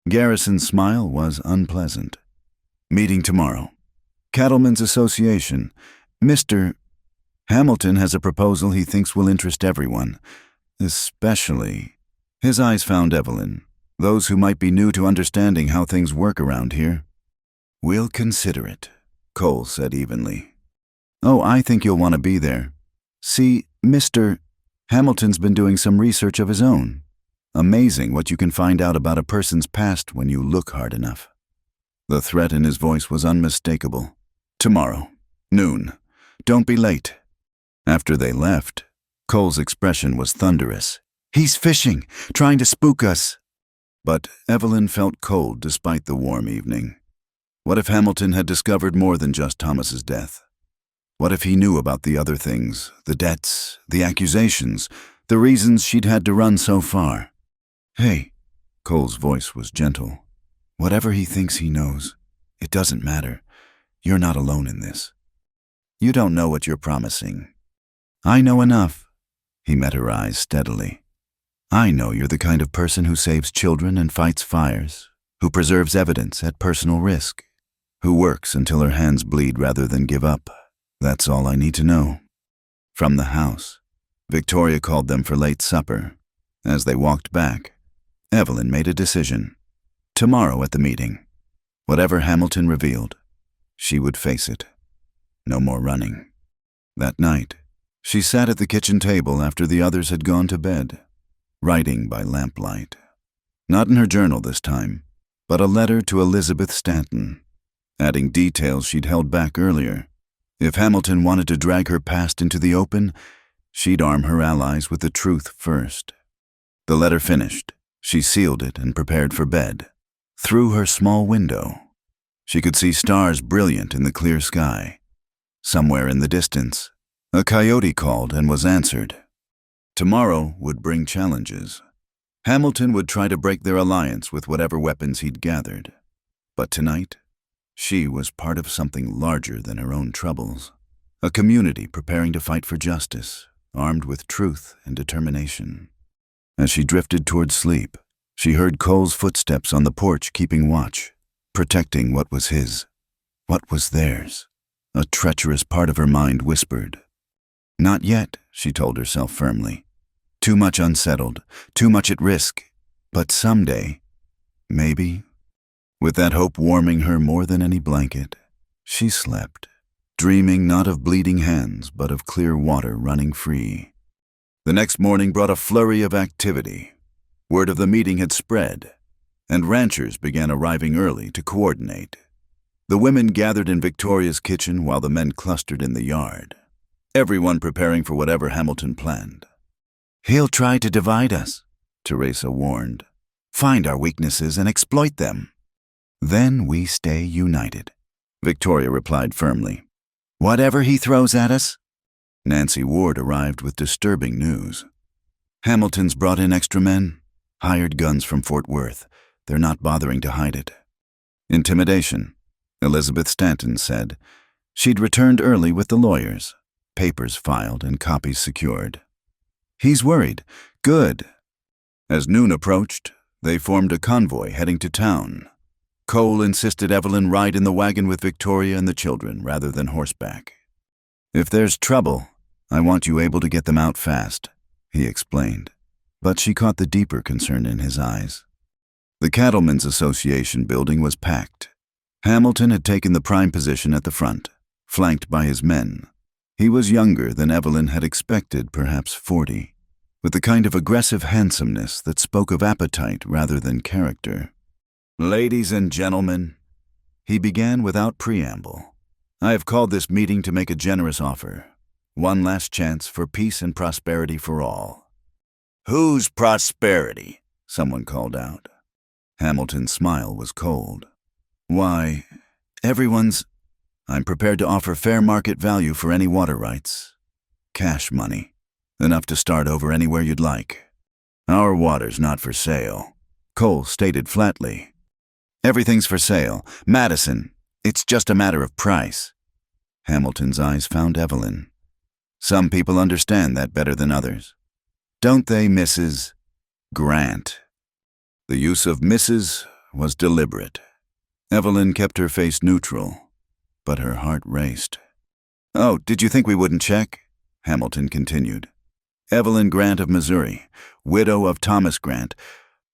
Garrison's smile was unpleasant. Meeting tomorrow. Cattlemen's Association. Mr. Hamilton has a proposal he thinks will interest everyone, especially... His eyes found Evelyn, those who might be new to understanding how things work around here. We'll consider it, Cole said evenly. Oh, I think you'll want to be there. See, Mr. Hamilton's been doing some research of his own. Amazing what you can find out about a person's past when you look hard enough. The threat in his voice was unmistakable. Tomorrow, noon. Don't be late. After they left, Cole's expression was thunderous. He's fishing, trying to spook us. But Evelyn felt cold despite the warm evening. What if Hamilton had discovered more than just Thomas's death? What if he knew about the other things, the debts, the accusations, the reasons she'd had to run so far? Hey, Cole's voice was gentle. Whatever he thinks he knows, It doesn't matter. You're not alone in this. You don't know what you're promising. I know enough. He met her eyes steadily. I know you're the kind of person who saves children and fights fires, who preserves evidence at personal risk, who works until her hands bleed rather than give up. That's all I need to know. From the house, Victoria called them for late supper. As they walked back, Evelyn made a decision. Tomorrow at the meeting, whatever Hamilton revealed, she would face it. No more running. That night, she sat at the kitchen table after the others had gone to bed, writing by lamplight. Not in her journal this time, but a letter to Elizabeth Stanton, adding details she'd held back earlier. If Hamilton wanted to drag her past into the open, she'd arm her allies with the truth first. The letter finished, she sealed it and prepared for bed. Through her small window, she could see stars brilliant in the clear sky. Somewhere in the distance, a coyote called and was answered. Tomorrow would bring challenges. Hamilton would try to break their alliance with whatever weapons he'd gathered. But tonight, she was part of something larger than her own troubles. A community preparing to fight for justice, armed with truth and determination. As she drifted towards sleep, she heard Cole's footsteps on the porch keeping watch, protecting what was his, what was theirs. A treacherous part of her mind whispered. Not yet, she told herself firmly. Too much unsettled, too much at risk. But someday, maybe. With that hope warming her more than any blanket, she slept, dreaming not of bleeding hands, but of clear water running free. The next morning brought a flurry of activity. Word of the meeting had spread, and ranchers began arriving early to coordinate. The women gathered in Victoria's kitchen while the men clustered in the yard, everyone preparing for whatever Hamilton planned. He'll try to divide us, Teresa warned. Find our weaknesses and exploit them. Then we stay united, Victoria replied firmly. Whatever he throws at us? Nancy Ward arrived with disturbing news. Hamilton's brought in extra men, hired guns from Fort Worth. They're not bothering to hide it. Intimidation, Elizabeth Stanton said. She'd returned early with the lawyers, papers filed and copies secured. He's worried. Good. As noon approached, they formed a convoy heading to town. Cole insisted Evelyn ride in the wagon with Victoria and the children rather than horseback. If there's trouble, I want you able to get them out fast, he explained. But she caught the deeper concern in his eyes. The Cattlemen's Association building was packed. Hamilton had taken the prime position at the front, flanked by his men. He was younger than Evelyn had expected, perhaps 40, with the kind of aggressive handsomeness that spoke of appetite rather than character. Ladies and gentlemen, he began without preamble. I have called this meeting to make a generous offer. One last chance for peace and prosperity for all. Whose prosperity? Someone called out. Hamilton's smile was cold. Why, everyone's. I'm prepared to offer fair market value for any water rights. Cash money. Enough to start over anywhere you'd like. Our water's not for sale, Cole stated flatly. Everything's for sale. Madison, it's just a matter of price. Hamilton's eyes found Evelyn. Some people understand that better than others. Don't they, Mrs. Grant? The use of Mrs. was deliberate. Evelyn kept her face neutral, but her heart raced. Oh, did you think we wouldn't check? Hamilton continued. Evelyn Grant of Missouri, widow of Thomas Grant,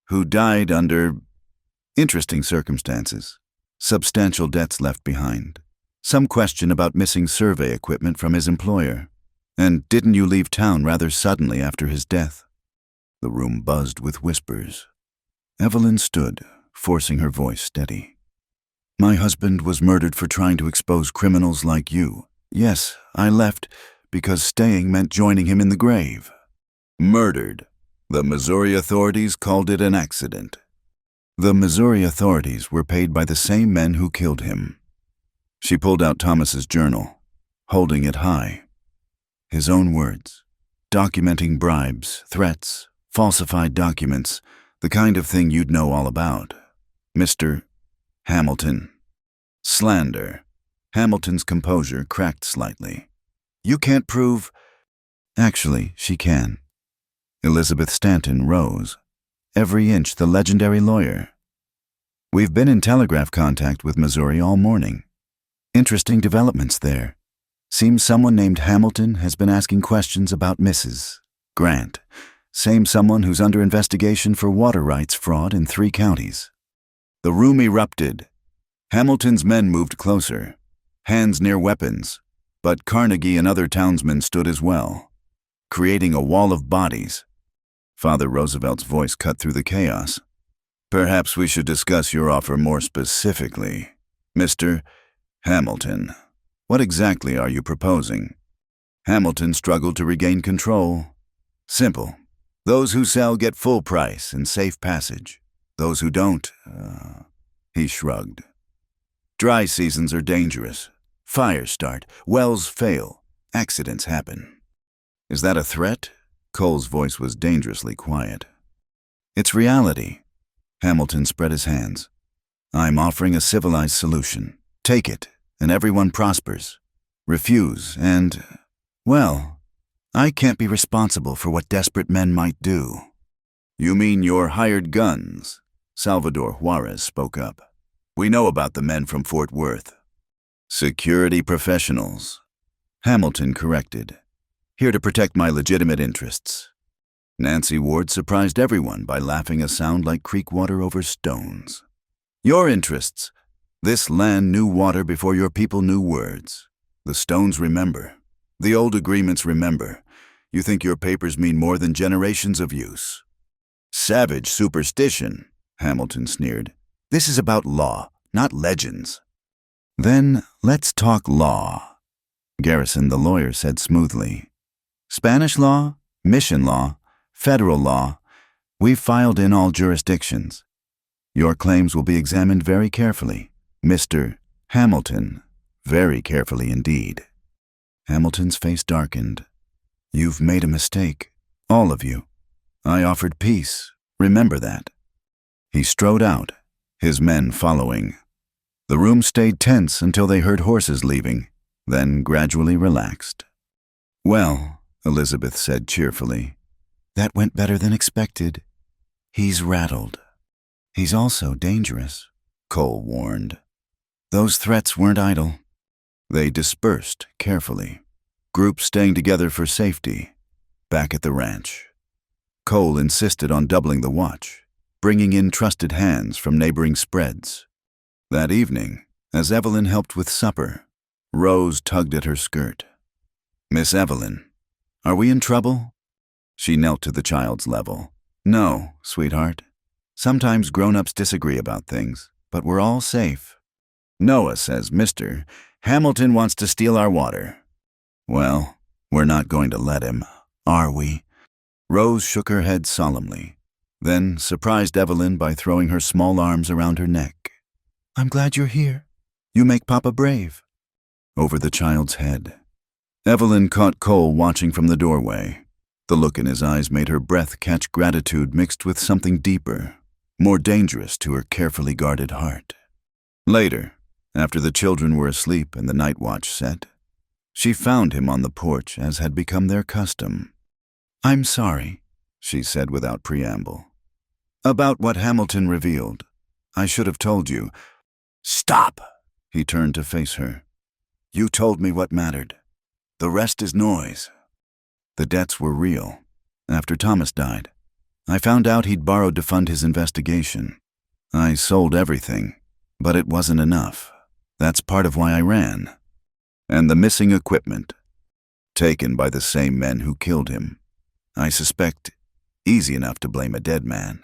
who died under interesting circumstances, substantial debts left behind, some question about missing survey equipment from his employer, and didn't you leave town rather suddenly after his death? The room buzzed with whispers. Evelyn stood, forcing her voice steady. My husband was murdered for trying to expose criminals like you. Yes, I left because staying meant joining him in the grave. Murdered. The Missouri authorities called it an accident. The Missouri authorities were paid by the same men who killed him. She pulled out Thomas's journal, holding it high. His own words, documenting bribes, threats, falsified documents, the kind of thing you'd know all about. Mr. Hamilton. Slander. Hamilton's composure cracked slightly. You can't prove... Actually, she can. Elizabeth Stanton rose. Every inch the legendary lawyer. We've been in telegraph contact with Missouri all morning. Interesting developments there. Seems someone named Hamilton has been asking questions about Mrs. Grant. Same someone who's under investigation for water rights fraud in 3 counties. The room erupted. Hamilton's men moved closer, hands near weapons, but Carnegie and other townsmen stood as well, creating a wall of bodies. Father Roosevelt's voice cut through the chaos. Perhaps we should discuss your offer more specifically. Mr. Hamilton, what exactly are you proposing? Hamilton struggled to regain control. Simple. Those who sell get full price and safe passage. Those who don't, he shrugged. Dry seasons are dangerous. Fires start, wells fail, accidents happen. Is that a threat? Cole's voice was dangerously quiet. It's reality. Hamilton spread his hands. I'm offering a civilized solution. Take it, and everyone prospers. Refuse, and, well, I can't be responsible for what desperate men might do. You mean your hired guns? Salvador Juarez spoke up. We know about the men from Fort Worth. Security professionals. Hamilton corrected. Here to protect my legitimate interests. Nancy Ward surprised everyone by laughing a sound like creek water over stones. Your interests. This land knew water before your people knew words. The stones remember. The old agreements remember. You think your papers mean more than generations of use. Savage superstition, Hamilton sneered. This is about law, not legends. Then let's talk law, Garrison the lawyer said smoothly. Spanish law, mission law, federal law, we've filed in all jurisdictions. Your claims will be examined very carefully, Mr. Hamilton, very carefully indeed. Hamilton's face darkened. You've made a mistake, all of you. I offered peace, remember that. He strode out, his men following. The room stayed tense until they heard horses leaving, then gradually relaxed. Well, Elizabeth said cheerfully, that went better than expected. He's rattled. He's also dangerous, Cole warned. Those threats weren't idle. They dispersed carefully, groups staying together for safety, back at the ranch. Cole insisted on doubling the watch, bringing in trusted hands from neighboring spreads. That evening, as Evelyn helped with supper, Rose tugged at her skirt. Miss Evelyn, are we in trouble? She knelt to the child's level. No, sweetheart. Sometimes grown-ups disagree about things, but we're all safe. Noah says, Mr. Hamilton wants to steal our water. Well, we're not going to let him, are we? Rose shook her head solemnly, then surprised Evelyn by throwing her small arms around her neck. I'm glad you're here. You make Papa brave. Over the child's head. Evelyn caught Cole watching from the doorway. The look in his eyes made her breath catch gratitude mixed with something deeper, more dangerous to her carefully guarded heart. Later, after the children were asleep and the night watch set, she found him on the porch as had become their custom. I'm sorry, she said without preamble. About what Hamilton revealed. I should have told you. Stop! He turned to face her. You told me what mattered. The rest is noise. The debts were real. After Thomas died, I found out he'd borrowed to fund his investigation. I sold everything, but it wasn't enough. That's part of why I ran. And the missing equipment, taken by the same men who killed him. I suspect easy enough to blame a dead man.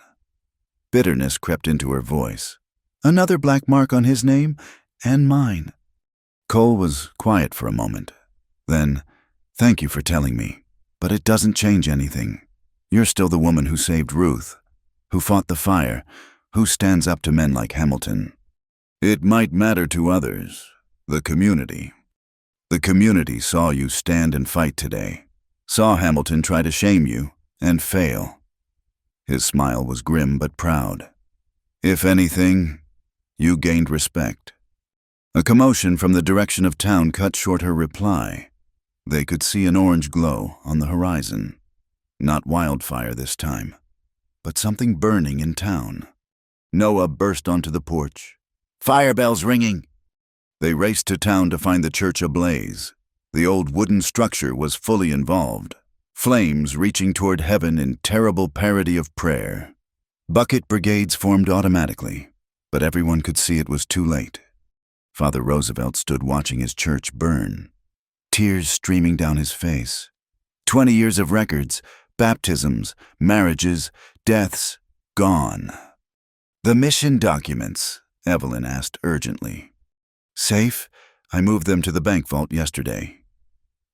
Bitterness crept into her voice. Another black mark on his name and mine. Cole was quiet for a moment. Then, thank you for telling me, but it doesn't change anything. You're still the woman who saved Ruth, who fought the fire, who stands up to men like Hamilton. It might matter to others, the community. The community saw you stand and fight today, saw Hamilton try to shame you and fail. His smile was grim but proud. If anything, you gained respect. A commotion from the direction of town cut short her reply. They could see an orange glow on the horizon. Not wildfire this time, but something burning in town. Noah burst onto the porch. "Fire bells ringing!" They raced to town to find the church ablaze. The old wooden structure was fully involved, flames reaching toward heaven in terrible parody of prayer. Bucket brigades formed automatically, but everyone could see it was too late. Father Roosevelt stood watching his church burn, tears streaming down his face. 20 years of records, baptisms, marriages, deaths, gone. "The mission documents?" Evelyn asked urgently. "Safe? I moved them to the bank vault yesterday."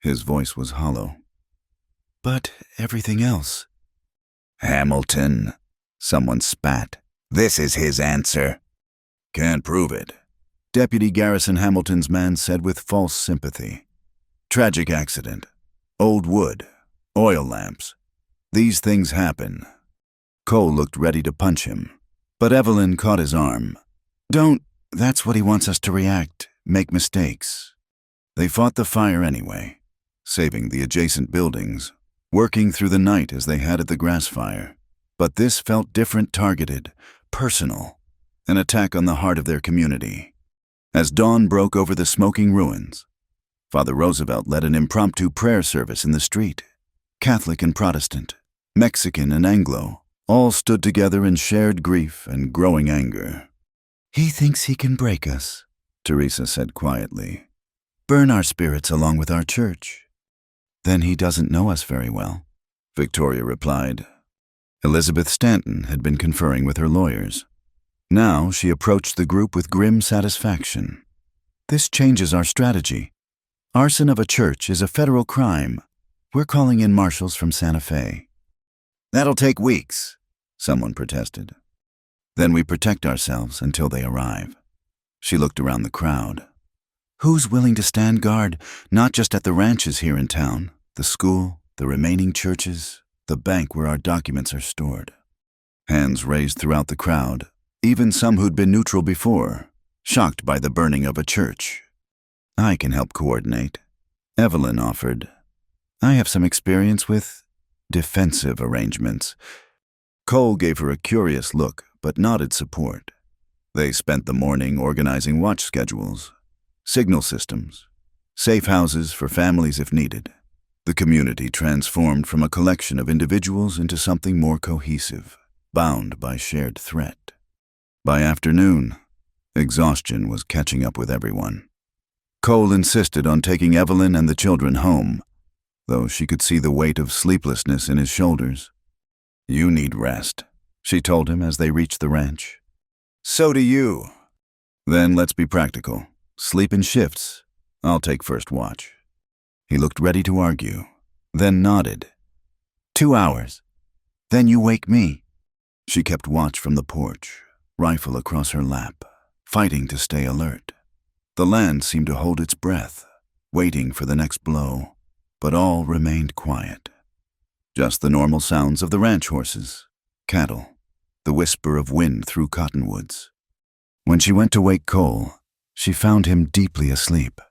His voice was hollow. "But everything else?" "Hamilton," someone spat. "This is his answer." "Can't prove it," Deputy Garrison Hamilton's man said with false sympathy. "Tragic accident. Old wood. Oil lamps. These things happen." Cole looked ready to punch him, but Evelyn caught his arm. "Don't. That's what he wants us to react, make mistakes." They fought the fire anyway, saving the adjacent buildings, working through the night as they had at the grass fire. But this felt different, targeted, personal, an attack on the heart of their community. As dawn broke over the smoking ruins, Father Roosevelt led an impromptu prayer service in the street. Catholic and Protestant, Mexican and Anglo, all stood together in shared grief and growing anger. "He thinks he can break us," Teresa said quietly. "Burn our spirits along with our church." "Then he doesn't know us very well," Victoria replied. Elizabeth Stanton had been conferring with her lawyers. Now she approached the group with grim satisfaction. "This changes our strategy. Arson of a church is a federal crime. We're calling in marshals from Santa Fe." "That'll take weeks," someone protested. "Then we protect ourselves until they arrive." She looked around the crowd. "Who's willing to stand guard, not just at the ranches here in town, the school, the remaining churches, the bank where our documents are stored?" Hands raised throughout the crowd, even some who'd been neutral before, shocked by the burning of a church. "I can help coordinate," Evelyn offered. "I have some experience with defensive arrangements." Cole gave her a curious look, but nodded support. They spent the morning organizing watch schedules, signal systems, safe houses for families if needed. The community transformed from a collection of individuals into something more cohesive, bound by shared threat. By afternoon, exhaustion was catching up with everyone. Cole insisted on taking Evelyn and the children home, though she could see the weight of sleeplessness in his shoulders. "You need rest," she told him as they reached the ranch. "So do you." "Then let's be practical. Sleep in shifts. I'll take first watch." He looked ready to argue, then nodded. 2 hours. Then you wake me." She kept watch from the porch, rifle across her lap, fighting to stay alert. The land seemed to hold its breath, waiting for the next blow, but all remained quiet. Just the normal sounds of the ranch horses, cattle, the whisper of wind through cottonwoods. When she went to wake Cole, she found him deeply asleep,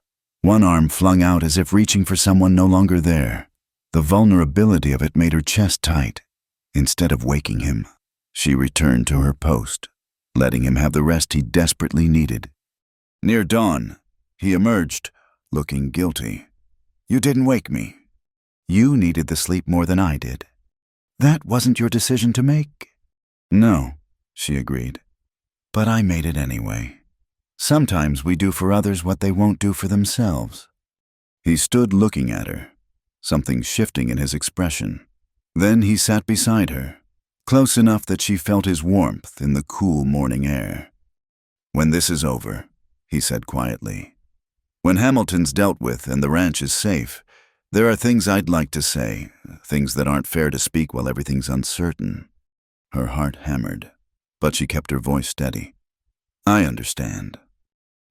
one arm flung out as if reaching for someone no longer there. The vulnerability of it made her chest tight. Instead of waking him, she returned to her post, letting him have the rest he desperately needed. Near dawn, he emerged, looking guilty. "You didn't wake me." "You needed the sleep more than I did." "That wasn't your decision to make." "No," she agreed. "But I made it anyway. Sometimes we do for others what they won't do for themselves." He stood looking at her, something shifting in his expression. Then he sat beside her, close enough that she felt his warmth in the cool morning air. "When this is over," he said quietly, "when Hamilton's dealt with and the ranch is safe, there are things I'd like to say, things that aren't fair to speak while everything's uncertain." Her heart hammered, but she kept her voice steady. "I understand."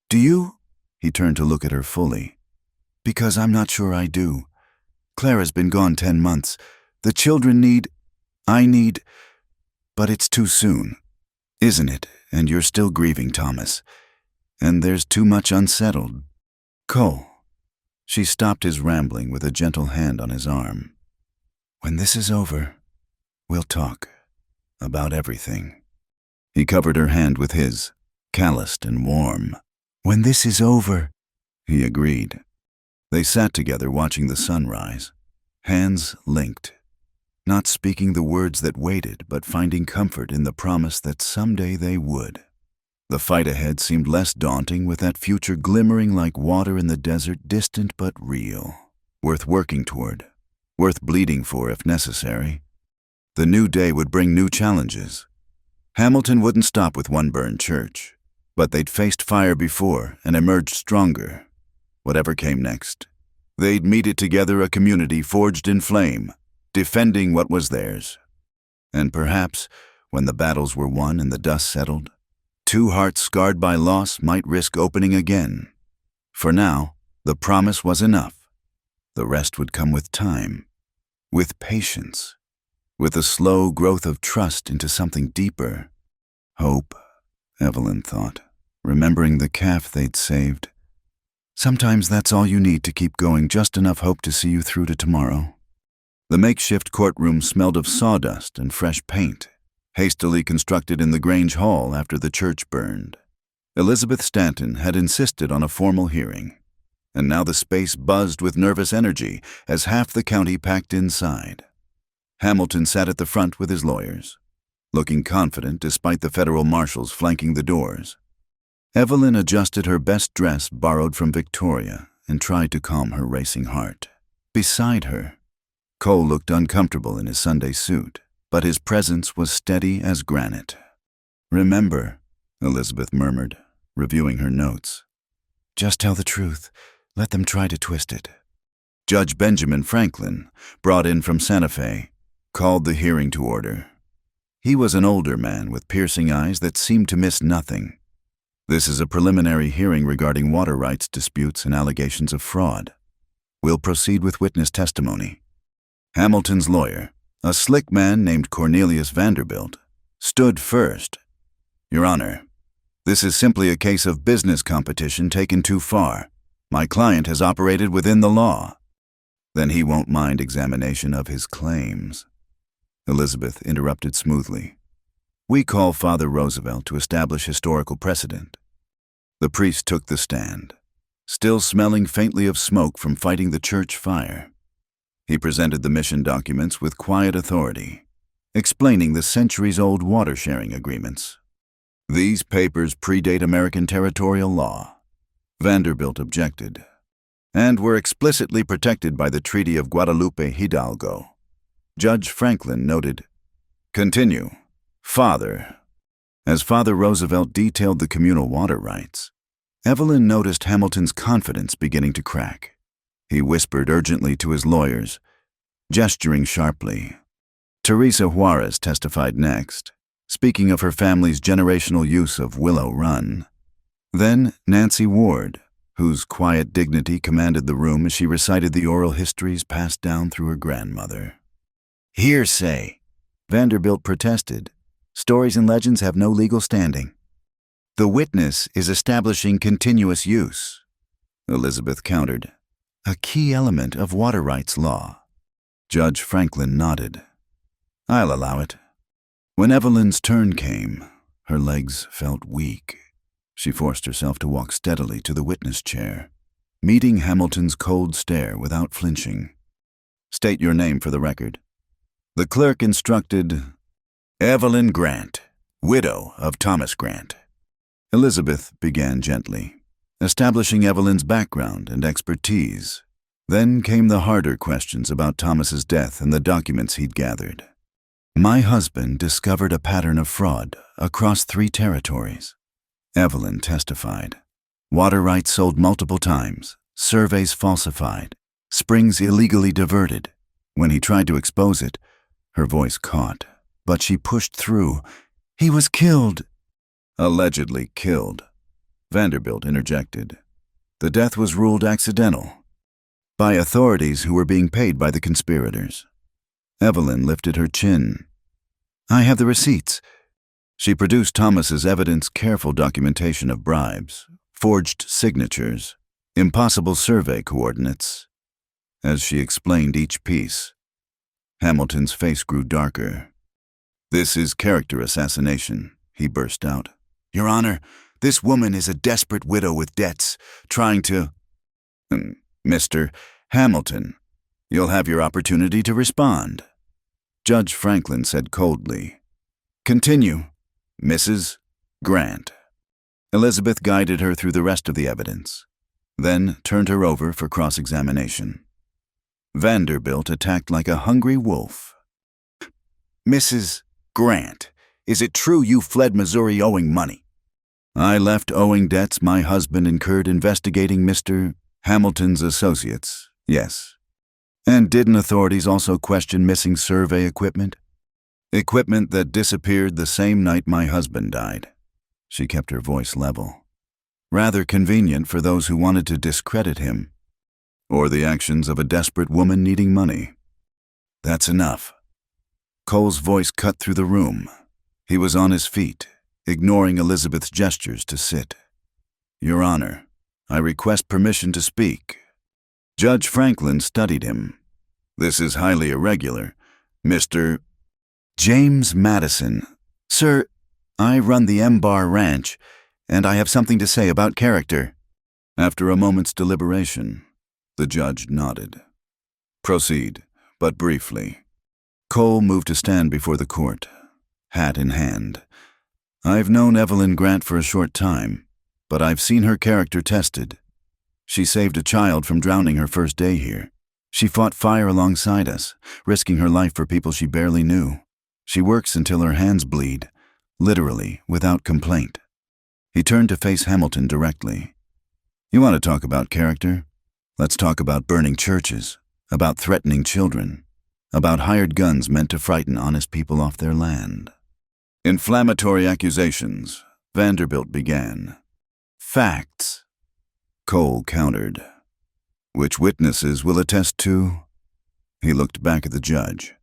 "Do you?" He turned to look at her fully. "Because I'm not sure I do. Clara's been gone 10 months. The children need... I need... But it's too soon, isn't it? And you're still grieving, Thomas. And there's too much unsettled. Cole. She stopped his rambling with a gentle hand on his arm. When this is over, we'll talk about everything. He covered her hand with his, calloused and warm. When this is over, he agreed. They sat together watching the sunrise, hands linked, not speaking the words that waited, but finding comfort in the promise that someday they would. The fight ahead seemed less daunting, with that future glimmering like water in the desert, distant but real, worth working toward, worth bleeding for if necessary. The new day would bring new challenges. Hamilton wouldn't stop with one burned church, but they'd faced fire before and emerged stronger. Whatever came next, they'd meet it together, a community forged in flame, defending what was theirs. And perhaps, when the battles were won and the dust settled, two hearts scarred by loss might risk opening again. For now, the promise was enough. The rest would come with time, with patience, with a slow growth of trust into something deeper. Hope, Evelyn thought, remembering the calf they'd saved. Sometimes that's all you need to keep going, just enough hope to see you through to tomorrow. The makeshift courtroom smelled of sawdust and fresh paint, hastily constructed in the Grange Hall after the church burned. Elizabeth Stanton had insisted on a formal hearing, and now the space buzzed with nervous energy as half the county packed inside. Hamilton sat at the front with his lawyers, looking confident despite the federal marshals flanking the doors. Evelyn adjusted her best dress borrowed from Victoria and tried to calm her racing heart. Beside her, Cole looked uncomfortable in his Sunday suit, but his presence was steady as granite. Remember, Elizabeth murmured, reviewing her notes. Just tell the truth. Let them try to twist it. Judge Benjamin Franklin, brought in from Santa Fe, called the hearing to order. He was an older man with piercing eyes that seemed to miss nothing. This is a preliminary hearing regarding water rights disputes and allegations of fraud. We'll proceed with witness testimony. Hamilton's lawyer, a slick man named Cornelius Vanderbilt, stood first. Your Honor, this is simply a case of business competition taken too far. My client has operated within the law. Then he won't mind examination of his claims. Elizabeth interrupted smoothly. We call Father Roosevelt to establish historical precedent. The priest took the stand, still smelling faintly of smoke from fighting the church fire. He presented the mission documents with quiet authority, explaining the centuries-old water-sharing agreements. These papers predate American territorial law, Vanderbilt objected, and were explicitly protected by the Treaty of Guadalupe Hidalgo. Judge Franklin noted, Continue. Father. As Father Roosevelt detailed the communal water rights, Evelyn noticed Hamilton's confidence beginning to crack. He whispered urgently to his lawyers, gesturing sharply. Teresa Juarez testified next, speaking of her family's generational use of Willow Run. Then Nancy Ward, whose quiet dignity commanded the room as she recited the oral histories passed down through her grandmother. Hearsay, Vanderbilt protested. Stories and legends have no legal standing. The witness is establishing continuous use, Elizabeth countered, a key element of water rights law. Judge Franklin nodded. I'll allow it. When Evelyn's turn came, her legs felt weak. She forced herself to walk steadily to the witness chair, meeting Hamilton's cold stare without flinching. State your name for the record. The clerk instructed, Evelyn Grant, widow of Thomas Grant. Elizabeth began gently, establishing Evelyn's background and expertise. Then came the harder questions about Thomas's death and the documents he'd gathered. My husband discovered a pattern of fraud across 3 territories. Evelyn testified. Water rights sold multiple times, surveys falsified, springs illegally diverted. When he tried to expose it, her voice caught, but she pushed through. He was killed. Allegedly killed. Vanderbilt interjected. The death was ruled accidental by authorities who were being paid by the conspirators. Evelyn lifted her chin. I have the receipts. She produced Thomas's evidence, careful documentation of bribes, forged signatures, impossible survey coordinates. As she explained each piece, Hamilton's face grew darker. "This is character assassination," he burst out. "Your Honor, this woman is a desperate widow with debts, trying to—" "Mr. Hamilton, you'll have your opportunity to respond," Judge Franklin said coldly. "Continue, Mrs. Grant." Elizabeth guided her through the rest of the evidence, then turned her over for cross-examination. Vanderbilt attacked like a hungry wolf. "Mrs. Grant, is it true you fled Missouri owing money?" "I left owing debts my husband incurred investigating Mr. Hamilton's associates, yes." "And didn't authorities also question missing survey equipment?" "Equipment that disappeared the same night my husband died." She kept her voice level. "Rather convenient for those who wanted to discredit him, or the actions of a desperate woman needing money." "That's enough." Cole's voice cut through the room. He was on his feet, ignoring Elizabeth's gestures to sit. "Your Honor, I request permission to speak." Judge Franklin studied him. "This is highly irregular. Mr. James Madison. Sir, I run the M-Bar Ranch, and I have something to say about character." After a moment's deliberation, the judge nodded. "Proceed, but briefly." Cole moved to stand before the court, hat in hand. "I've known Evelyn Grant for a short time, but I've seen her character tested. She saved a child from drowning her first day here. She fought fire alongside us, risking her life for people she barely knew. She works until her hands bleed, literally, without complaint." He turned to face Hamilton directly. "You want to talk about character? Let's talk about burning churches, about threatening children, about hired guns meant to frighten honest people off their land." "Inflammatory accusations," Vanderbilt began. "Facts," Cole countered. "Which witnesses will attest to?" He looked back at the judge.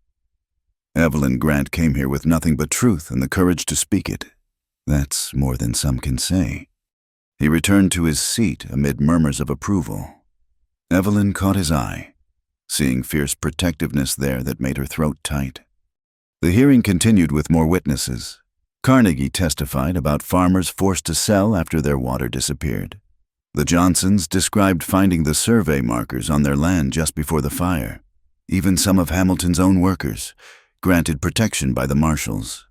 "Evelyn Grant came here with nothing but truth and the courage to speak it. That's more than some can say." He returned to his seat amid murmurs of approval. Evelyn caught his eye, seeing fierce protectiveness there that made her throat tight. The hearing continued with more witnesses. Carnegie testified about farmers forced to sell after their water disappeared. The Johnsons described finding the survey markers on their land just before the fire. Even some of Hamilton's own workers, granted protection by the marshals,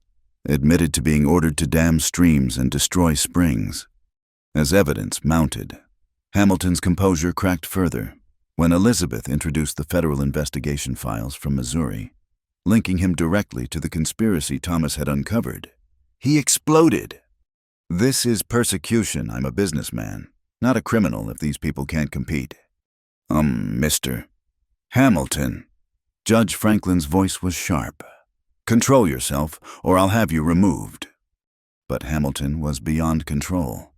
admitted to being ordered to dam streams and destroy springs. As evidence mounted, Hamilton's composure cracked further when Elizabeth introduced the federal investigation files from Missouri, linking him directly to the conspiracy Thomas had uncovered. He exploded. "This is persecution. I'm a businessman, not a criminal if these people can't compete." Mr. Hamilton." Judge Franklin's voice was sharp. "Control yourself, or I'll have you removed." But Hamilton was beyond control.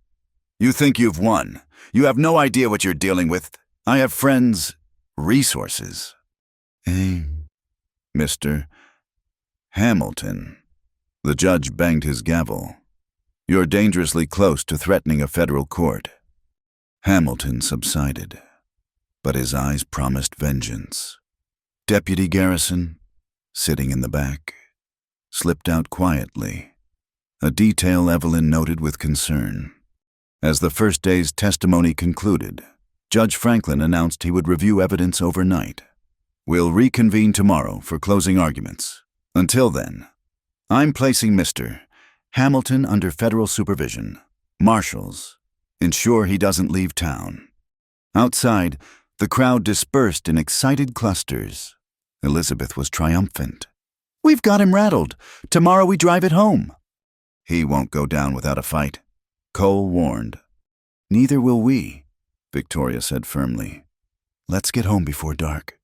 "You think you've won. You have no idea what you're dealing with. I have friends, resources." "Mr. Hamilton." The judge banged his gavel. "You're dangerously close to threatening a federal court." Hamilton subsided, but his eyes promised vengeance. Deputy Garrison, sitting in the back, slipped out quietly, a detail Evelyn noted with concern. As the first day's testimony concluded, Judge Franklin announced he would review evidence overnight. "We'll reconvene tomorrow for closing arguments. Until then, I'm placing Mr. Hamilton under federal supervision. Marshals, ensure he doesn't leave town." Outside, the crowd dispersed in excited clusters. Elizabeth was triumphant. "We've got him rattled. Tomorrow we drive it home." "He won't go down without a fight," Cole warned. "Neither will we," Victoria said firmly. "Let's get home before dark."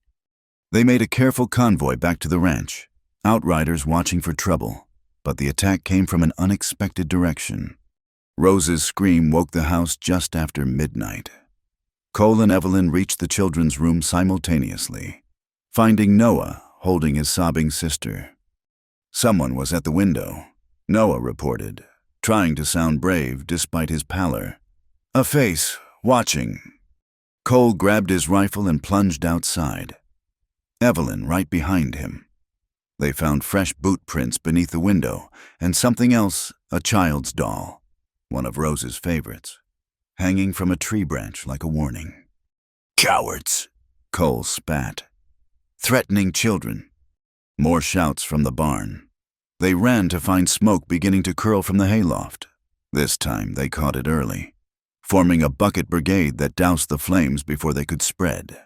They made a careful convoy back to the ranch, outriders watching for trouble, but the attack came from an unexpected direction. Rose's scream woke the house just after midnight. Cole and Evelyn reached the children's room simultaneously, finding Noah holding his sobbing sister. Someone was at the window, Noah reported, trying to sound brave despite his pallor. A face, watching. Cole grabbed his rifle and plunged outside. Evelyn right behind him. They found fresh boot prints beneath the window, and something else, a child's doll, one of Rose's favorites, hanging from a tree branch like a warning. "Cowards!" Cole spat. "Threatening children." More shouts from the barn. They ran to find smoke beginning to curl from the hayloft. This time they caught it early, forming a bucket brigade that doused the flames before they could spread.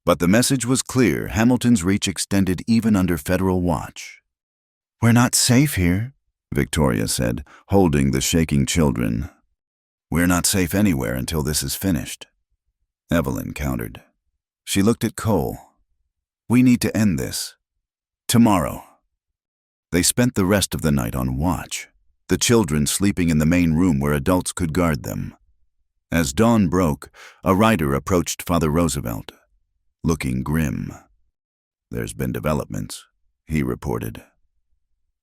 But the message was clear. Hamilton's reach extended even under federal watch. "We're not safe here," Victoria said, holding the shaking children. "We're not safe anywhere until this is finished," Evelyn countered. She looked at Cole. "We need to end this. Tomorrow." They spent the rest of the night on watch, the children sleeping in the main room where adults could guard them. As dawn broke, a rider approached Father Roosevelt, looking grim. "There's been developments," he reported.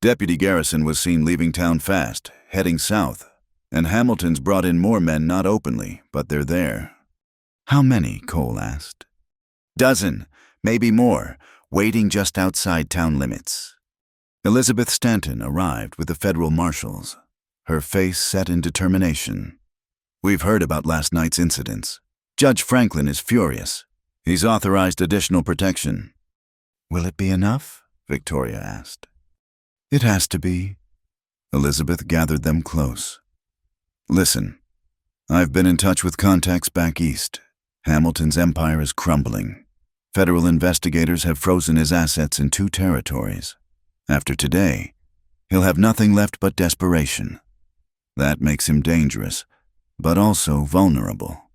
Deputy Garrison was seen leaving town fast, heading south, and Hamilton's brought in more men, not openly, but they're there. "How many?" Cole asked. "Dozen, maybe more, waiting just outside town limits." Elizabeth Stanton arrived with the federal marshals, her face set in determination. "We've heard about last night's incidents. Judge Franklin is furious. He's authorized additional protection." "Will it be enough?" Victoria asked. "It has to be." Elizabeth gathered them close. "Listen, I've been in touch with contacts back east. Hamilton's empire is crumbling. Federal investigators have frozen his assets in 2 territories. After today, he'll have nothing left but desperation. That makes him dangerous, but also vulnerable."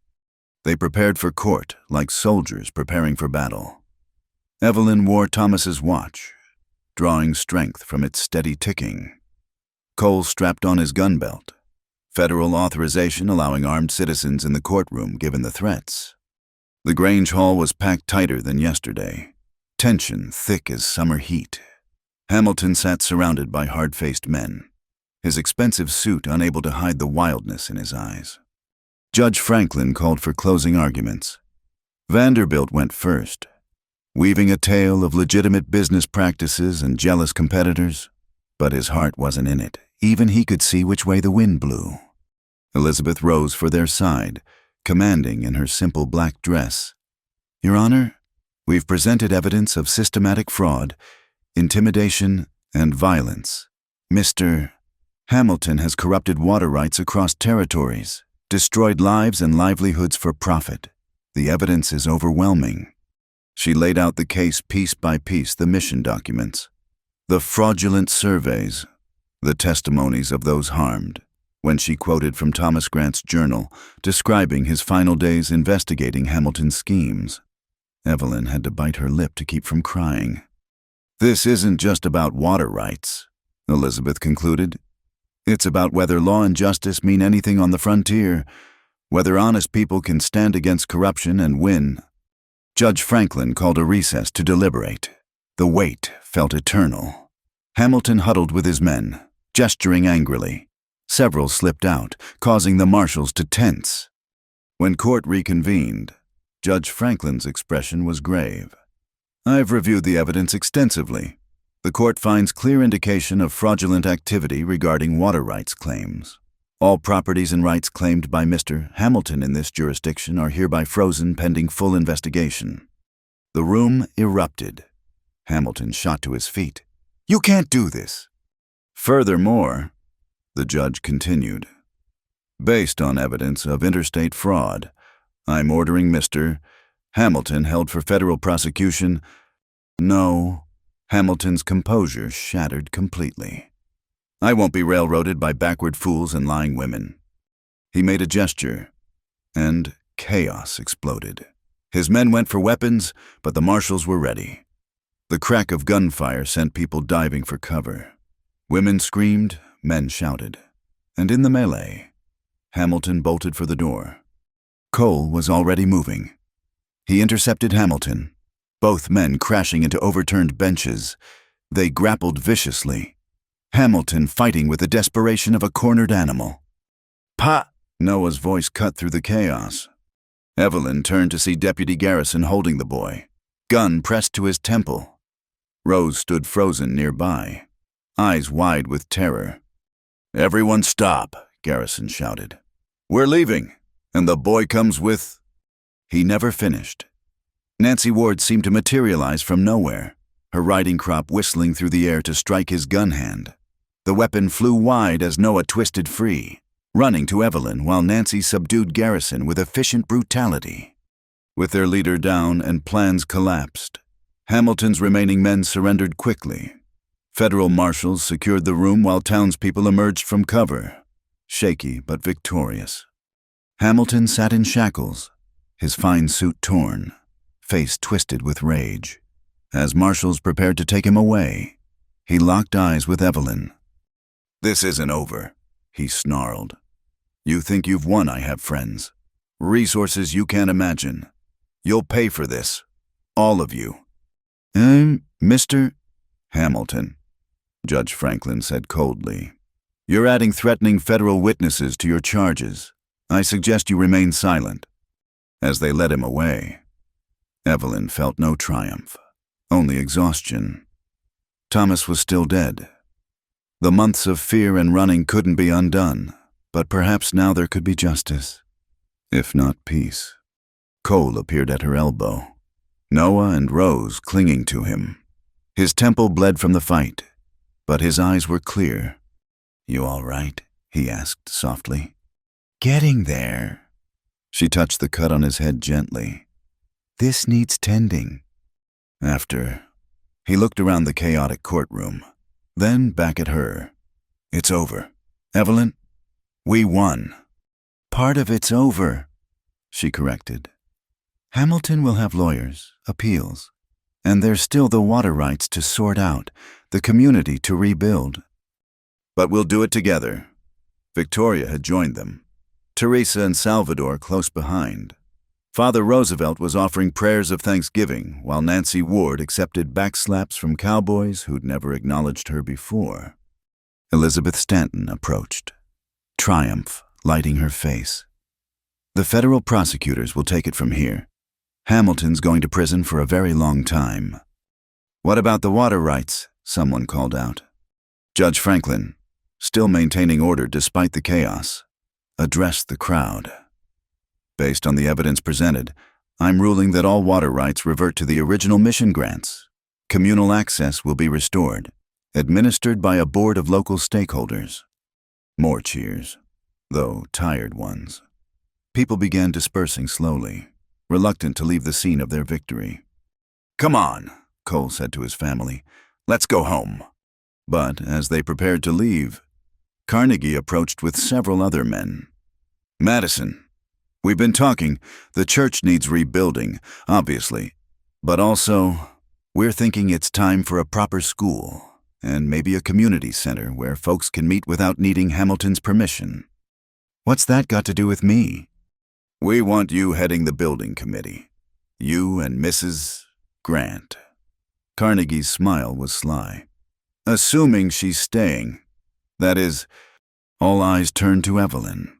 They prepared for court like soldiers preparing for battle. Evelyn wore Thomas's watch, drawing strength from its steady ticking. Cole strapped on his gun belt, federal authorization allowing armed citizens in the courtroom given the threats. The Grange Hall was packed tighter than yesterday, tension thick as summer heat. Hamilton sat surrounded by hard-faced men, his expensive suit unable to hide the wildness in his eyes. Judge Franklin called for closing arguments. Vanderbilt went first, weaving a tale of legitimate business practices and jealous competitors, but his heart wasn't in it. Even he could see which way the wind blew. Elizabeth rose for their side, commanding in her simple black dress. "Your Honor, we've presented evidence of systematic fraud, intimidation, and violence. Mr. Hamilton has corrupted water rights across territories, destroyed lives and livelihoods for profit. The evidence is overwhelming." She laid out the case piece by piece, the mission documents, the fraudulent surveys, the testimonies of those harmed, when she quoted from Thomas Grant's journal, describing his final days investigating Hamilton's schemes. Evelyn had to bite her lip to keep from crying. "This isn't just about water rights," Elizabeth concluded. "It's about whether law and justice mean anything on the frontier, whether honest people can stand against corruption and win." Judge Franklin called a recess to deliberate. The weight felt eternal. Hamilton huddled with his men, gesturing angrily. Several slipped out, causing the marshals to tense. When court reconvened, Judge Franklin's expression was grave. "I've reviewed the evidence extensively. The court finds clear indication of fraudulent activity regarding water rights claims. All properties and rights claimed by Mr. Hamilton in this jurisdiction are hereby frozen pending full investigation." The room erupted. Hamilton shot to his feet. "You can't do this." "Furthermore," the judge continued, "based on evidence of interstate fraud, I'm ordering Mr. Hamilton held for federal prosecution." "No." Hamilton's composure shattered completely. "I won't be railroaded by backward fools and lying women." He made a gesture, and chaos exploded. His men went for weapons, but the marshals were ready. The crack of gunfire sent people diving for cover. Women screamed, men shouted. And in the melee, Hamilton bolted for the door. Cole was already moving. He intercepted Hamilton, both men crashing into overturned benches. They grappled viciously, Hamilton fighting with the desperation of a cornered animal. "Pa!" Noah's voice cut through the chaos. Evelyn turned to see Deputy Garrison holding the boy, gun pressed to his temple. Rose stood frozen nearby, eyes wide with terror. "Everyone stop," Garrison shouted. "We're leaving, and the boy comes with—" He never finished. Nancy Ward seemed to materialize from nowhere, her riding crop whistling through the air to strike his gun hand. The weapon flew wide as Noah twisted free, running to Evelyn while Nancy subdued Garrison with efficient brutality. With their leader down and plans collapsed, Hamilton's remaining men surrendered quickly. Federal marshals secured the room while townspeople emerged from cover, shaky but victorious. Hamilton sat in shackles, his fine suit torn, face twisted with rage. As marshals prepared to take him away, he locked eyes with Evelyn. "This isn't over," he snarled. "You think you've won, I have friends. Resources you can't imagine. You'll pay for this. All of you." Mr. Hamilton," Judge Franklin said coldly. "You're adding threatening federal witnesses to your charges. I suggest you remain silent." As they led him away, Evelyn felt no triumph, only exhaustion. Thomas was still dead. The months of fear and running couldn't be undone, but perhaps now there could be justice, if not peace. Cole appeared at her elbow, Noah and Rose clinging to him. His temple bled from the fight, but his eyes were clear. "You all right?" he asked softly. "Getting there." She touched the cut on his head gently. "This needs tending." After, he looked around the chaotic courtroom, then back at her. "It's over. Evelyn, we won." "Part of it's over," she corrected. "Hamilton will have lawyers, appeals, and there's still the water rights to sort out, the community to rebuild." "But we'll do it together." Victoria had joined them, Teresa and Salvador close behind. Father Roosevelt was offering prayers of thanksgiving while Nancy Ward accepted backslaps from cowboys who'd never acknowledged her before. Elizabeth Stanton approached, triumph lighting her face. "The federal prosecutors will take it from here. Hamilton's going to prison for a very long time." "What about the water rights?" someone called out. Judge Franklin, still maintaining order despite the chaos, addressed the crowd. "Based on the evidence presented, I'm ruling that all water rights revert to the original mission grants. Communal access will be restored, administered by a board of local stakeholders." More cheers, though tired ones. People began dispersing slowly, reluctant to leave the scene of their victory. "Come on," Cole said to his family. "Let's go home." But as they prepared to leave, Carnegie approached with several other men. "Madison, we've been talking. The church needs rebuilding, obviously. But also, we're thinking it's time for a proper school, and maybe a community center where folks can meet without needing Hamilton's permission." "What's that got to do with me?" "We want you heading the building committee. You and Mrs. Grant." Carnegie's smile was sly. "Assuming she's staying. That is," all eyes turned to Evelyn.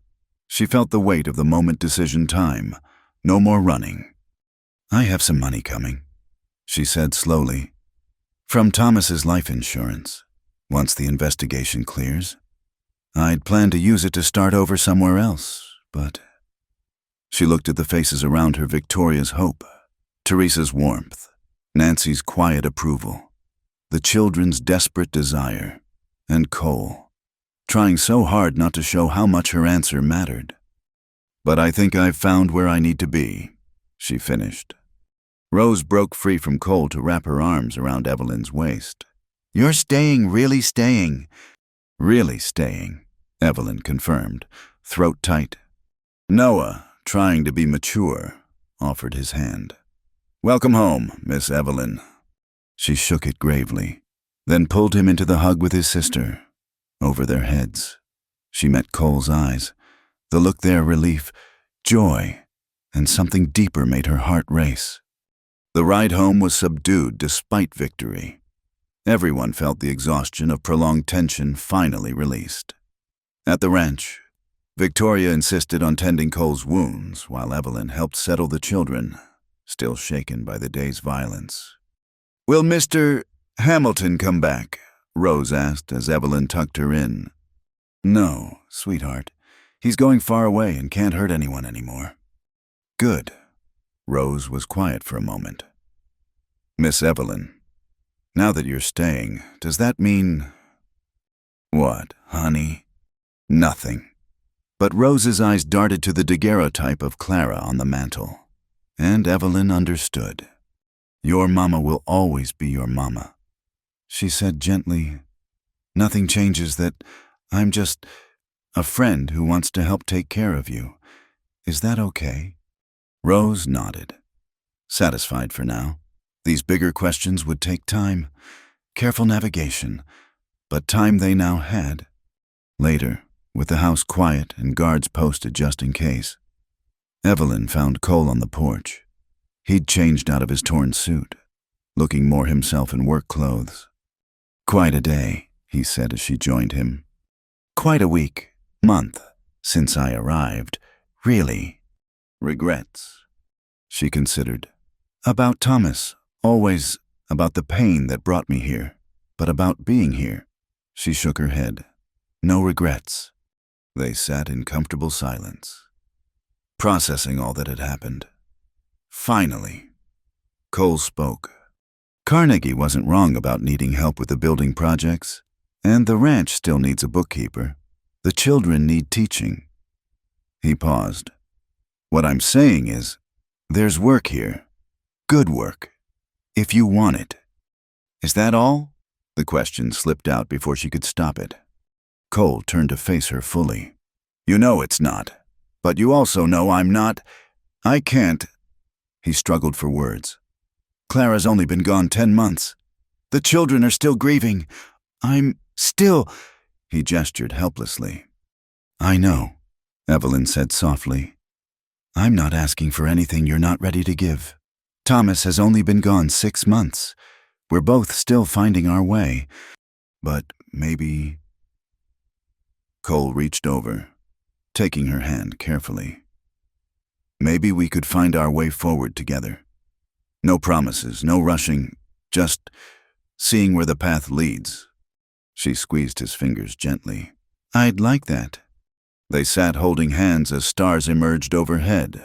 She felt the weight of the moment decision time. No more running. "I have some money coming," she said slowly. "From Thomas's life insurance, once the investigation clears. I'd planned to use it to start over somewhere else, but..." She looked at the faces around her, Victoria's hope, Teresa's warmth, Nancy's quiet approval, the children's desperate desire, and Cole, trying so hard not to show how much her answer mattered. "But I think I've found where I need to be," she finished. Rose broke free from Cole to wrap her arms around Evelyn's waist. "You're staying, really staying." "Really staying," Evelyn confirmed, throat tight. Noah, trying to be mature, offered his hand. "Welcome home, Miss Evelyn." She shook it gravely, then pulled him into the hug with his sister. Over their heads, she met Cole's eyes. The look there, relief, joy, and something deeper made her heart race. The ride home was subdued despite victory. Everyone felt the exhaustion of prolonged tension finally released. At the ranch, Victoria insisted on tending Cole's wounds while Evelyn helped settle the children, still shaken by the day's violence. "Will Mr. Hamilton come back?" Rose asked as Evelyn tucked her in. "No, sweetheart. He's going far away and can't hurt anyone anymore." "Good." Rose was quiet for a moment. "Miss Evelyn, now that you're staying, does that mean—" "What, honey?" "Nothing." But Rose's eyes darted to the daguerreotype of Clara on the mantel, and Evelyn understood. "Your mama will always be your mama," she said gently. "Nothing changes that I'm just a friend who wants to help take care of you. Is that okay?" Rose nodded, satisfied for now. These bigger questions would take time, careful navigation, but time they now had. Later, with the house quiet and guards posted just in case, Evelyn found Cole on the porch. He'd changed out of his torn suit, looking more himself in work clothes. "Quite a day," he said as she joined him. "Quite a week, month, since I arrived. Really. Regrets?" She considered. "About Thomas, always about the pain that brought me here, but about being here." She shook her head. "No regrets." They sat in comfortable silence, processing all that had happened. Finally, Cole spoke. "Carnegie wasn't wrong about needing help with the building projects, and the ranch still needs a bookkeeper. The children need teaching." He paused. "What I'm saying is, there's work here. Good work. If you want it." "Is that all?" The question slipped out before she could stop it. Cole turned to face her fully. "You know it's not, but you also know I'm not. I can't." He struggled for words. "Clara's only been gone 10 months. The children are still grieving. I'm still—" He gestured helplessly. "I know," Evelyn said softly. "I'm not asking for anything you're not ready to give. Thomas has only been gone 6 months. We're both still finding our way. But maybe—" Cole reached over, taking her hand carefully. "Maybe we could find our way forward together. No promises, no rushing, just seeing where the path leads." She squeezed his fingers gently. "I'd like that." They sat holding hands as stars emerged overhead.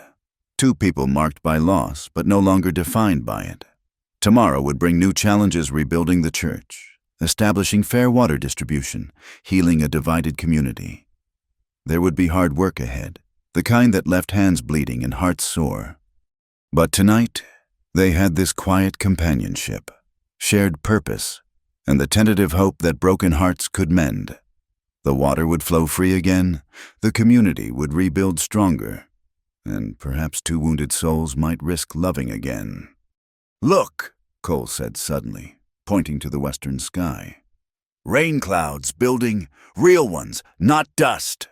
2 people marked by loss, but no longer defined by it. Tomorrow would bring new challenges: rebuilding the church, establishing fair water distribution, healing a divided community. There would be hard work ahead, the kind that left hands bleeding and hearts sore. But tonight, they had this quiet companionship, shared purpose, and the tentative hope that broken hearts could mend. The water would flow free again, the community would rebuild stronger, and perhaps 2 wounded souls might risk loving again. "Look," Cole said suddenly, pointing to the western sky. "Rain clouds building, real ones, not dust."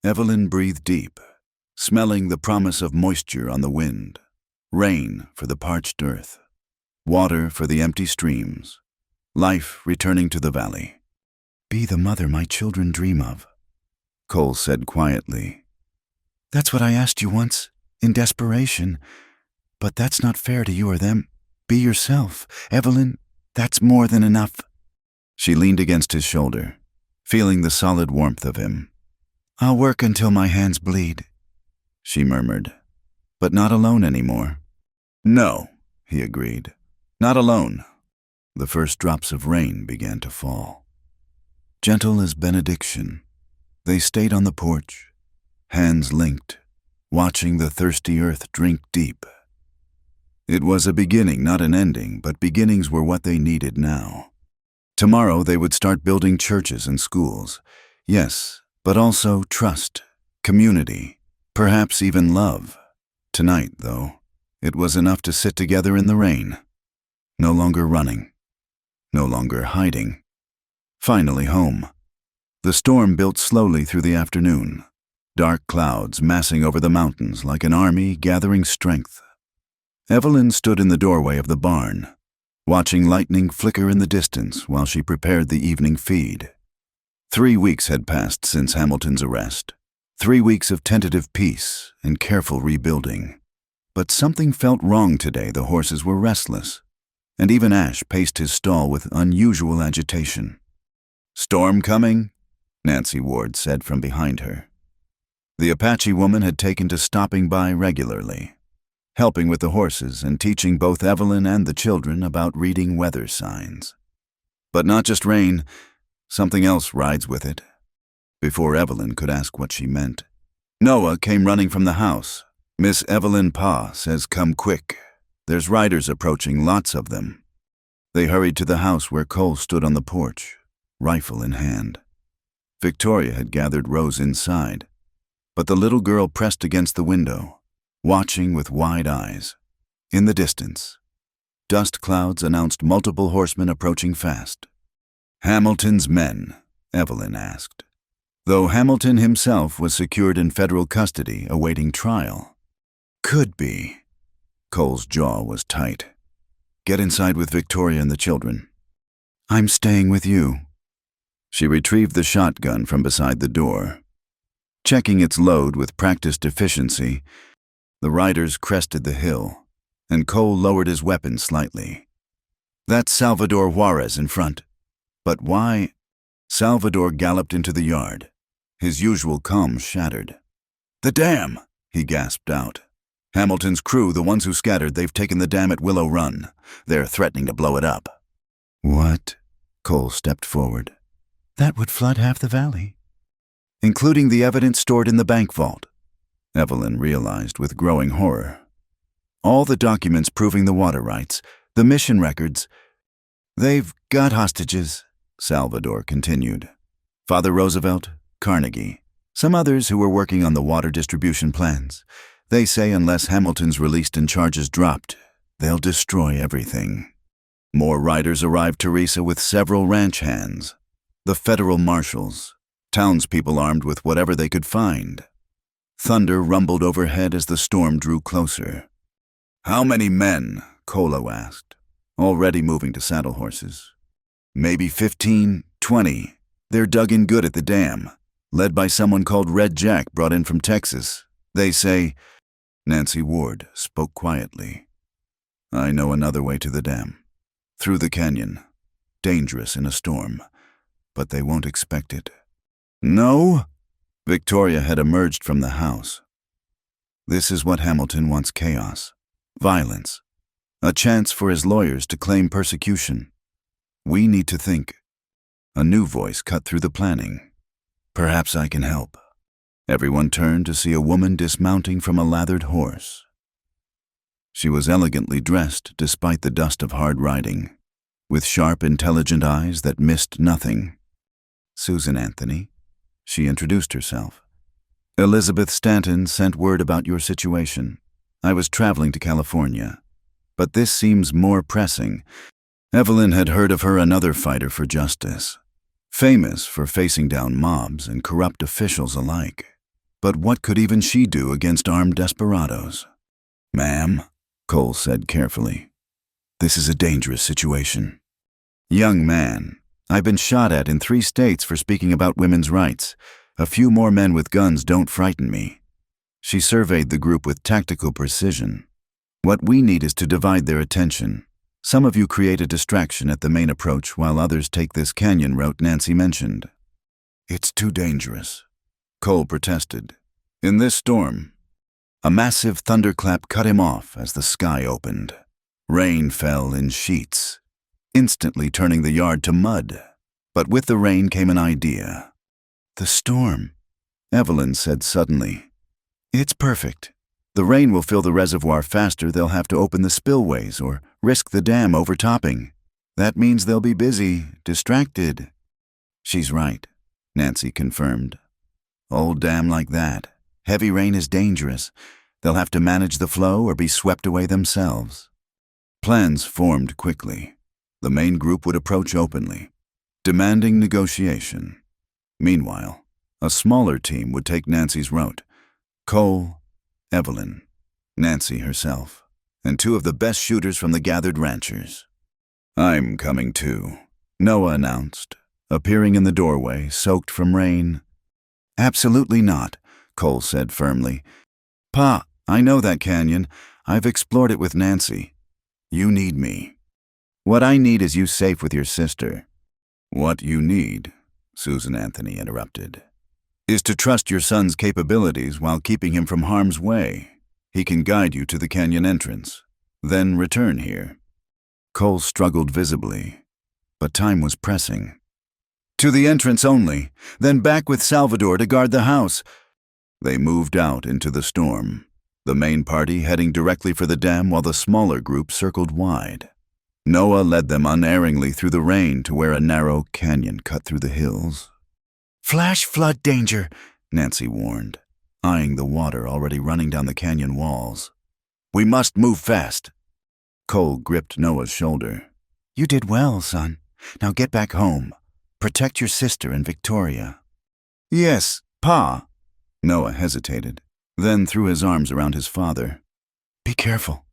Evelyn breathed deep, smelling the promise of moisture on the wind. Rain for the parched earth, water for the empty streams, life returning to the valley. "Be the mother my children dream of," Cole said quietly. "That's what I asked you once, in desperation. But that's not fair to you or them. Be yourself, Evelyn. That's more than enough." She leaned against his shoulder, feeling the solid warmth of him. "I'll work until my hands bleed," she murmured. "But not alone anymore." "No," he agreed. "Not alone." The first drops of rain began to fall. Gentle as benediction, they stayed on the porch, hands linked, watching the thirsty earth drink deep. It was a beginning, not an ending, but beginnings were what they needed now. Tomorrow they would start building churches and schools. Yes, but also trust, community, perhaps even love. Tonight, though, it was enough to sit together in the rain. No longer running, no longer hiding. Finally home. The storm built slowly through the afternoon, dark clouds massing over the mountains like an army gathering strength. Evelyn stood in the doorway of the barn, watching lightning flicker in the distance while she prepared the evening feed. 3 weeks had passed since Hamilton's arrest. 3 weeks of tentative peace and careful rebuilding. But something felt wrong today. The horses were restless, and even Ash paced his stall with unusual agitation. "Storm coming?" Nancy Ward said from behind her. The Apache woman had taken to stopping by regularly, helping with the horses and teaching both Evelyn and the children about reading weather signs. But not just rain, something else rides with it. Before Evelyn could ask what she meant, Noah came running from the house. "Miss Evelyn Pa says come quick. There's riders approaching, lots of them." They hurried to the house where Cole stood on the porch, rifle in hand. Victoria had gathered Rose inside, but the little girl pressed against the window, watching with wide eyes. In the distance, dust clouds announced multiple horsemen approaching fast. "Hamilton's men?" Evelyn asked, though Hamilton himself was secured in federal custody awaiting trial. "Could be." Cole's jaw was tight. "Get inside with Victoria and the children." "I'm staying with you." She retrieved the shotgun from beside the door. Checking its load with practiced efficiency, the riders crested the hill, and Cole lowered his weapon slightly. "That's Salvador Juarez in front." "But why?" Salvador galloped into the yard, his usual calm shattered. "The dam!" he gasped out. "Hamilton's crew, the ones who scattered, they've taken the dam at Willow Run. They're threatening to blow it up." "What?" Cole stepped forward. "That would flood half the valley." "Including the evidence stored in the bank vault," Evelyn realized with growing horror. "All the documents proving the water rights, the mission records. They've got hostages," Salvador continued. "Father Roosevelt, Carnegie, some others who were working on the water distribution plans. They say unless Hamilton's released and charges dropped, they'll destroy everything." More riders arrived, Teresa, with several ranch hands, the federal marshals, townspeople armed with whatever they could find. Thunder rumbled overhead as the storm drew closer. "How many men?" Colo asked, already moving to saddle horses. "Maybe 15, 20. They're dug in good at the dam, led by someone called Red Jack brought in from Texas. They say—" Nancy Ward spoke quietly. "I know another way to the dam. Through the canyon. Dangerous in a storm, but they won't expect it." "No?" Victoria had emerged from the house. "This is what Hamilton wants: chaos, violence, a chance for his lawyers to claim persecution. We need to think." A new voice cut through the planning. "Perhaps I can help." Everyone turned to see a woman dismounting from a lathered horse. She was elegantly dressed despite the dust of hard riding, with sharp, intelligent eyes that missed nothing. "Susan Anthony," she introduced herself. "Elizabeth Stanton sent word about your situation. I was traveling to California, but this seems more pressing." Evelyn had heard of her, another fighter for justice, famous for facing down mobs and corrupt officials alike. But what could even she do against armed desperados? "Ma'am," Cole said carefully, "this is a dangerous situation." "Young man, I've been shot at in 3 states for speaking about women's rights. A few more men with guns don't frighten me." She surveyed the group with tactical precision. "What we need is to divide their attention. Some of you create a distraction at the main approach while others take this canyon route Nancy mentioned." "It's too dangerous," Cole protested. "In this storm." A massive thunderclap cut him off as the sky opened. Rain fell in sheets, instantly turning the yard to mud. But with the rain came an idea. "The storm," Evelyn said suddenly. "It's perfect. The rain will fill the reservoir faster. They'll have to open the spillways or risk the dam overtopping. That means they'll be busy, distracted." "She's right," Nancy confirmed. "Old dam like that. Heavy rain is dangerous. They'll have to manage the flow or be swept away themselves." Plans formed quickly. The main group would approach openly, demanding negotiation. Meanwhile, a smaller team would take Nancy's route. Cole, Evelyn, Nancy herself, and 2 of the best shooters from the gathered ranchers. "I'm coming too," Noah announced, appearing in the doorway, soaked from rain. "Absolutely not," Cole said firmly. "Pa, I know that canyon. I've explored it with Nancy. You need me. What I need is you safe with your sister." "What you need," Susan Anthony interrupted, "is to trust your son's capabilities while keeping him from harm's way. He can guide you to the canyon entrance, then return here." Cole struggled visibly, but time was pressing. "To the entrance only, then back with Salvador to guard the house." They moved out into the storm, the main party heading directly for the dam while the smaller group circled wide. Noah led them unerringly through the rain to where a narrow canyon cut through the hills. "Flash flood danger," Nancy warned, eyeing the water already running down the canyon walls. "We must move fast." Cole gripped Noah's shoulder. "You did well, son. Now get back home. Protect your sister and Victoria." "Yes, Pa." Noah hesitated, then threw his arms around his father. "Be careful."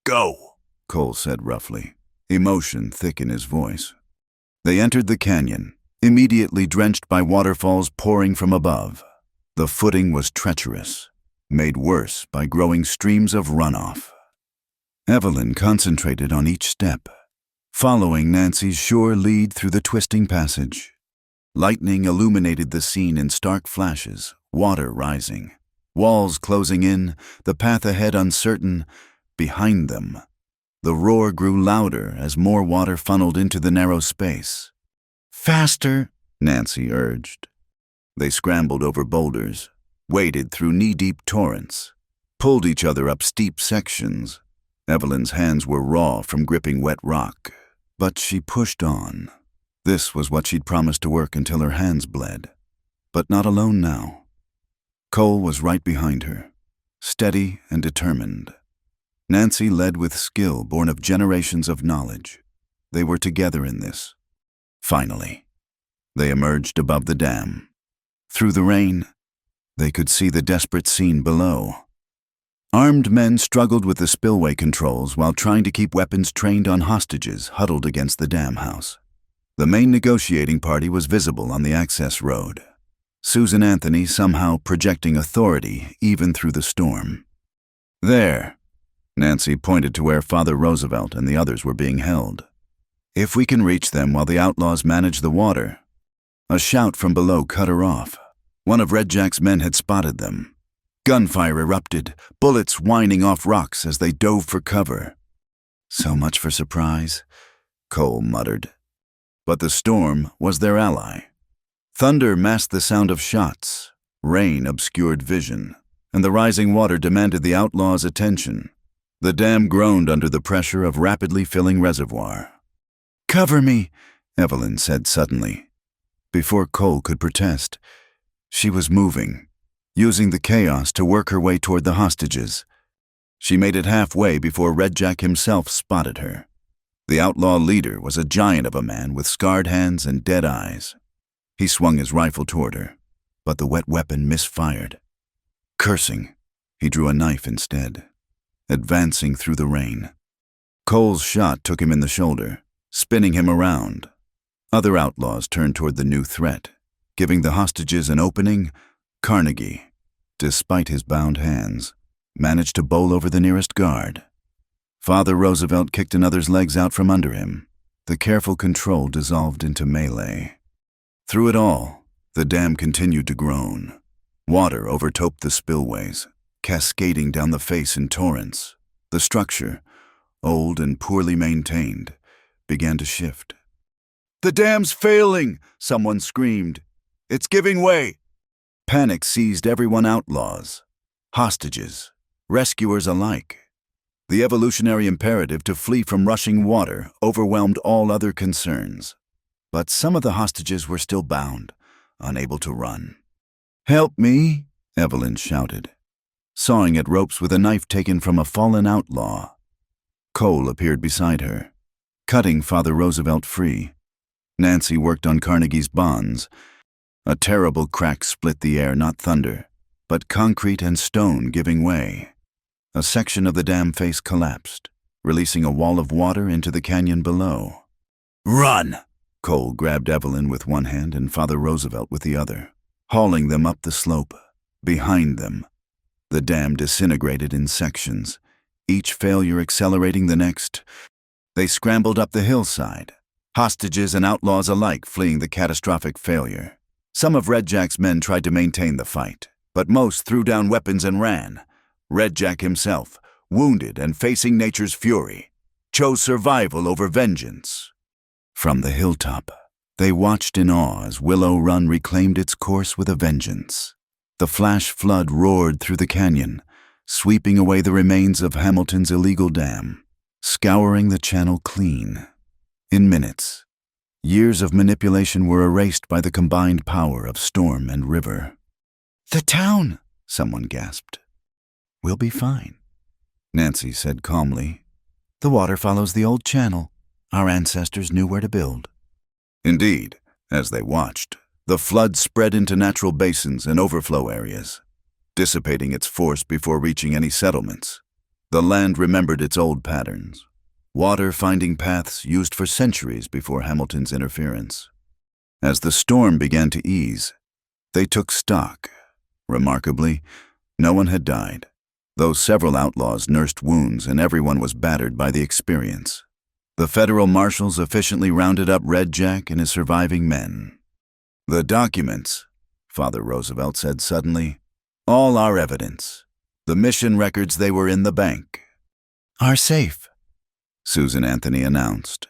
"Go," Cole said roughly, emotion thick in his voice. They entered the canyon, immediately drenched by waterfalls pouring from above. The footing was treacherous, made worse by growing streams of runoff. Evelyn concentrated on each step, following Nancy's sure lead through the twisting passage. Lightning illuminated the scene in stark flashes, water rising, walls closing in, the path ahead uncertain. Behind them, the roar grew louder as more water funneled into the narrow space. "Faster," Nancy urged. They scrambled over boulders, waded through knee-deep torrents, pulled each other up steep sections. Evelyn's hands were raw from gripping wet rock, but she pushed on. This was what she'd promised to work until her hands bled. But not alone now. Cole was right behind her, steady and determined. Nancy led with skill born of generations of knowledge. They were together in this. Finally, they emerged above the dam. Through the rain, they could see the desperate scene below. Armed men struggled with the spillway controls while trying to keep weapons trained on hostages huddled against the dam house. The main negotiating party was visible on the access road. Susan Anthony somehow projecting authority even through the storm. "There," Nancy pointed to where Father Roosevelt and the others were being held. "If we can reach them while the outlaws manage the water." A shout from below cut her off. One of Red Jack's men had spotted them. Gunfire erupted, bullets whining off rocks as they dove for cover. "So much for surprise," Cole muttered. But the storm was their ally. Thunder masked the sound of shots, rain obscured vision, and the rising water demanded the outlaws' attention. The dam groaned under the pressure of rapidly filling reservoir. "Cover me," Evelyn said suddenly. Before Cole could protest, she was moving, using the chaos to work her way toward the hostages. She made it halfway before Red Jack himself spotted her. The outlaw leader was a giant of a man with scarred hands and dead eyes. He swung his rifle toward her, but the wet weapon misfired. Cursing, he drew a knife instead, advancing through the rain. Cole's shot took him in the shoulder, spinning him around. Other outlaws turned toward the new threat, giving the hostages an opening. Carnegie, despite his bound hands, managed to bowl over the nearest guard. Father Roosevelt kicked another's legs out from under him. The careful control dissolved into melee. Through it all, the dam continued to groan. Water overtopped the spillways, cascading down the face in torrents. The structure, old and poorly maintained, began to shift. "The dam's failing!" someone screamed. "It's giving way!" Panic seized everyone, outlaws, hostages, rescuers alike. The evolutionary imperative to flee from rushing water overwhelmed all other concerns. But some of the hostages were still bound, unable to run. "Help me!" Evelyn shouted, sawing at ropes with a knife taken from a fallen outlaw. Cole appeared beside her, cutting Father Roosevelt free. Nancy worked on Carnegie's bonds. A terrible crack split the air, not thunder, but concrete and stone giving way. A section of the dam face collapsed, releasing a wall of water into the canyon below. "Run!" Cole grabbed Evelyn with one hand and Father Roosevelt with the other, hauling them up the slope. Behind them, the dam disintegrated in sections, each failure accelerating the next. They scrambled up the hillside, hostages and outlaws alike fleeing the catastrophic failure. Some of Red Jack's men tried to maintain the fight, but most threw down weapons and ran. Red Jack himself, wounded and facing nature's fury, chose survival over vengeance. From the hilltop, they watched in awe as Willow Run reclaimed its course with a vengeance. The flash flood roared through the canyon, sweeping away the remains of Hamilton's illegal dam, scouring the channel clean. In minutes, years of manipulation were erased by the combined power of storm and river. "The town!" someone gasped. "We'll be fine," Nancy said calmly. "The water follows the old channel. Our ancestors knew where to build." Indeed, as they watched, the flood spread into natural basins and overflow areas, dissipating its force before reaching any settlements. The land remembered its old patterns, water finding paths used for centuries before Hamilton's interference. As the storm began to ease, they took stock. Remarkably, no one had died, though several outlaws nursed wounds and everyone was battered by the experience. The federal marshals efficiently rounded up Red Jack and his surviving men. "The documents," Father Roosevelt said suddenly, "all our evidence. The mission records they were in the bank." "Are safe," Susan Anthony announced,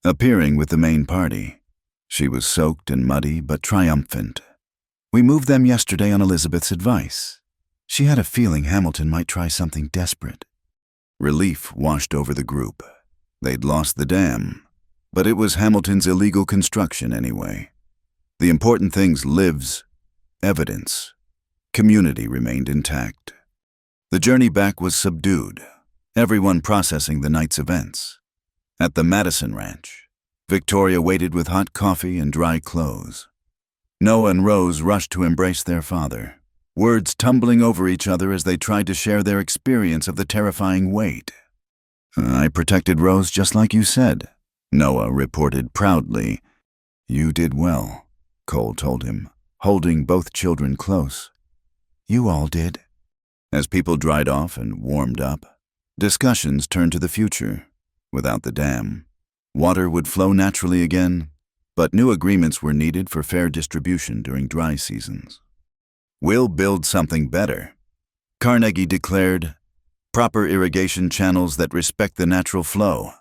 appearing with the main party. She was soaked and muddy but triumphant. "We moved them yesterday on Elizabeth's advice. She had a feeling Hamilton might try something desperate." Relief washed over the group. They'd lost the dam, but it was Hamilton's illegal construction anyway. The important thing's lives, evidence. Community remained intact. The journey back was subdued, everyone processing the night's events. At the Madison Ranch, Victoria waited with hot coffee and dry clothes. Noah and Rose rushed to embrace their father, words tumbling over each other as they tried to share their experience of the terrifying wait. "I protected Rose just like you said," Noah reported proudly. "You did well," Cole told him, holding both children close. "You all did." As people dried off and warmed up, discussions turned to the future. Without the dam, water would flow naturally again, but new agreements were needed for fair distribution during dry seasons. "We'll build something better," Carnegie declared. "Proper irrigation channels that respect the natural flow.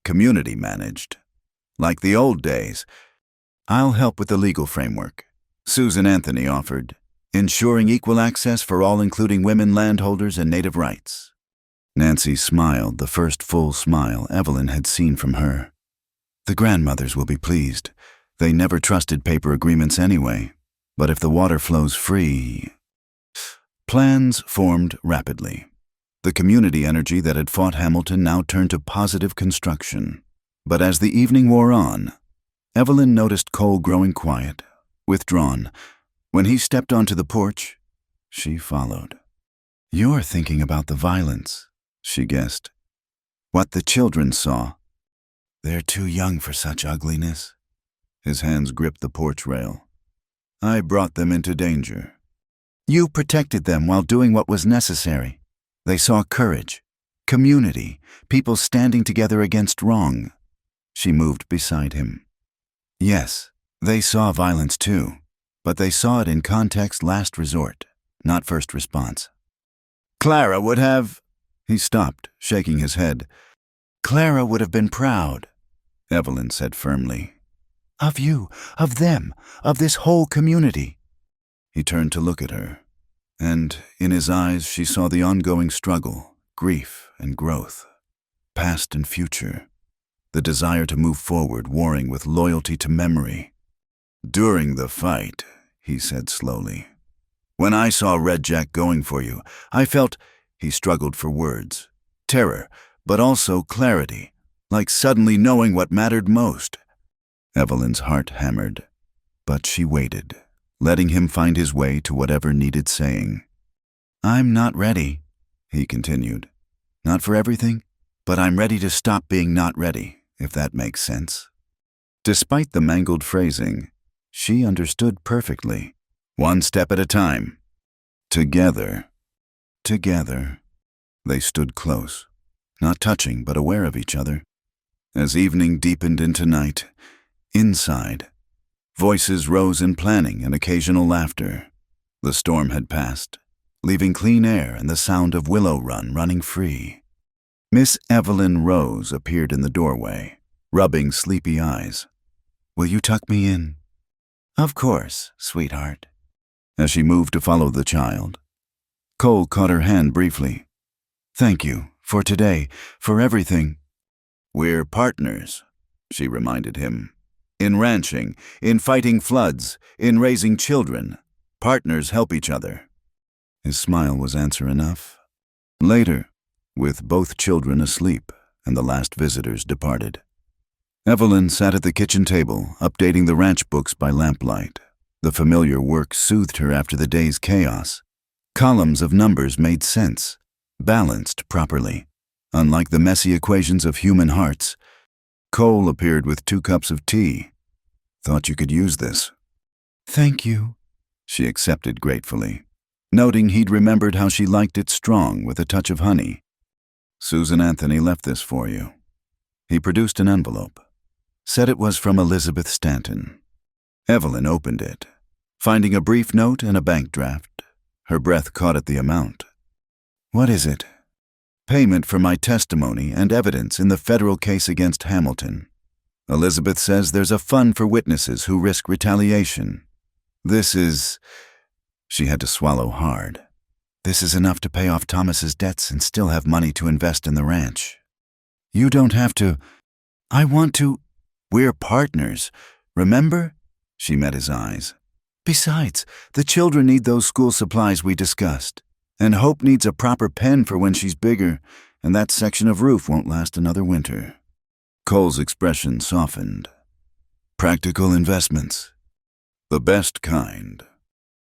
Community managed. Like the old days." "I'll help with the legal framework," Susan Anthony offered, "ensuring equal access for all, including women landholders and native rights." Nancy smiled, the first full smile Evelyn had seen from her. "The grandmothers will be pleased. They never trusted paper agreements anyway. But if the water flows free..." Plans formed rapidly. The community energy that had fought Hamilton now turned to positive construction. But as the evening wore on, Evelyn noticed Cole growing quiet, withdrawn. When he stepped onto the porch, she followed. "You're thinking about the violence," she guessed. "What the children saw. They're too young for such ugliness." His hands gripped the porch rail. "I brought them into danger." "You protected them while doing what was necessary. They saw courage, community, people standing together against wrong." She moved beside him. "Yes, they saw violence too, but they saw it in context last resort, not first response." "Clara would have..." He stopped, shaking his head. "Clara would have been proud," Evelyn said firmly. "Of you, of them, of this whole community." He turned to look at her, and in his eyes she saw the ongoing struggle, grief and growth, past and future, the desire to move forward, warring with loyalty to memory. "During the fight," he said slowly, "when I saw Red Jack going for you, I felt..." He struggled for words. "Terror, but also clarity, like suddenly knowing what mattered most." Evelyn's heart hammered, but she waited, letting him find his way to whatever needed saying. "I'm not ready," he continued. "Not for everything, but I'm ready to stop being not ready, if that makes sense." Despite the mangled phrasing, she understood perfectly. One step at a time. Together. Together. They stood close, not touching but aware of each other. As evening deepened into night, inside, voices rose in planning and occasional laughter. The storm had passed, leaving clean air and the sound of Willow Run running free. Miss Evelyn Rose appeared in the doorway, rubbing sleepy eyes. "Will you tuck me in?" "Of course, sweetheart." As she moved to follow the child, Cole caught her hand briefly. "Thank you, for today, for everything." "We're partners," she reminded him. "In ranching, in fighting floods, in raising children. Partners help each other." His smile was answer enough. Later, with both children asleep and the last visitors departed, Evelyn sat at the kitchen table, updating the ranch books by lamplight. The familiar work soothed her after the day's chaos. Columns of numbers made sense, balanced properly. Unlike the messy equations of human hearts, Cole appeared with 2 cups of tea. "Thought you could use this." "Thank you," she accepted gratefully, noting he'd remembered how she liked it strong with a touch of honey. "Susan Anthony left this for you." He produced an envelope. Said it was from Elizabeth Stanton. Evelyn opened it, finding a brief note and a bank draft. Her breath caught at the amount. "What is it?" "Payment for my testimony and evidence in the federal case against Hamilton. Elizabeth says there's a fund for witnesses who risk retaliation. This is..." She had to swallow hard. "This is enough to pay off Thomas's debts and still have money to invest in the ranch. You don't have to..." "I want to..." "We're partners, remember?" She met his eyes. "Besides, the children need those school supplies we discussed. And Hope needs a proper pen for when she's bigger, and that section of roof won't last another winter." Cole's expression softened. "Practical investments. The best kind."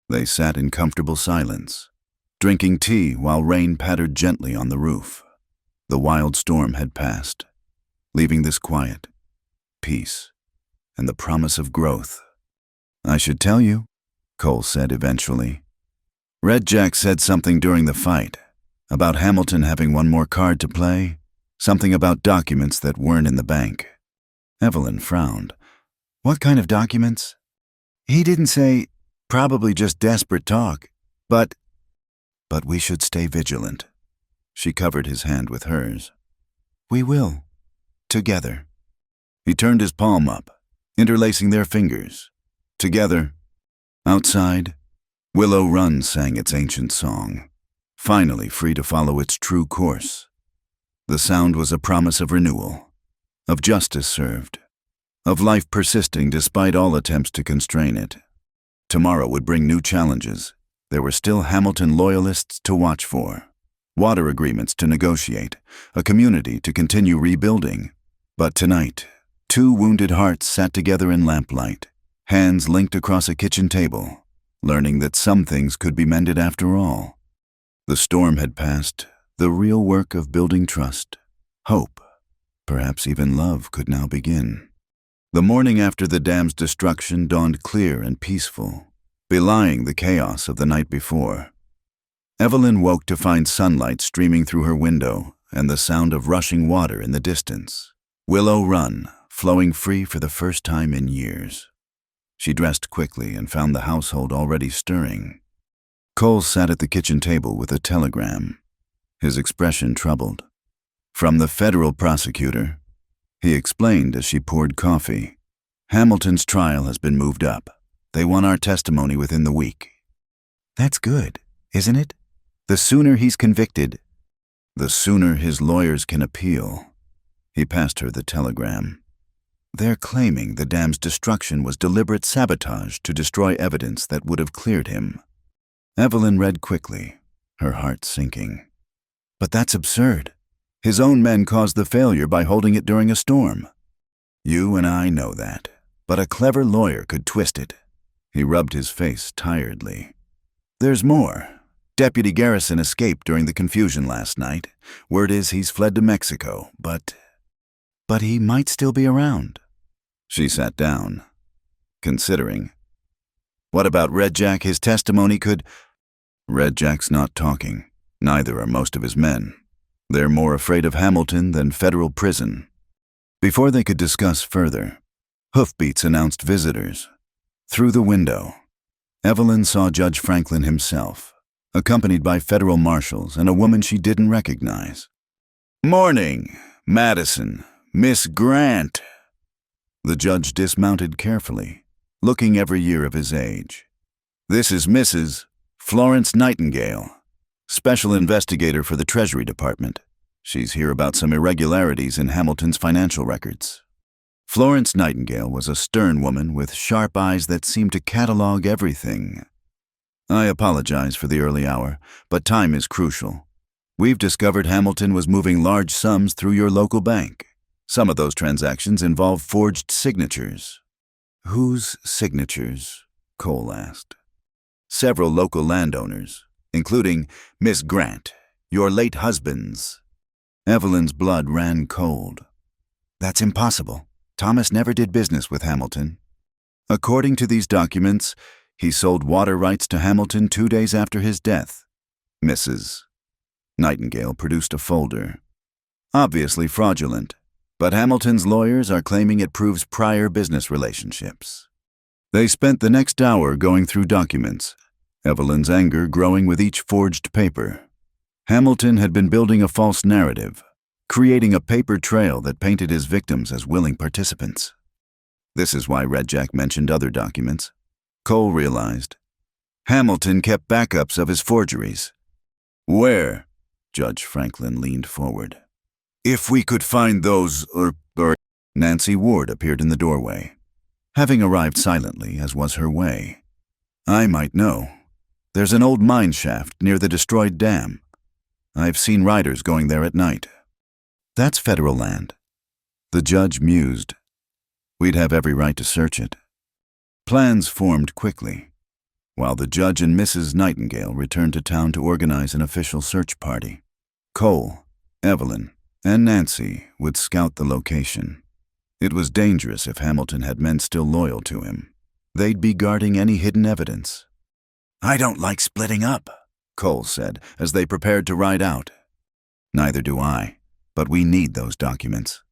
They sat in comfortable silence, drinking tea while rain pattered gently on the roof. The wild storm had passed, leaving this quiet, peace, and the promise of growth. "I should tell you," Cole said eventually. "Red Jack said something during the fight, about Hamilton having one more card to play, something about documents that weren't in the bank." Evelyn frowned. "What kind of documents?" "He didn't say, probably just desperate talk, but we should stay vigilant." She covered his hand with hers. "We will. Together." He turned his palm up, interlacing their fingers. Together. Outside, Willow Run sang its ancient song, finally free to follow its true course. The sound was a promise of renewal, of justice served, of life persisting despite all attempts to constrain it. Tomorrow would bring new challenges. There were still Hamilton loyalists to watch for, water agreements to negotiate, a community to continue rebuilding. But tonight, 2 wounded hearts sat together in lamplight, hands linked across a kitchen table, learning that some things could be mended after all. The storm had passed. The real work of building trust, hope, perhaps even love could now begin. The morning after the dam's destruction dawned clear and peaceful, belying the chaos of the night before. Evelyn woke to find sunlight streaming through her window and the sound of rushing water in the distance. Willow Run, flowing free for the first time in years. She dressed quickly and found the household already stirring. Cole sat at the kitchen table with a telegram, his expression troubled. "From the federal prosecutor," he explained as she poured coffee. "Hamilton's trial has been moved up. They want our testimony within the week." "That's good, isn't it? The sooner he's convicted, the sooner his lawyers can appeal." He passed her the telegram. "They're claiming the dam's destruction was deliberate sabotage to destroy evidence that would have cleared him." Evelyn read quickly, her heart sinking. "But that's absurd. His own men caused the failure by holding it during a storm." "You and I know that, but a clever lawyer could twist it." He rubbed his face tiredly. "There's more. Deputy Garrison escaped during the confusion last night. Word is he's fled to Mexico, but he might still be around." She sat down, considering. What about Red Jack? His testimony could... Red Jack's not talking. Neither are most of his men. They're more afraid of Hamilton than federal prison. Before they could discuss further, hoofbeats announced visitors. Through the window, Evelyn saw Judge Franklin himself, accompanied by federal marshals and a woman she didn't recognize. "Morning, Madison, Miss Grant." The judge dismounted carefully, looking every year of his age. "This is Mrs. Florence Nightingale, special investigator for the Treasury Department. She's here about some irregularities in Hamilton's financial records." Florence Nightingale was a stern woman with sharp eyes that seemed to catalog everything. "I apologize for the early hour, but time is crucial. We've discovered Hamilton was moving large sums through your local bank. Some of those transactions involve forged signatures." "Whose signatures?" Cole asked. "Several local landowners, including Miss Grant, your late husband's." Evelyn's blood ran cold. "That's impossible. Thomas never did business with Hamilton." "According to these documents, he sold water rights to Hamilton 2 days after his death." Mrs. Nightingale produced a folder. "Obviously fraudulent, but Hamilton's lawyers are claiming it proves prior business relationships." They spent the next hour going through documents, Evelyn's anger growing with each forged paper. Hamilton had been building a false narrative, creating a paper trail that painted his victims as willing participants. This is why Red Jack mentioned other documents. Cole realized. Hamilton kept backups of his forgeries. "Where?" Judge Franklin leaned forward. "If we could find those, Nancy Ward appeared in the doorway, having arrived silently, as was her way. "I might know. There's an old mine shaft near the destroyed dam. I've seen riders going there at night." "That's federal land." The judge mused. "We'd have every right to search it." Plans formed quickly, while the judge and Mrs. Nightingale returned to town to organize an official search party. Cole, Evelyn, and Nancy would scout the location. It was dangerous if Hamilton had men still loyal to him. They'd be guarding any hidden evidence. "I don't like splitting up," Cole said as they prepared to ride out. "Neither do I, but we need those documents."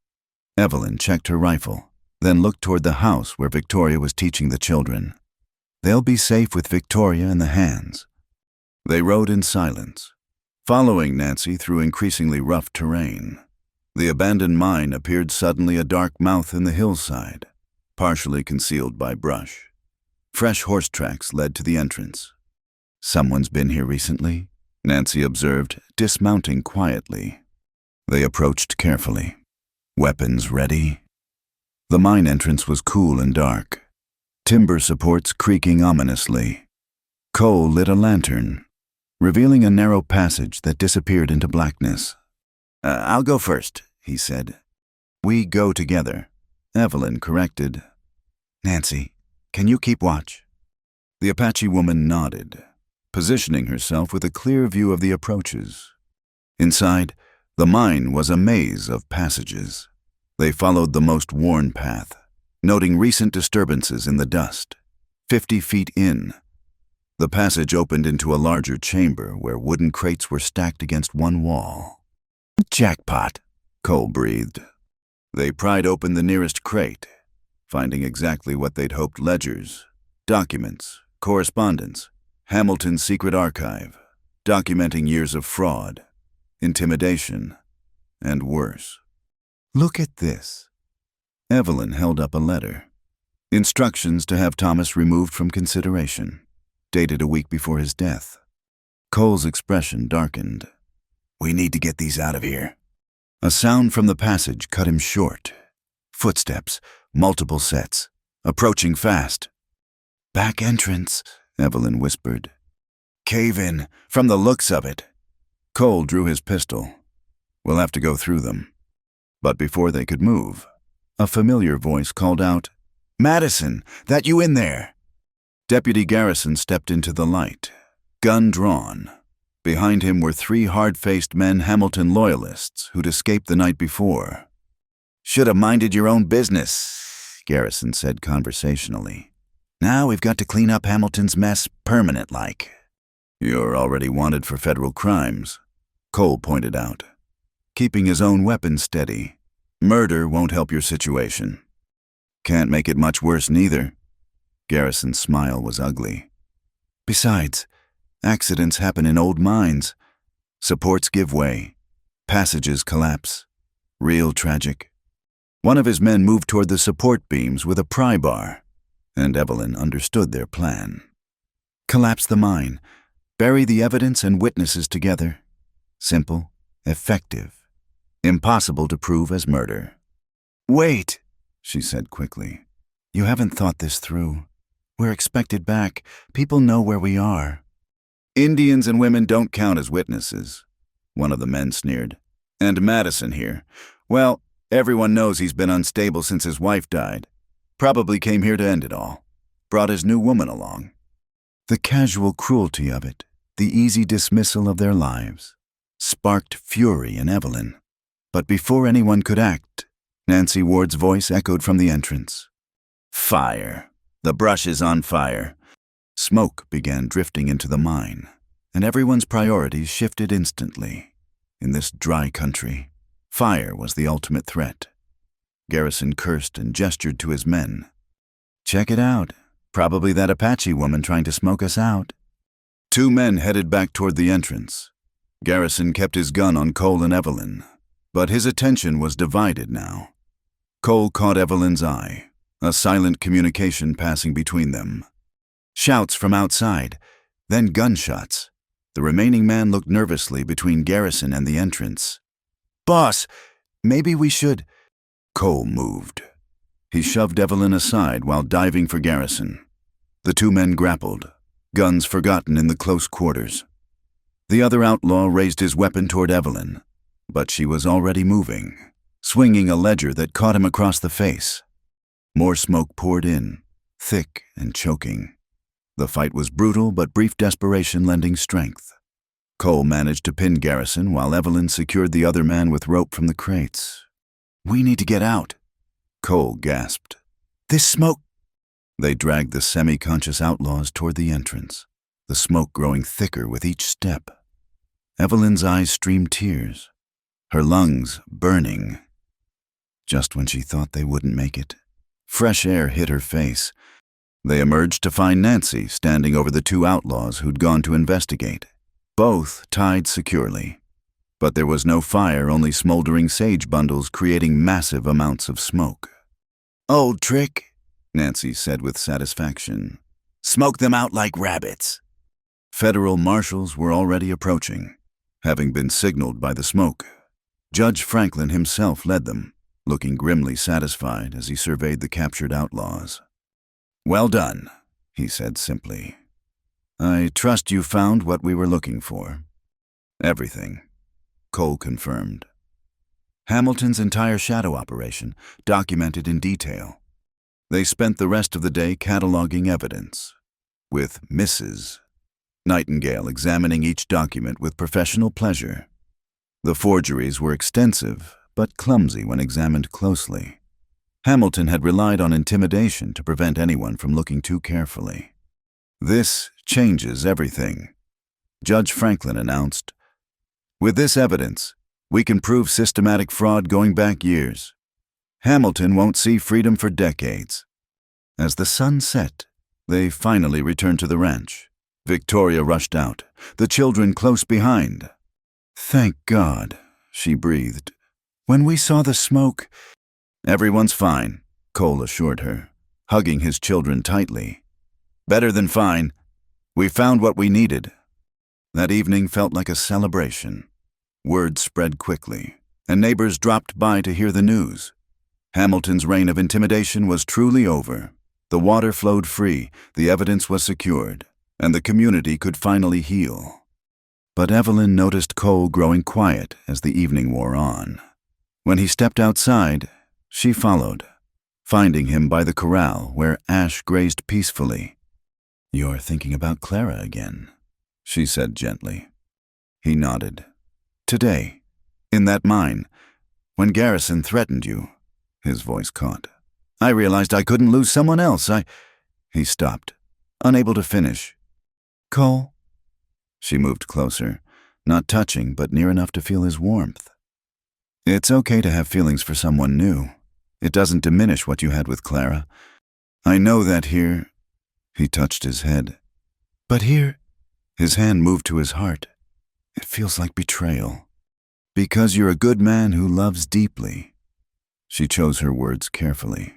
Evelyn checked her rifle, then looked toward the house where Victoria was teaching the children. They'll be safe with Victoria in the hands. They rode in silence, following Nancy through increasingly rough terrain. The abandoned mine appeared suddenly a dark mouth in the hillside, partially concealed by brush. Fresh horse tracks led to the entrance. "Someone's been here recently," Nancy observed, dismounting quietly. They approached carefully. Weapons ready. The mine entrance was cool and dark, timber supports creaking ominously. Cole lit a lantern, revealing a narrow passage that disappeared into blackness. "I'll go first," he said. "We go together," Evelyn corrected. "Nancy, can you keep watch?" The Apache woman nodded, positioning herself with a clear view of the approaches. Inside, the mine was a maze of passages. They followed the most worn path, noting recent disturbances in the dust. 50 feet in, the passage opened into a larger chamber where wooden crates were stacked against one wall. "Jackpot," Cole breathed. They pried open the nearest crate, finding exactly what they'd hoped: ledgers, documents, correspondence, Hamilton's secret archive, documenting years of fraud, intimidation, and worse. "Look at this." Evelyn held up a letter. Instructions to have Thomas removed from consideration, dated a week before his death. Cole's expression darkened. "We need to get these out of here." A sound from the passage cut him short. Footsteps, multiple sets, approaching fast. "Back entrance," Evelyn whispered. "Cave in, from the looks of it." Cole drew his pistol. "We'll have to go through them." But before they could move, a familiar voice called out, "Madison, that you in there?" Deputy Garrison stepped into the light, gun drawn. Behind him were 3 hard-faced men, Hamilton loyalists, who'd escaped the night before. "Should have minded your own business. Garrison said conversationally. "Now we've got to clean up Hamilton's mess permanent-like." "You're already wanted for federal crimes," Cole pointed out, keeping his own weapon steady. "Murder won't help your situation." "Can't make it much worse neither." Garrison's smile was ugly. "Besides, accidents happen in old mines. Supports give way. Passages collapse. Real tragic." One of his men moved toward the support beams with a pry bar, and Evelyn understood their plan. Collapse the mine. Bury the evidence and witnesses together. Simple, effective. Impossible to prove as murder. "Wait," she said quickly. "You haven't thought this through. We're expected back. People know where we are." "Indians and women don't count as witnesses," one of the men sneered. "And Madison here. Well, everyone knows he's been unstable since his wife died. Probably came here to end it all. Brought his new woman along." The casual cruelty of it, the easy dismissal of their lives, sparked fury in Evelyn. But before anyone could act, Nancy Ward's voice echoed from the entrance. "Fire. The brush is on fire." Smoke began drifting into the mine, and everyone's priorities shifted instantly. In this dry country, fire was the ultimate threat. Garrison cursed and gestured to his men. "Check it out. Probably that Apache woman trying to smoke us out." Two men headed back toward the entrance. Garrison kept his gun on Cole and Evelyn, but his attention was divided now. Cole caught Evelyn's eye, a silent communication passing between them. Shouts from outside, then gunshots. The remaining man looked nervously between Garrison and the entrance. "Boss, maybe we should—" Cole moved. He shoved Evelyn aside while diving for Garrison. The two men grappled, guns forgotten in the close quarters. The other outlaw raised his weapon toward Evelyn, but she was already moving, swinging a ledger that caught him across the face. More smoke poured in, thick and choking. The fight was brutal, but brief desperation lending strength. Cole managed to pin Garrison while Evelyn secured the other man with rope from the crates. "We need to get out," Cole gasped. "This smoke—" They dragged the semi-conscious outlaws toward the entrance, the smoke growing thicker with each step. Evelyn's eyes streamed tears, her lungs burning. Just when she thought they wouldn't make it, fresh air hit her face. They emerged to find Nancy standing over the two outlaws who'd gone to investigate, both tied securely. But there was no fire, only smoldering sage bundles creating massive amounts of smoke. "Old trick," Nancy said with satisfaction. "Smoke them out like rabbits." Federal marshals were already approaching, having been signaled by the smoke. Judge Franklin himself led them, looking grimly satisfied as he surveyed the captured outlaws. "Well done," he said simply. "I trust you found what we were looking for." "Everything," Cole confirmed. Hamilton's entire shadow operation, documented in detail. They spent the rest of the day cataloging evidence, with Mrs. Nightingale examining each document with professional pleasure. The forgeries were extensive, but clumsy when examined closely. Hamilton had relied on intimidation to prevent anyone from looking too carefully. "This changes everything," Judge Franklin announced. "With this evidence, we can prove systematic fraud going back years. Hamilton won't see freedom for decades." As the sun set, they finally returned to the ranch. Victoria rushed out, the children close behind. "Thank God," she breathed. "When we saw the smoke—" "Everyone's fine," Cole assured her, hugging his children tightly. "Better than fine. We found what we needed." That evening felt like a celebration. Word spread quickly, and neighbors dropped by to hear the news. Hamilton's reign of intimidation was truly over. The water flowed free, the evidence was secured, and the community could finally heal. But Evelyn noticed Cole growing quiet as the evening wore on. When he stepped outside, she followed, finding him by the corral where Ash grazed peacefully. "You're thinking about Clara again," she said gently. He nodded. "Today, in that mine, when Garrison threatened you," his voice caught, I realized I couldn't lose someone else. He stopped, unable to finish. Cole? She moved closer, not touching, but near enough to feel his warmth. It's okay to have feelings for someone new. It doesn't diminish what you had with Clara. I know that here. He touched his head. But here, his hand moved to his heart. It feels like betrayal. Because you're a good man who loves deeply. She chose her words carefully.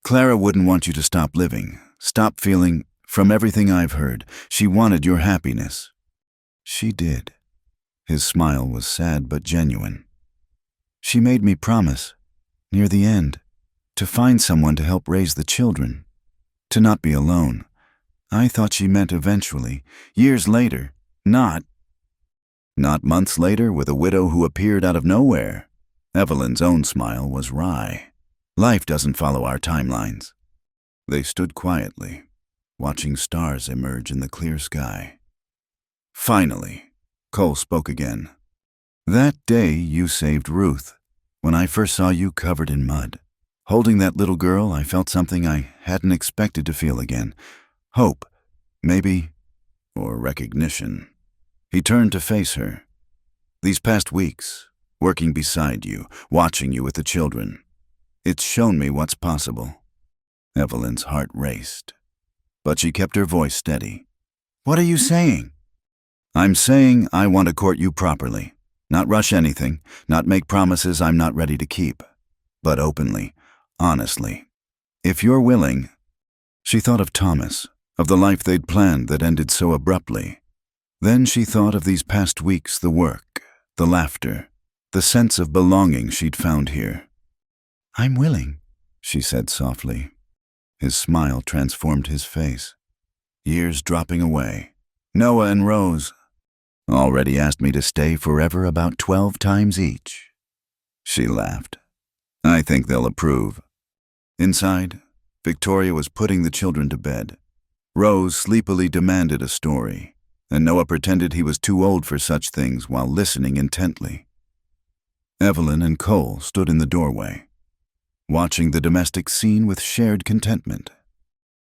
Clara wouldn't want you to stop living, stop feeling. From everything I've heard, she wanted your happiness. She did. His smile was sad but genuine. She made me promise, near the end, to find someone to help raise the children, to not be alone. I thought she meant eventually, years later, not months later with a widow who appeared out of nowhere. Evelyn's own smile was wry. Life doesn't follow our timelines. They stood quietly, watching stars emerge in the clear sky. Finally, Cole spoke again. That day you saved Ruth. When I first saw you covered in mud, holding that little girl, I felt something I hadn't expected to feel again. Hope, maybe, or recognition. He turned to face her. These past weeks, working beside you, watching you with the children, it's shown me what's possible. Evelyn's heart raced, but she kept her voice steady. What are you saying? I'm saying I want to court you properly. Not rush anything, not make promises I'm not ready to keep, but openly, honestly. If you're willing. She thought of Thomas, of the life they'd planned that ended so abruptly. Then she thought of these past weeks, the work, the laughter, the sense of belonging she'd found here. I'm willing, she said softly. His smile transformed his face. Years dropping away. Noah and Rose already asked me to stay forever about 12 times each. She laughed. I think they'll approve. Inside, Victoria was putting the children to bed. Rose sleepily demanded a story, and Noah pretended he was too old for such things while listening intently. Evelyn and Cole stood in the doorway, watching the domestic scene with shared contentment.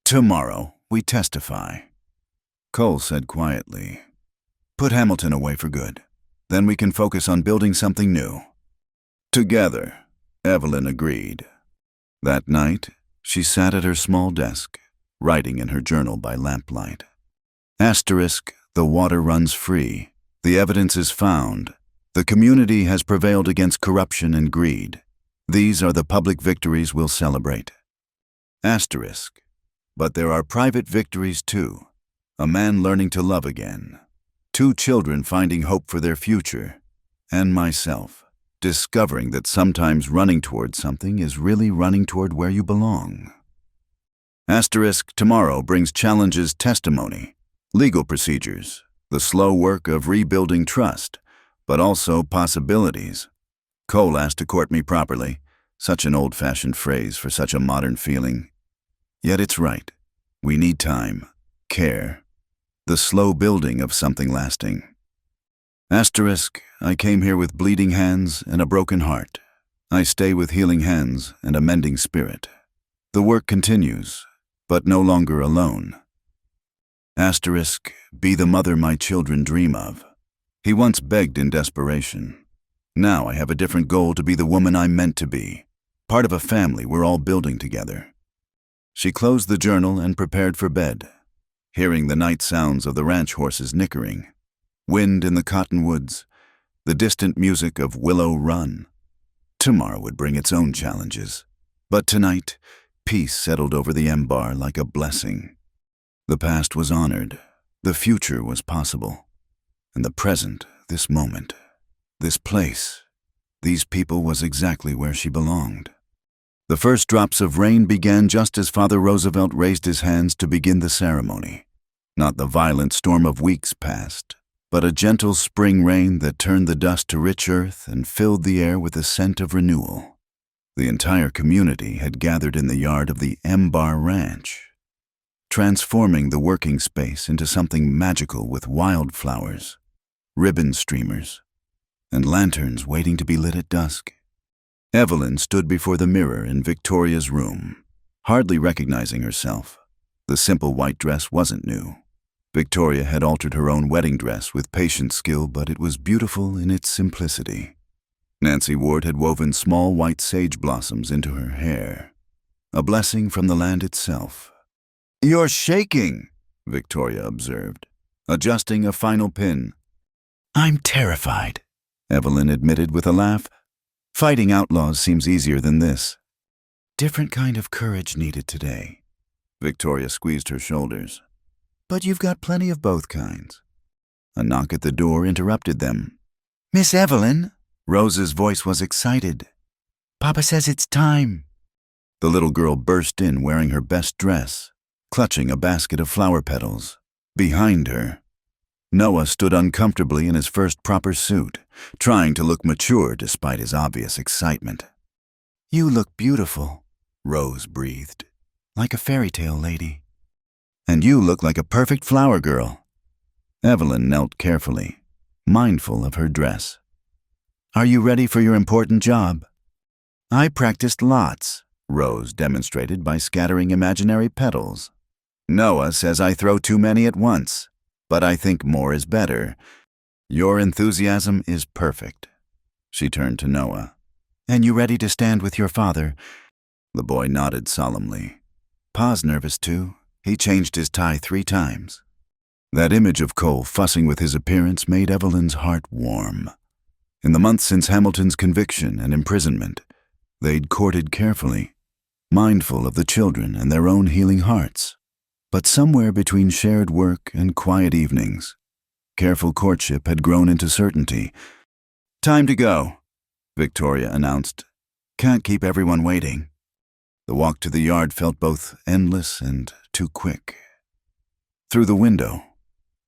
Tomorrow, we testify. Cole said quietly, Put Hamilton away for good. Then we can focus on building something new. Together, Evelyn agreed. That night, she sat at her small desk, writing in her journal by lamplight. Asterisk, the water runs free. The evidence is found. The community has prevailed against corruption and greed. These are the public victories we'll celebrate. Asterisk, but there are private victories too. A man learning to love again. 2 children finding hope for their future. And myself, discovering that sometimes running toward something is really running toward where you belong. Asterisk, tomorrow brings challenges, testimony, legal procedures, the slow work of rebuilding trust, but also possibilities. Cole asked to court me properly, such an old-fashioned phrase for such a modern feeling. Yet it's right. We need time, care, the slow building of something lasting. Asterisk, I came here with bleeding hands and a broken heart. I stay with healing hands and a mending spirit. The work continues, but no longer alone. Asterisk, be the mother my children dream of. He once begged in desperation. Now I have a different goal, to be the woman I'm meant to be, part of a family we're all building together. She closed the journal and prepared for bed, hearing the night sounds of the ranch horses nickering, wind in the cottonwoods, the distant music of Willow Run. Tomorrow would bring its own challenges, but tonight, peace settled over the Embar like a blessing. The past was honored, the future was possible, and the present, this moment, this place, these people was exactly where she belonged. The first drops of rain began just as Father Roosevelt raised his hands to begin the ceremony. Not the violent storm of weeks past, but a gentle spring rain that turned the dust to rich earth and filled the air with the scent of renewal. The entire community had gathered in the yard of the Embar Ranch, transforming the working space into something magical with wildflowers, ribbon streamers, and lanterns waiting to be lit at dusk. Evelyn stood before the mirror in Victoria's room, hardly recognizing herself. The simple white dress wasn't new. Victoria had altered her own wedding dress with patient skill, but it was beautiful in its simplicity. Nancy Ward had woven small white sage blossoms into her hair, a blessing from the land itself. "You're shaking," Victoria observed, adjusting a final pin. "I'm terrified," Evelyn admitted with a laugh. "Fighting outlaws seems easier than this." "Different kind of courage needed today." Victoria squeezed her shoulders. "But you've got plenty of both kinds." A knock at the door interrupted them. "Miss Evelyn!" Rose's voice was excited. "Papa says it's time." The little girl burst in wearing her best dress, clutching a basket of flower petals. Behind her, Noah stood uncomfortably in his first proper suit, trying to look mature despite his obvious excitement. "You look beautiful," Rose breathed, "like a fairy tale lady." "And you look like a perfect flower girl." Evelyn knelt carefully, mindful of her dress. "Are you ready for your important job?" "I practiced lots," Rose demonstrated by scattering imaginary petals. "Noah says I throw too many at once, but I think more is better. Your enthusiasm is perfect." She turned to Noah. "And you ready to stand with your father?" The boy nodded solemnly. "Pa's nervous too. He changed his tie 3 times. That image of Cole fussing with his appearance made Evelyn's heart warm. In the months since Hamilton's conviction and imprisonment, they'd courted carefully, mindful of the children and their own healing hearts. But somewhere between shared work and quiet evenings, careful courtship had grown into certainty. "Time to go," Victoria announced. "Can't keep everyone waiting." The walk to the yard felt both endless and too quick. Through the window,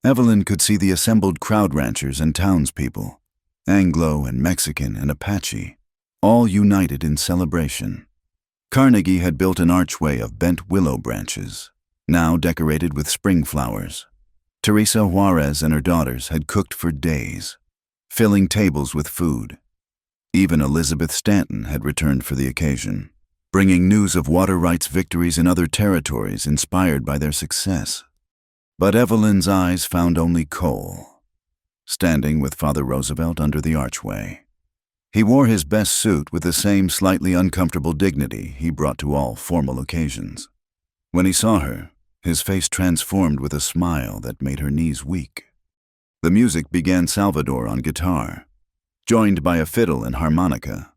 Evelyn could see the assembled crowd ranchers and townspeople, Anglo and Mexican and Apache, all united in celebration. Carnegie had built an archway of bent willow branches, now decorated with spring flowers. Teresa Juarez and her daughters had cooked for days, filling tables with food. Even Elizabeth Stanton had returned for the occasion, bringing news of water rights victories in other territories inspired by their success. But Evelyn's eyes found only Cole, standing with Father Roosevelt under the archway. He wore his best suit with the same slightly uncomfortable dignity he brought to all formal occasions. When he saw her, his face transformed with a smile that made her knees weak. The music began Salvador on guitar, joined by a fiddle and harmonica.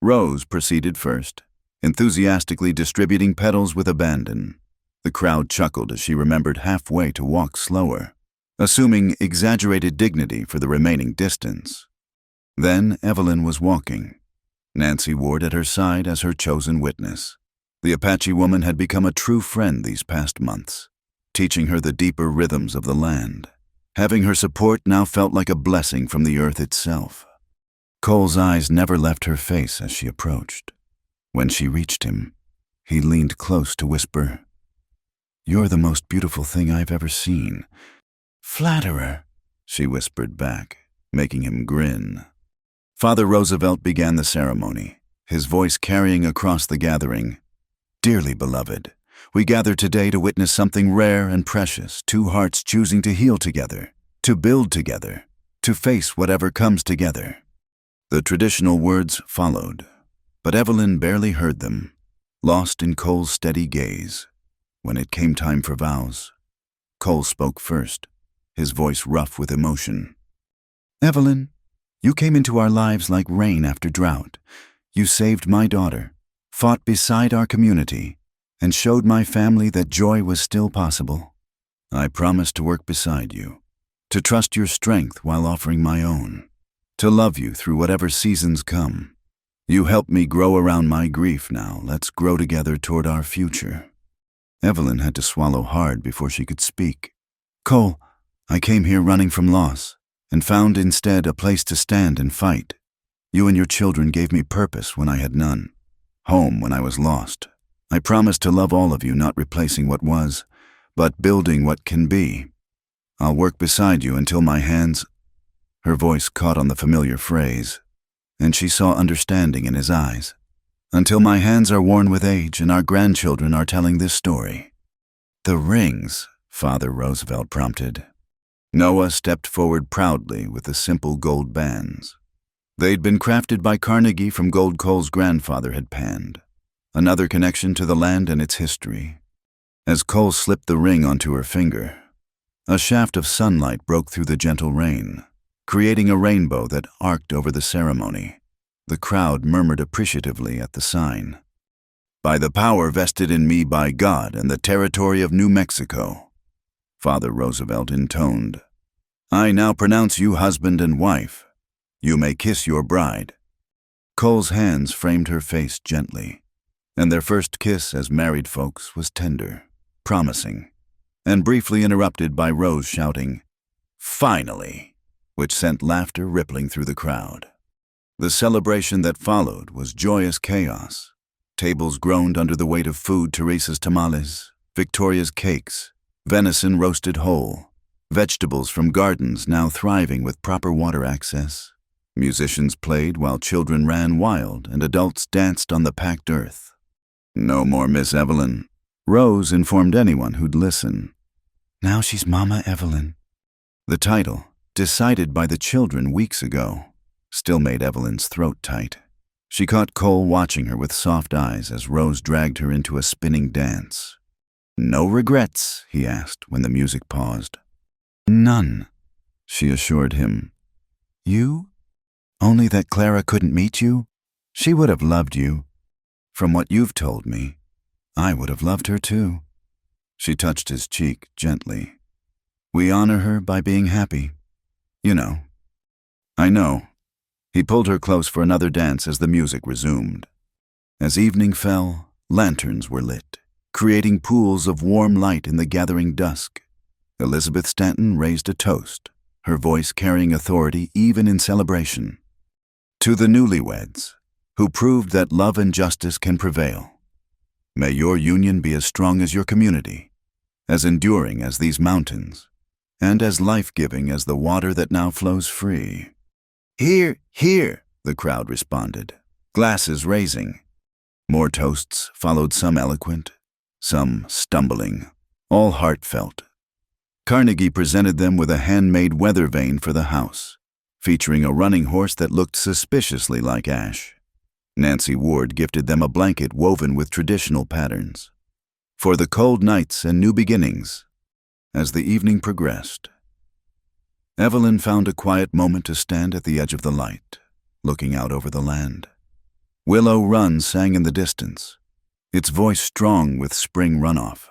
Rose proceeded first, enthusiastically distributing petals with abandon. The crowd chuckled as she remembered halfway to walk slower, assuming exaggerated dignity for the remaining distance. Then Evelyn was walking, Nancy Ward at her side as her chosen witness. The Apache woman had become a true friend these past months, teaching her the deeper rhythms of the land. Having her support now felt like a blessing from the earth itself. Cole's eyes never left her face as she approached. When she reached him, he leaned close to whisper, "You're the most beautiful thing I've ever seen." "Flatterer," she whispered back, making him grin. Father Roosevelt began the ceremony, his voice carrying across the gathering. "Dearly beloved, we gather today to witness something rare and precious, 2 hearts choosing to heal together, to build together, to face whatever comes together." The traditional words followed, but Evelyn barely heard them, lost in Cole's steady gaze. When it came time for vows, Cole spoke first, his voice rough with emotion. "Evelyn, you came into our lives like rain after drought. You saved my daughter, fought beside our community, and showed my family that joy was still possible. I promise to work beside you, to trust your strength while offering my own, to love you through whatever seasons come. You helped me grow around my grief. Now let's grow together toward our future." Evelyn had to swallow hard before she could speak. "Cole, I came here running from loss, and found instead a place to stand and fight. You and your children gave me purpose when I had none, home when I was lost. I promise to love all of you, not replacing what was, but building what can be. I'll work beside you until my hands—" Her voice caught on the familiar phrase, and she saw understanding in his eyes. "Until my hands are worn with age and our grandchildren are telling this story." "The rings," Father Roosevelt prompted. Noah stepped forward proudly with the simple gold bands. They'd been crafted by Carnegie from gold Cole's grandfather had panned, another connection to the land and its history. As Cole slipped the ring onto her finger, a shaft of sunlight broke through the gentle rain, creating a rainbow that arced over the ceremony. The crowd murmured appreciatively at the sign. "By the power vested in me by God and the territory of New Mexico," Father Roosevelt intoned, "I now pronounce you husband and wife. You may kiss your bride." Cole's hands framed her face gently, and their first kiss as married folks was tender, promising, and briefly interrupted by Rose shouting, "Finally!" which sent laughter rippling through the crowd. The celebration that followed was joyous chaos. Tables groaned under the weight of food: Teresa's tamales, Victoria's cakes, venison roasted whole, vegetables from gardens now thriving with proper water access. Musicians played while children ran wild and adults danced on the packed earth. "No more Miss Evelyn," Rose informed anyone who'd listen. "Now she's Mama Evelyn." The title, decided by the children weeks ago, still made Evelyn's throat tight. She caught Cole watching her with soft eyes as Rose dragged her into a spinning dance. "No regrets?" he asked when the music paused. "None," she assured him. "You? Only that Clara couldn't meet you? She would have loved you. From what you've told me, I would have loved her too." She touched his cheek gently. "We honor her by being happy. You know." "I know." He pulled her close for another dance as the music resumed. As evening fell, lanterns were lit, creating pools of warm light in the gathering dusk. Elizabeth Stanton raised a toast, her voice carrying authority even in celebration. "To the newlyweds, who proved that love and justice can prevail. May your union be as strong as your community, as enduring as these mountains, and as life-giving as the water that now flows free." "Hear, hear," the crowd responded, glasses raising. More toasts followed, some eloquent, some stumbling, all heartfelt. Carnegie presented them with a handmade weather vane for the house, featuring a running horse that looked suspiciously like ash. Nancy Ward gifted them a blanket woven with traditional patterns. For the cold nights and new beginnings. As the evening progressed, Evelyn found a quiet moment to stand at the edge of the light, looking out over the land. Willow Run sang in the distance, its voice strong with spring runoff.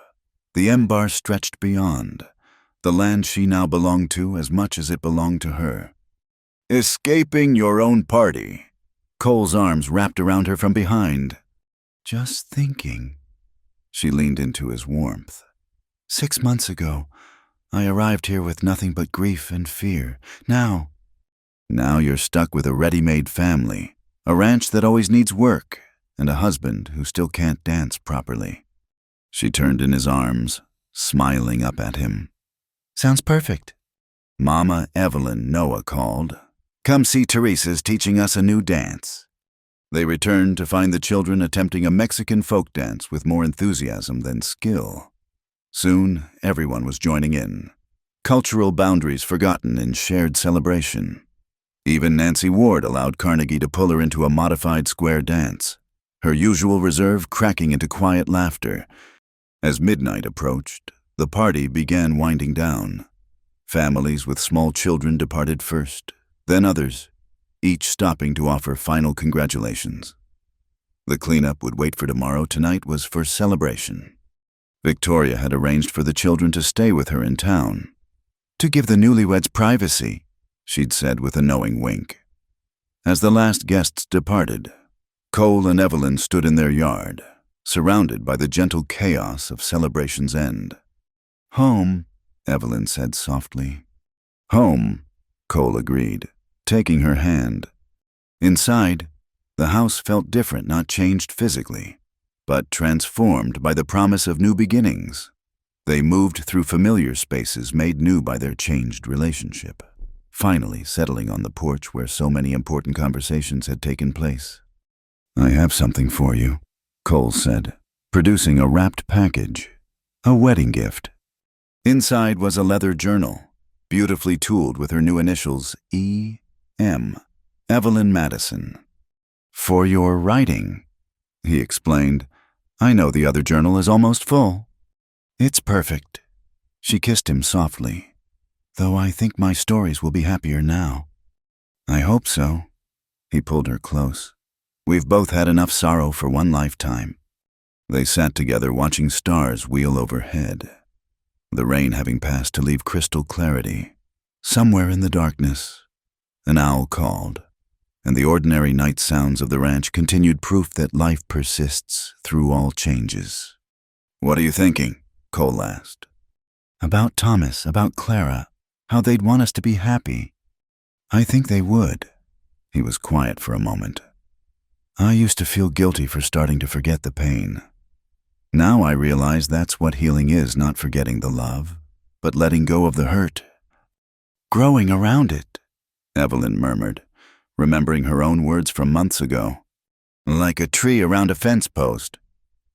The M-bar stretched beyond, the land she now belonged to as much as it belonged to her. "Escaping your own party." Cole's arms wrapped around her from behind. "Just thinking." She leaned into his warmth. 6 months ago, I arrived here with nothing but grief and fear. Now you're stuck with a ready-made family, a ranch that always needs work, and a husband who still can't dance properly. She turned in his arms, smiling up at him. "Sounds perfect." "Mama Evelyn," Noah called. "Come see Teresa's teaching us a new dance." They returned to find the children attempting a Mexican folk dance with more enthusiasm than skill. Soon, everyone was joining in, cultural boundaries forgotten in shared celebration. Even Nancy Ward allowed Carnegie to pull her into a modified square dance, her usual reserve cracking into quiet laughter. As midnight approached, the party began winding down. Families with small children departed first, then others, each stopping to offer final congratulations. The cleanup would wait for tomorrow. Tonight was for celebration. Victoria had arranged for the children to stay with her in town. "To give the newlyweds privacy," she'd said with a knowing wink. As the last guests departed, Cole and Evelyn stood in their yard, surrounded by the gentle chaos of celebration's end. "Home," Evelyn said softly. "Home," Cole agreed, taking her hand. Inside, the house felt different, not changed physically, but transformed by the promise of new beginnings. They moved through familiar spaces made new by their changed relationship. finally settling on the porch where so many important conversations had taken place. "I have something for you," Cole said, producing a wrapped package, a wedding gift. Inside was a leather journal, beautifully tooled with her new initials E.M., Evelyn Madison. "For your writing," he explained. "I know the other journal is almost full." "It's perfect." She kissed him softly. "Though I think my stories will be happier now." "I hope so." He pulled her close. "We've both had enough sorrow for one lifetime." They sat together watching stars wheel overhead, the rain having passed to leave crystal clarity. Somewhere in the darkness, an owl called, and the ordinary night sounds of the ranch continued proof that life persists through all changes. "What are you thinking?" Cole asked. "About Thomas, about Clara, how they'd want us to be happy." "I think they would." He was quiet for a moment. "I used to feel guilty for starting to forget the pain. Now I realize that's what healing is, not forgetting the love, but letting go of the hurt. Growing around it," Evelyn murmured, remembering her own words from months ago. "Like a tree around a fence post."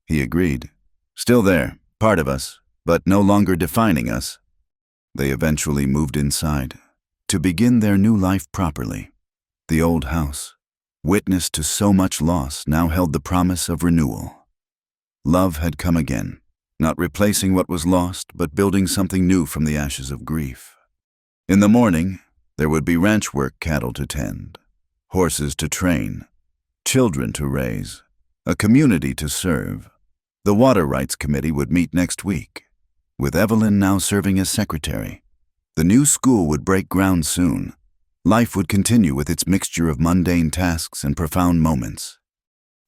He agreed. "Still there, part of us, but no longer defining us." They eventually moved inside, to begin their new life properly. The old house, witness to so much loss, now held the promise of renewal. Love had come again, not replacing what was lost, but building something new from the ashes of grief. In the morning, there would be ranch work, cattle to tend, horses to train, children to raise, a community to serve. The Water Rights Committee would meet next week, with Evelyn now serving as secretary. The new school would break ground soon. Life would continue with its mixture of mundane tasks and profound moments.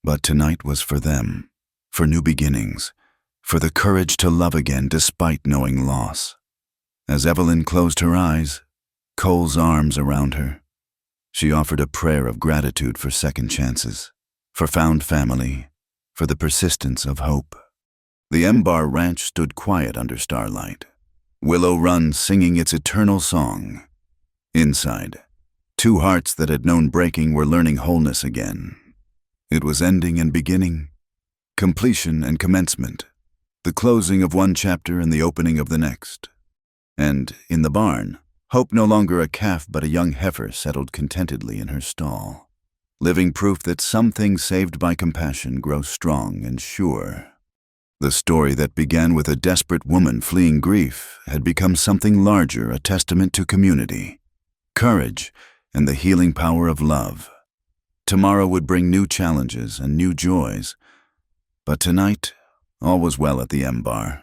But tonight was for them, for new beginnings, for the courage to love again despite knowing loss. As Evelyn closed her eyes, Cole's arms around her, she offered a prayer of gratitude for second chances, for found family, for the persistence of hope. The Embar Ranch stood quiet under starlight, Willow Run singing its eternal song. Inside, two hearts that had known breaking were learning wholeness again. It was ending and beginning, completion and commencement, the closing of one chapter and the opening of the next. And in the barn, Hope, no longer a calf but a young heifer, settled contentedly in her stall, living proof that some things saved by compassion grow strong and sure. The story that began with a desperate woman fleeing grief had become something larger, a testament to community, courage, and the healing power of love. Tomorrow would bring new challenges and new joys, but tonight, all was well at the Embar.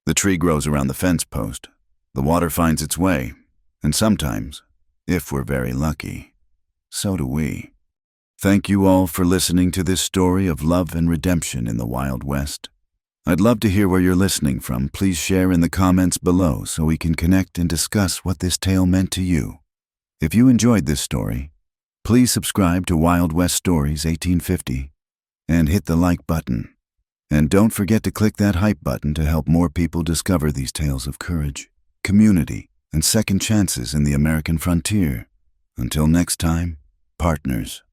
The tree grows around the fence post, the water finds its way, and sometimes, if we're very lucky, so do we. Thank you all for listening to this story of love and redemption in the Wild West. I'd love to hear where you're listening from. Please share in the comments below so we can connect and discuss what this tale meant to you. If you enjoyed this story, please subscribe to Wild West Stories 1850 and hit the like button. And don't forget to click that hype button to help more people discover these tales of courage, community, and second chances in the American frontier. Until next time, partners.